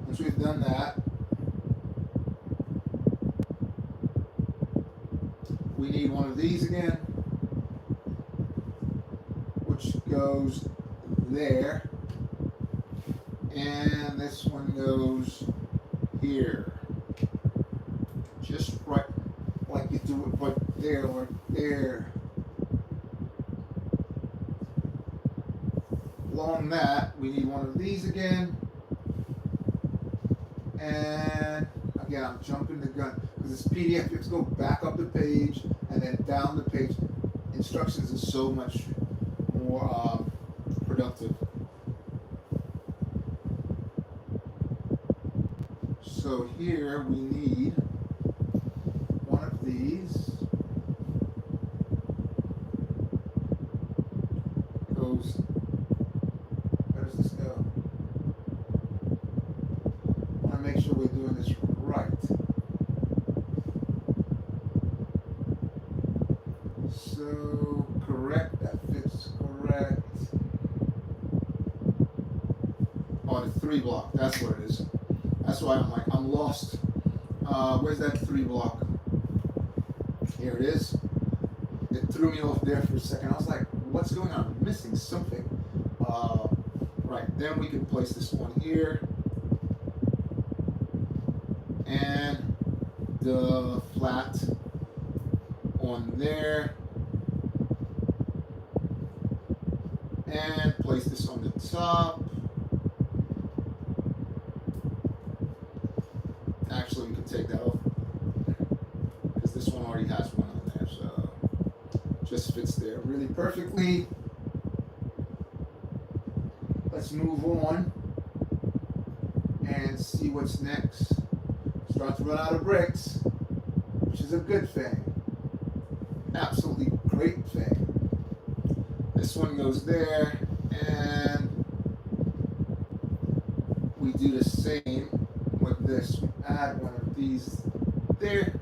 once we've done that, we need one of these again, which goes there, and this one goes here. Just right like you do it right there or there. Along that, we need one of these again. And again, I'm jumping the gun because this PDF, you have to go back up the page and then down the page. Instructions is so much more productive. So here we need one of these. Goes. Where does this go? I want to make sure we're doing this right. So correct. That fits correct. Oh, the 3 block. That's what it is. That's why I'm like, I'm lost. Where's that 3 block? Here it is. It threw me off there for a second. I was like, what's going on? I'm missing something. Right, then we can place this one here. And the flat on there. And place this on the top. Actually, we can take that off because this one already has one on there, so just fits there really perfectly. Let's move on and see what's next. Start to run out of bricks, which is a good thing. Absolutely great thing. This one goes there, and we do the same with this. We add one of these there,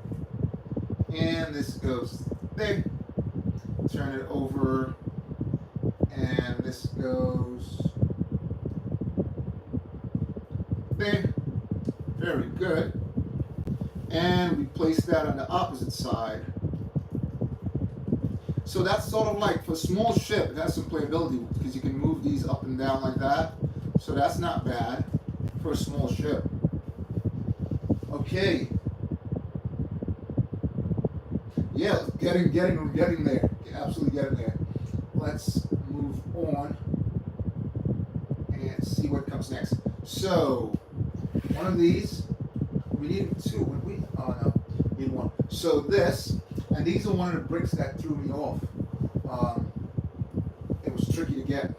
and this goes there. Turn it over, and this goes there. Very good. And we place that on the opposite side. So that's sort of like, for a small ship, it has some playability because you can move these up and down like that. So that's not bad for a small ship. Okay. Yeah, we're getting there. Absolutely getting there. Let's move on and see what comes next. So, one of these, we need two, would we? Oh no, need one. So this, and these are one of the bricks that threw me off. It was tricky to get.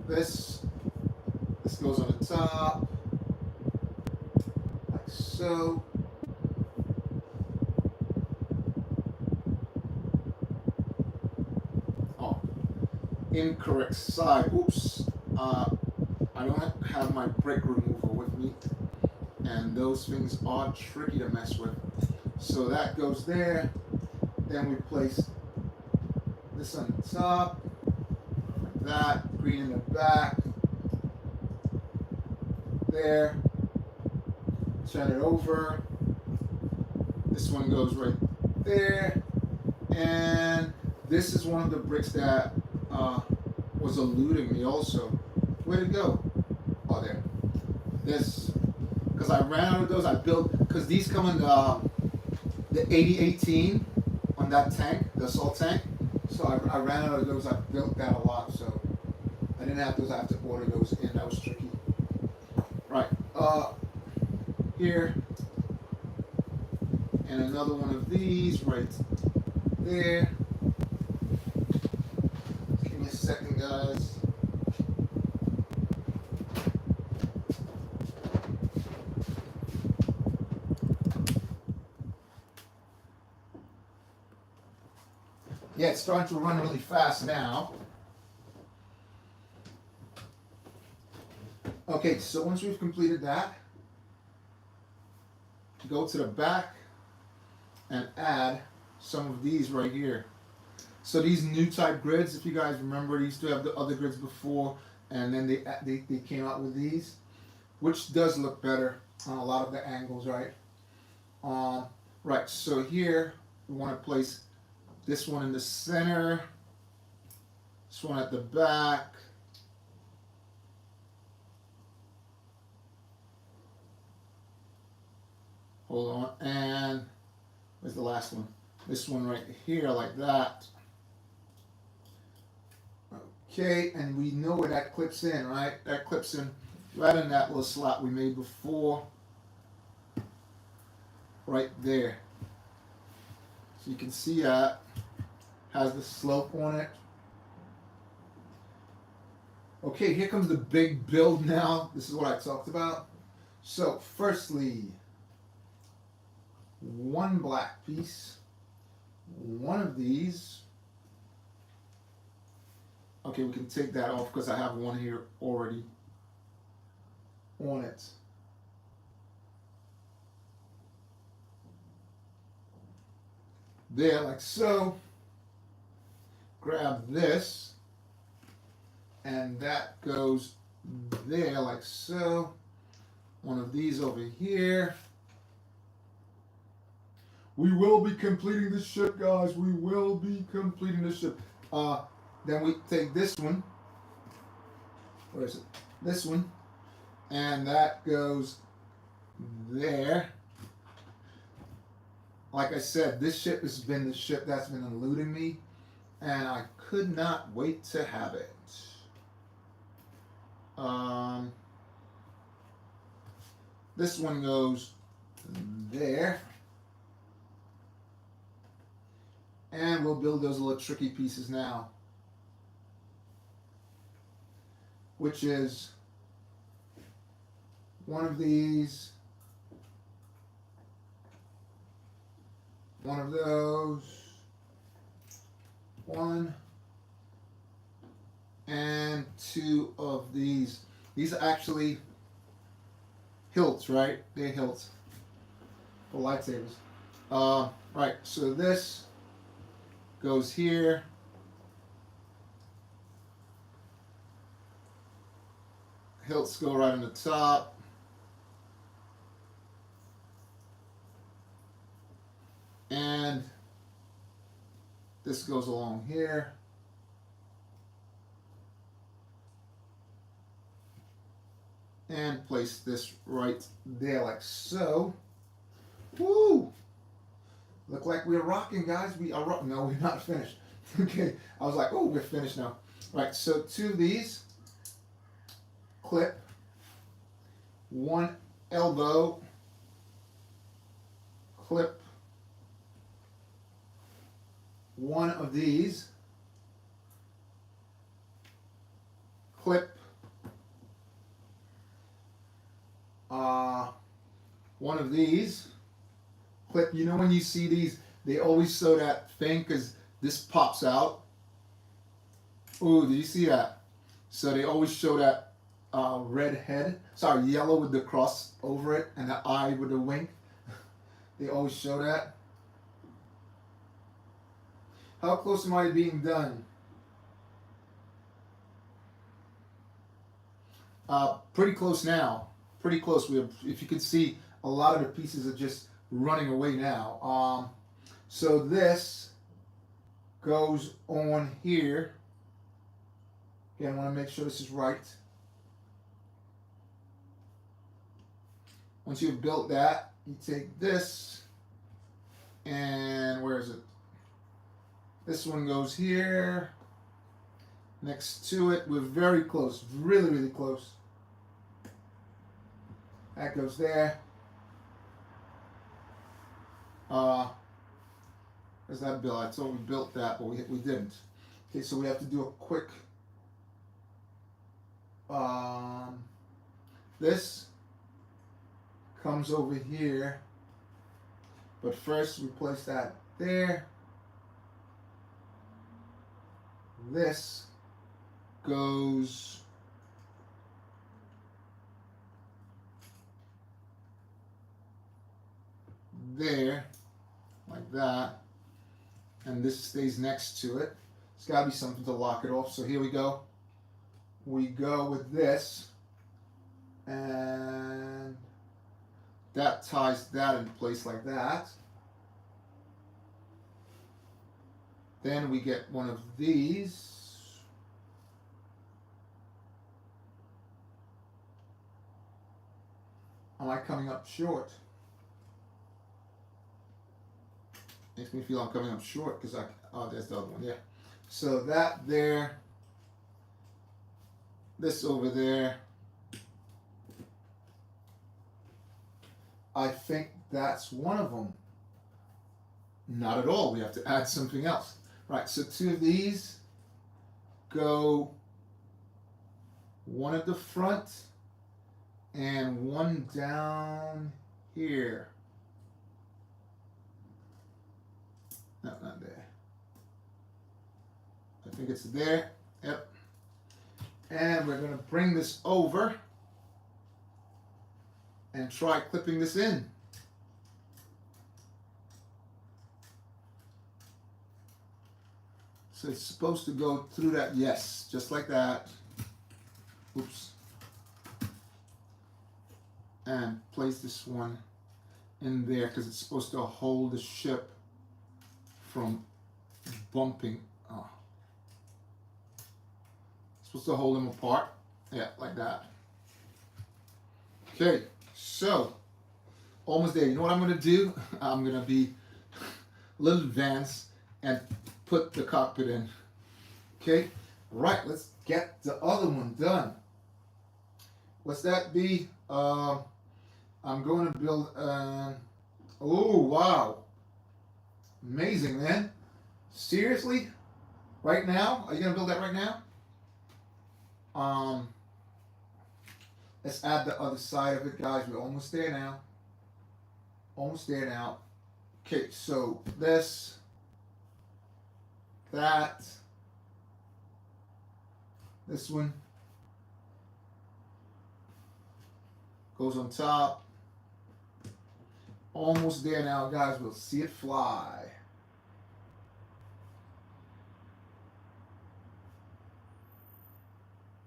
This goes on the top, like so. Oh, incorrect side. Oops. I don't have my brick remover with me, and those things are tricky to mess with. So that goes there. Then we place this on the top, like that. Green in the back. There. Turn it over. This one goes right there. And this is one of the bricks that was eluding me also. Where'd it go? Oh, there. This, because I ran out of those. I built, because these come in the 8018 on that tank, the assault tank. So I ran out of those. I built that a lot, so I didn't have those. I have to order those in. That was tricky. Right. Here. And another one of these right there. Give me a second, guys. Yeah, it's starting to run really fast now. Okay, so once we've completed that, go to the back and add some of these right here. So these new type grids, if you guys remember, they used to have the other grids before, and then they came out with these, which does look better on a lot of the angles, right? Right, so here we want to place this one in the center, this one at the back, hold on, and where's the last one? This one right here, like that. Okay, and we know where that clips in, right? That clips in right in that little slot we made before, right there. So you can see that has the slope on it. Okay, here comes the big build now. This is what I talked about. So firstly, one black piece, one of these. Okay, we can take that off because I have one here already on it. There, like so. Grab this, and that goes there, like so. One of these over here. We will be completing the ship, guys. We will be completing the ship. Then we take this one. Where is it? This one. And that goes there. like I said, this ship has been the ship that's been eluding me, and I could not wait to have it. Um, this one goes there. And we'll build those little tricky pieces now, which is one of these, one of those, one, and two of these. These are actually hilts, right? They're hilts for lightsabers. Right, so this goes here. Hilts go right on the top. And this goes along here. And place this right there like so. Woo! Look like we're rocking, guys. We are rocking. No, we're not finished. Okay, I was like, oh, we're finished now. Right, so two of these. Clip. One elbow. Clip. One of these. Clip. One of these. Clip. You know when you see these, they always show that thing because this pops out. Ooh, did you see that? So they always show that red head. Sorry, yellow with the cross over it and the eye with the wink. They always show that. How close am I to being done? Pretty close now. Pretty close. If you can see, a lot of the pieces are just running away now. So this goes on here. Again, I want to make sure this is right. Once you've built that, you take this, and where is it? This one goes here. Next to it, we're very close, really, really close. That goes there. There's that build. I thought we built that, but we didn't. Okay, so we have to do a quick. This comes over here, but first we place that there. This goes there, like that, and this stays next to it. It's got to be something to lock it off. So here we go. We go with this, and that ties that in place like that. Then we get one of these. Am I coming up short? Makes me feel I'm coming up short because there's the other one, yeah. So that there, this over there. I think that's one of them. Not at all. We have to add something else. Right, so two of these go one at the front and one down here. No, not there. I think it's there. Yep. And we're going to bring this over and try clipping this in. So it's supposed to go through that, yes, just like that. Oops. And place this one in there because it's supposed to hold the ship from bumping. Oh. It's supposed to hold them apart. Yeah, like that. Okay, so almost there. You know what I'm going to do? I'm going to be a little advanced and put the cockpit in. Okay, right, let's get the other one done. What's that be? I'm going to build, oh wow, amazing, man. Seriously? Right now? Are you going to build that right now? Let's add the other side of it, guys. We're almost there now. Almost there now. Okay, so this, that, this one goes on top. Almost there now, guys. We'll see it fly.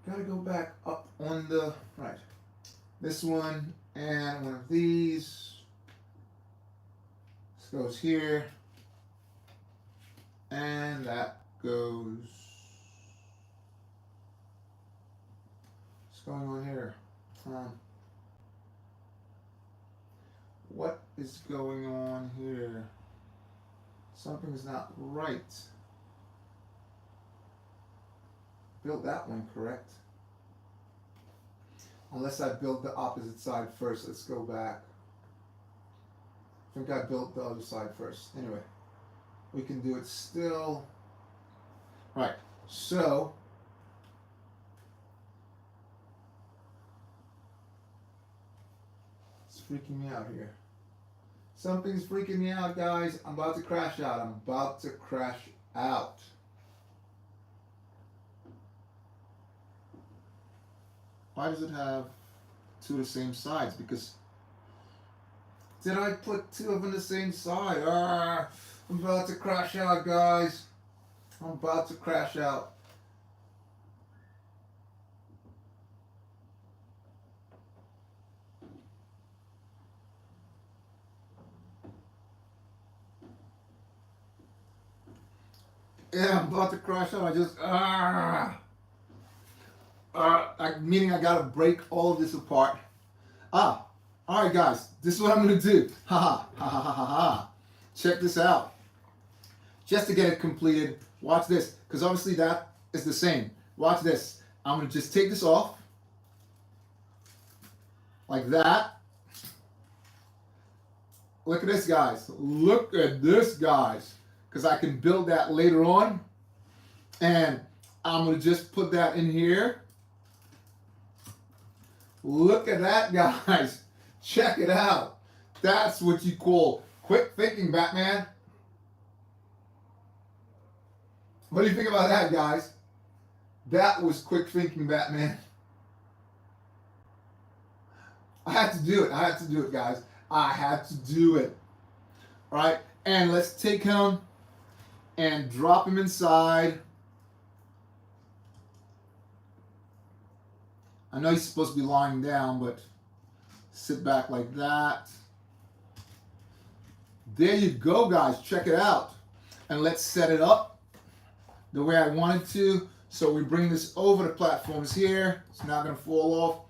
Gotta go back up on the right. This one and one of these. This goes here. And that goes. What's going on here? What is going on here? Something's not right. Build that one correct. Unless I built the opposite side first. Let's go back. I think I built the other side first. Anyway, we can do it still. Right, so it's freaking me out here. Something's freaking me out, guys. I'm about to crash out. I'm about to crash out. Why does it have two of the same sides? Because did I put two of them on the same side? I'm about to crash out, guys. I'm about to crash out. Yeah, I'm about to crash out. I just meaning I gotta break all of this apart. All right, guys. This is what I'm gonna do. Ha ha ha ha ha ha. Check this out. Just to get it completed, watch this, because obviously that is the same. Watch this. I'm gonna just take this off like that. Look at this, guys. Look at this, guys. Because I can build that later on. And I'm going to just put that in here. Look at that, guys. Check it out. That's what you call quick thinking, Batman. What do you think about that, guys? That was quick thinking, Batman. I had to do it. I had to do it, guys. I had to do it. All right. And let's take him and drop him inside. I know he's supposed to be lying down, but sit back like that. There you go, guys. Check it out. And let's set it up the way I wanted to. So we bring this over the platforms here. It's not going to fall off.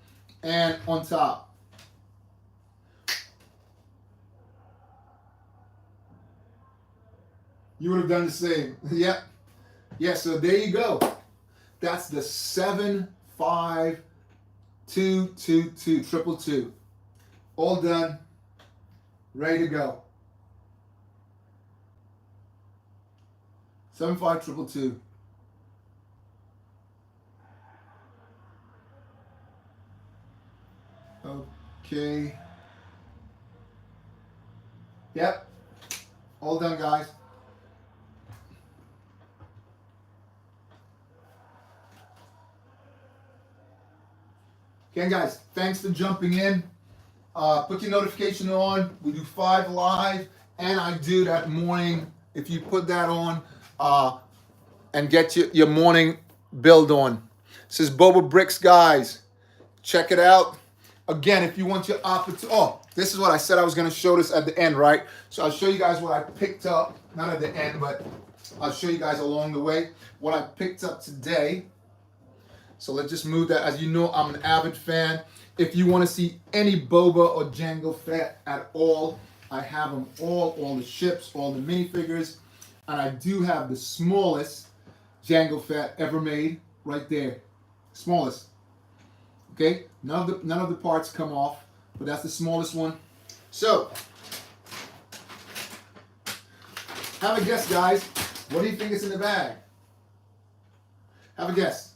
And on top. You would have done the same. Yep. Yeah, so there you go. That's the 75222 triple two. All done. Ready to go. 75222. Okay. Yep. All done, guys. Again, guys, thanks for jumping in. Put your notification on. We do 5 live, and I do that morning. If you put that on and get your morning build on. This is BOBAbrickz, guys. Check it out. Again, if you want your opportunity. Oh, this is what I said I was going to show this at the end, right? So I'll show you guys what I picked up. Not at the end, but I'll show you guys along the way what I picked up today. So let's just move that. As you know, I'm an avid fan. If you want to see any Boba or Django Fett at all, I have them all the ships, all the minifigures, and I do have the smallest Jango Fett ever made right there, smallest. Okay, none of the parts come off, but that's the smallest one. So, have a guess, guys. What do you think is in the bag? Have a guess,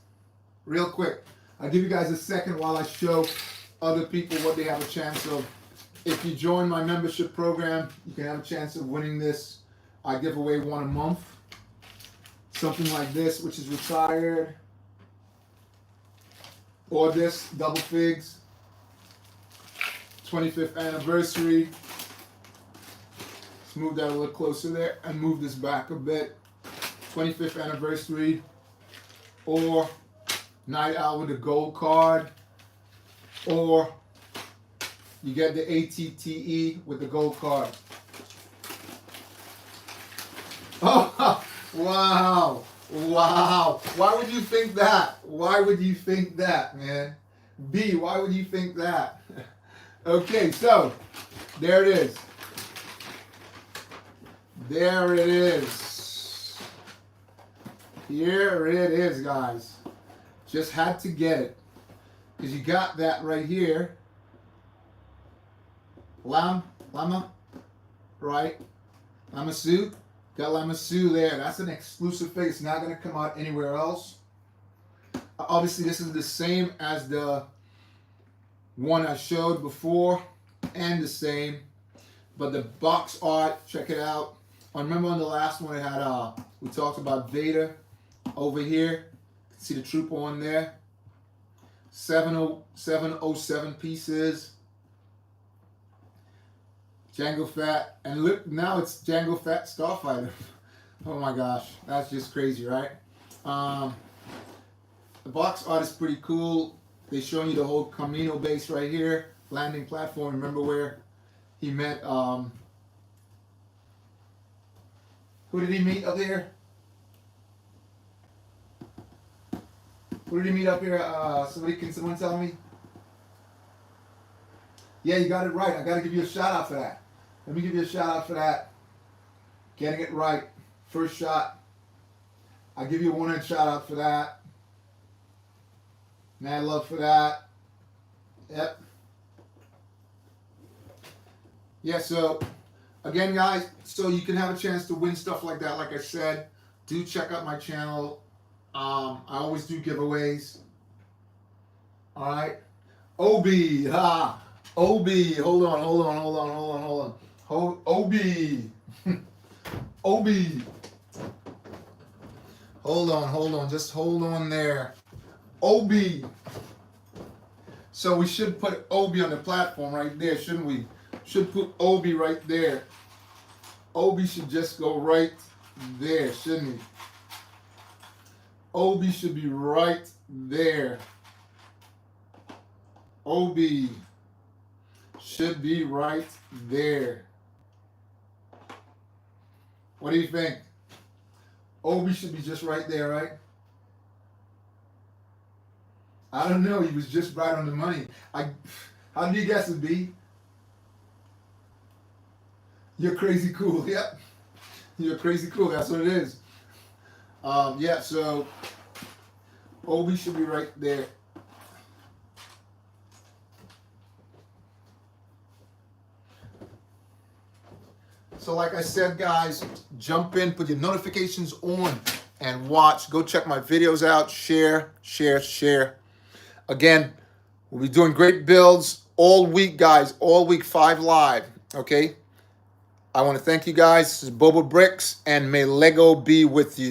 real quick. I'll give you guys a second while I show other people what they have a chance of. If you join my membership program, you can have a chance of winning this. I give away one a month. Something like this, which is retired. Or this, double figs. 25th anniversary. Let's move that a little closer there and move this back a bit. 25th anniversary. Or Night Owl with a gold card. Or you get the ATTE with the gold card. Oh, wow. Wow. Why would you think that? Why would you think that, man? B, why would you think that? Okay, so there it is. There it is. Here it is, guys. Just had to get it. Because you got that right here. Lama, right? Lama Su. Got Lama Su there. That's an exclusive figure. It's not going to come out anywhere else. Obviously, this is the same as the one I showed before. And the same. But the box art, check it out. I remember on the last one, it had we talked about Vader over here. See the trooper on there. 707 pieces. Jango Fett, and look, now it's Jango Fett Starfighter. Oh my gosh, that's just crazy, right? The box art is pretty cool. They're showing you the whole Camino base right here, landing platform. Remember where he met, who did he meet up there? Who did he meet up here? Can someone tell me? Yeah, you got it right. I got to give you a shout out for that. Let me give you a shout out for that. Getting it right. First shot. I'll give you a one-hand shout out for that. Mad love for that. Yep. Yeah, so again, guys, so you can have a chance to win stuff like that. Like I said, do check out my channel. I always do giveaways. All right. OB. OB. Hold on. OB. OB. Hold on. Just hold on there. OB. So we should put OB on the platform right there, shouldn't we? Should put OB right there. OB should just go right there, shouldn't he? OB should be right there. OB should be right there. What do you think? OB should be just right there, right? I don't know. He was just right on the money. How did you guess it, B? You're crazy cool. Yep. You're crazy cool. That's what it is. Yeah, so OB should be right there. So like I said, guys, jump in, put your notifications on, and watch. Go check my videos out. Share. Again, we'll be doing great builds all week, guys. All week, 5 live. Okay? I want to thank you guys. This is BOBAbrickz, and may Lego be with you.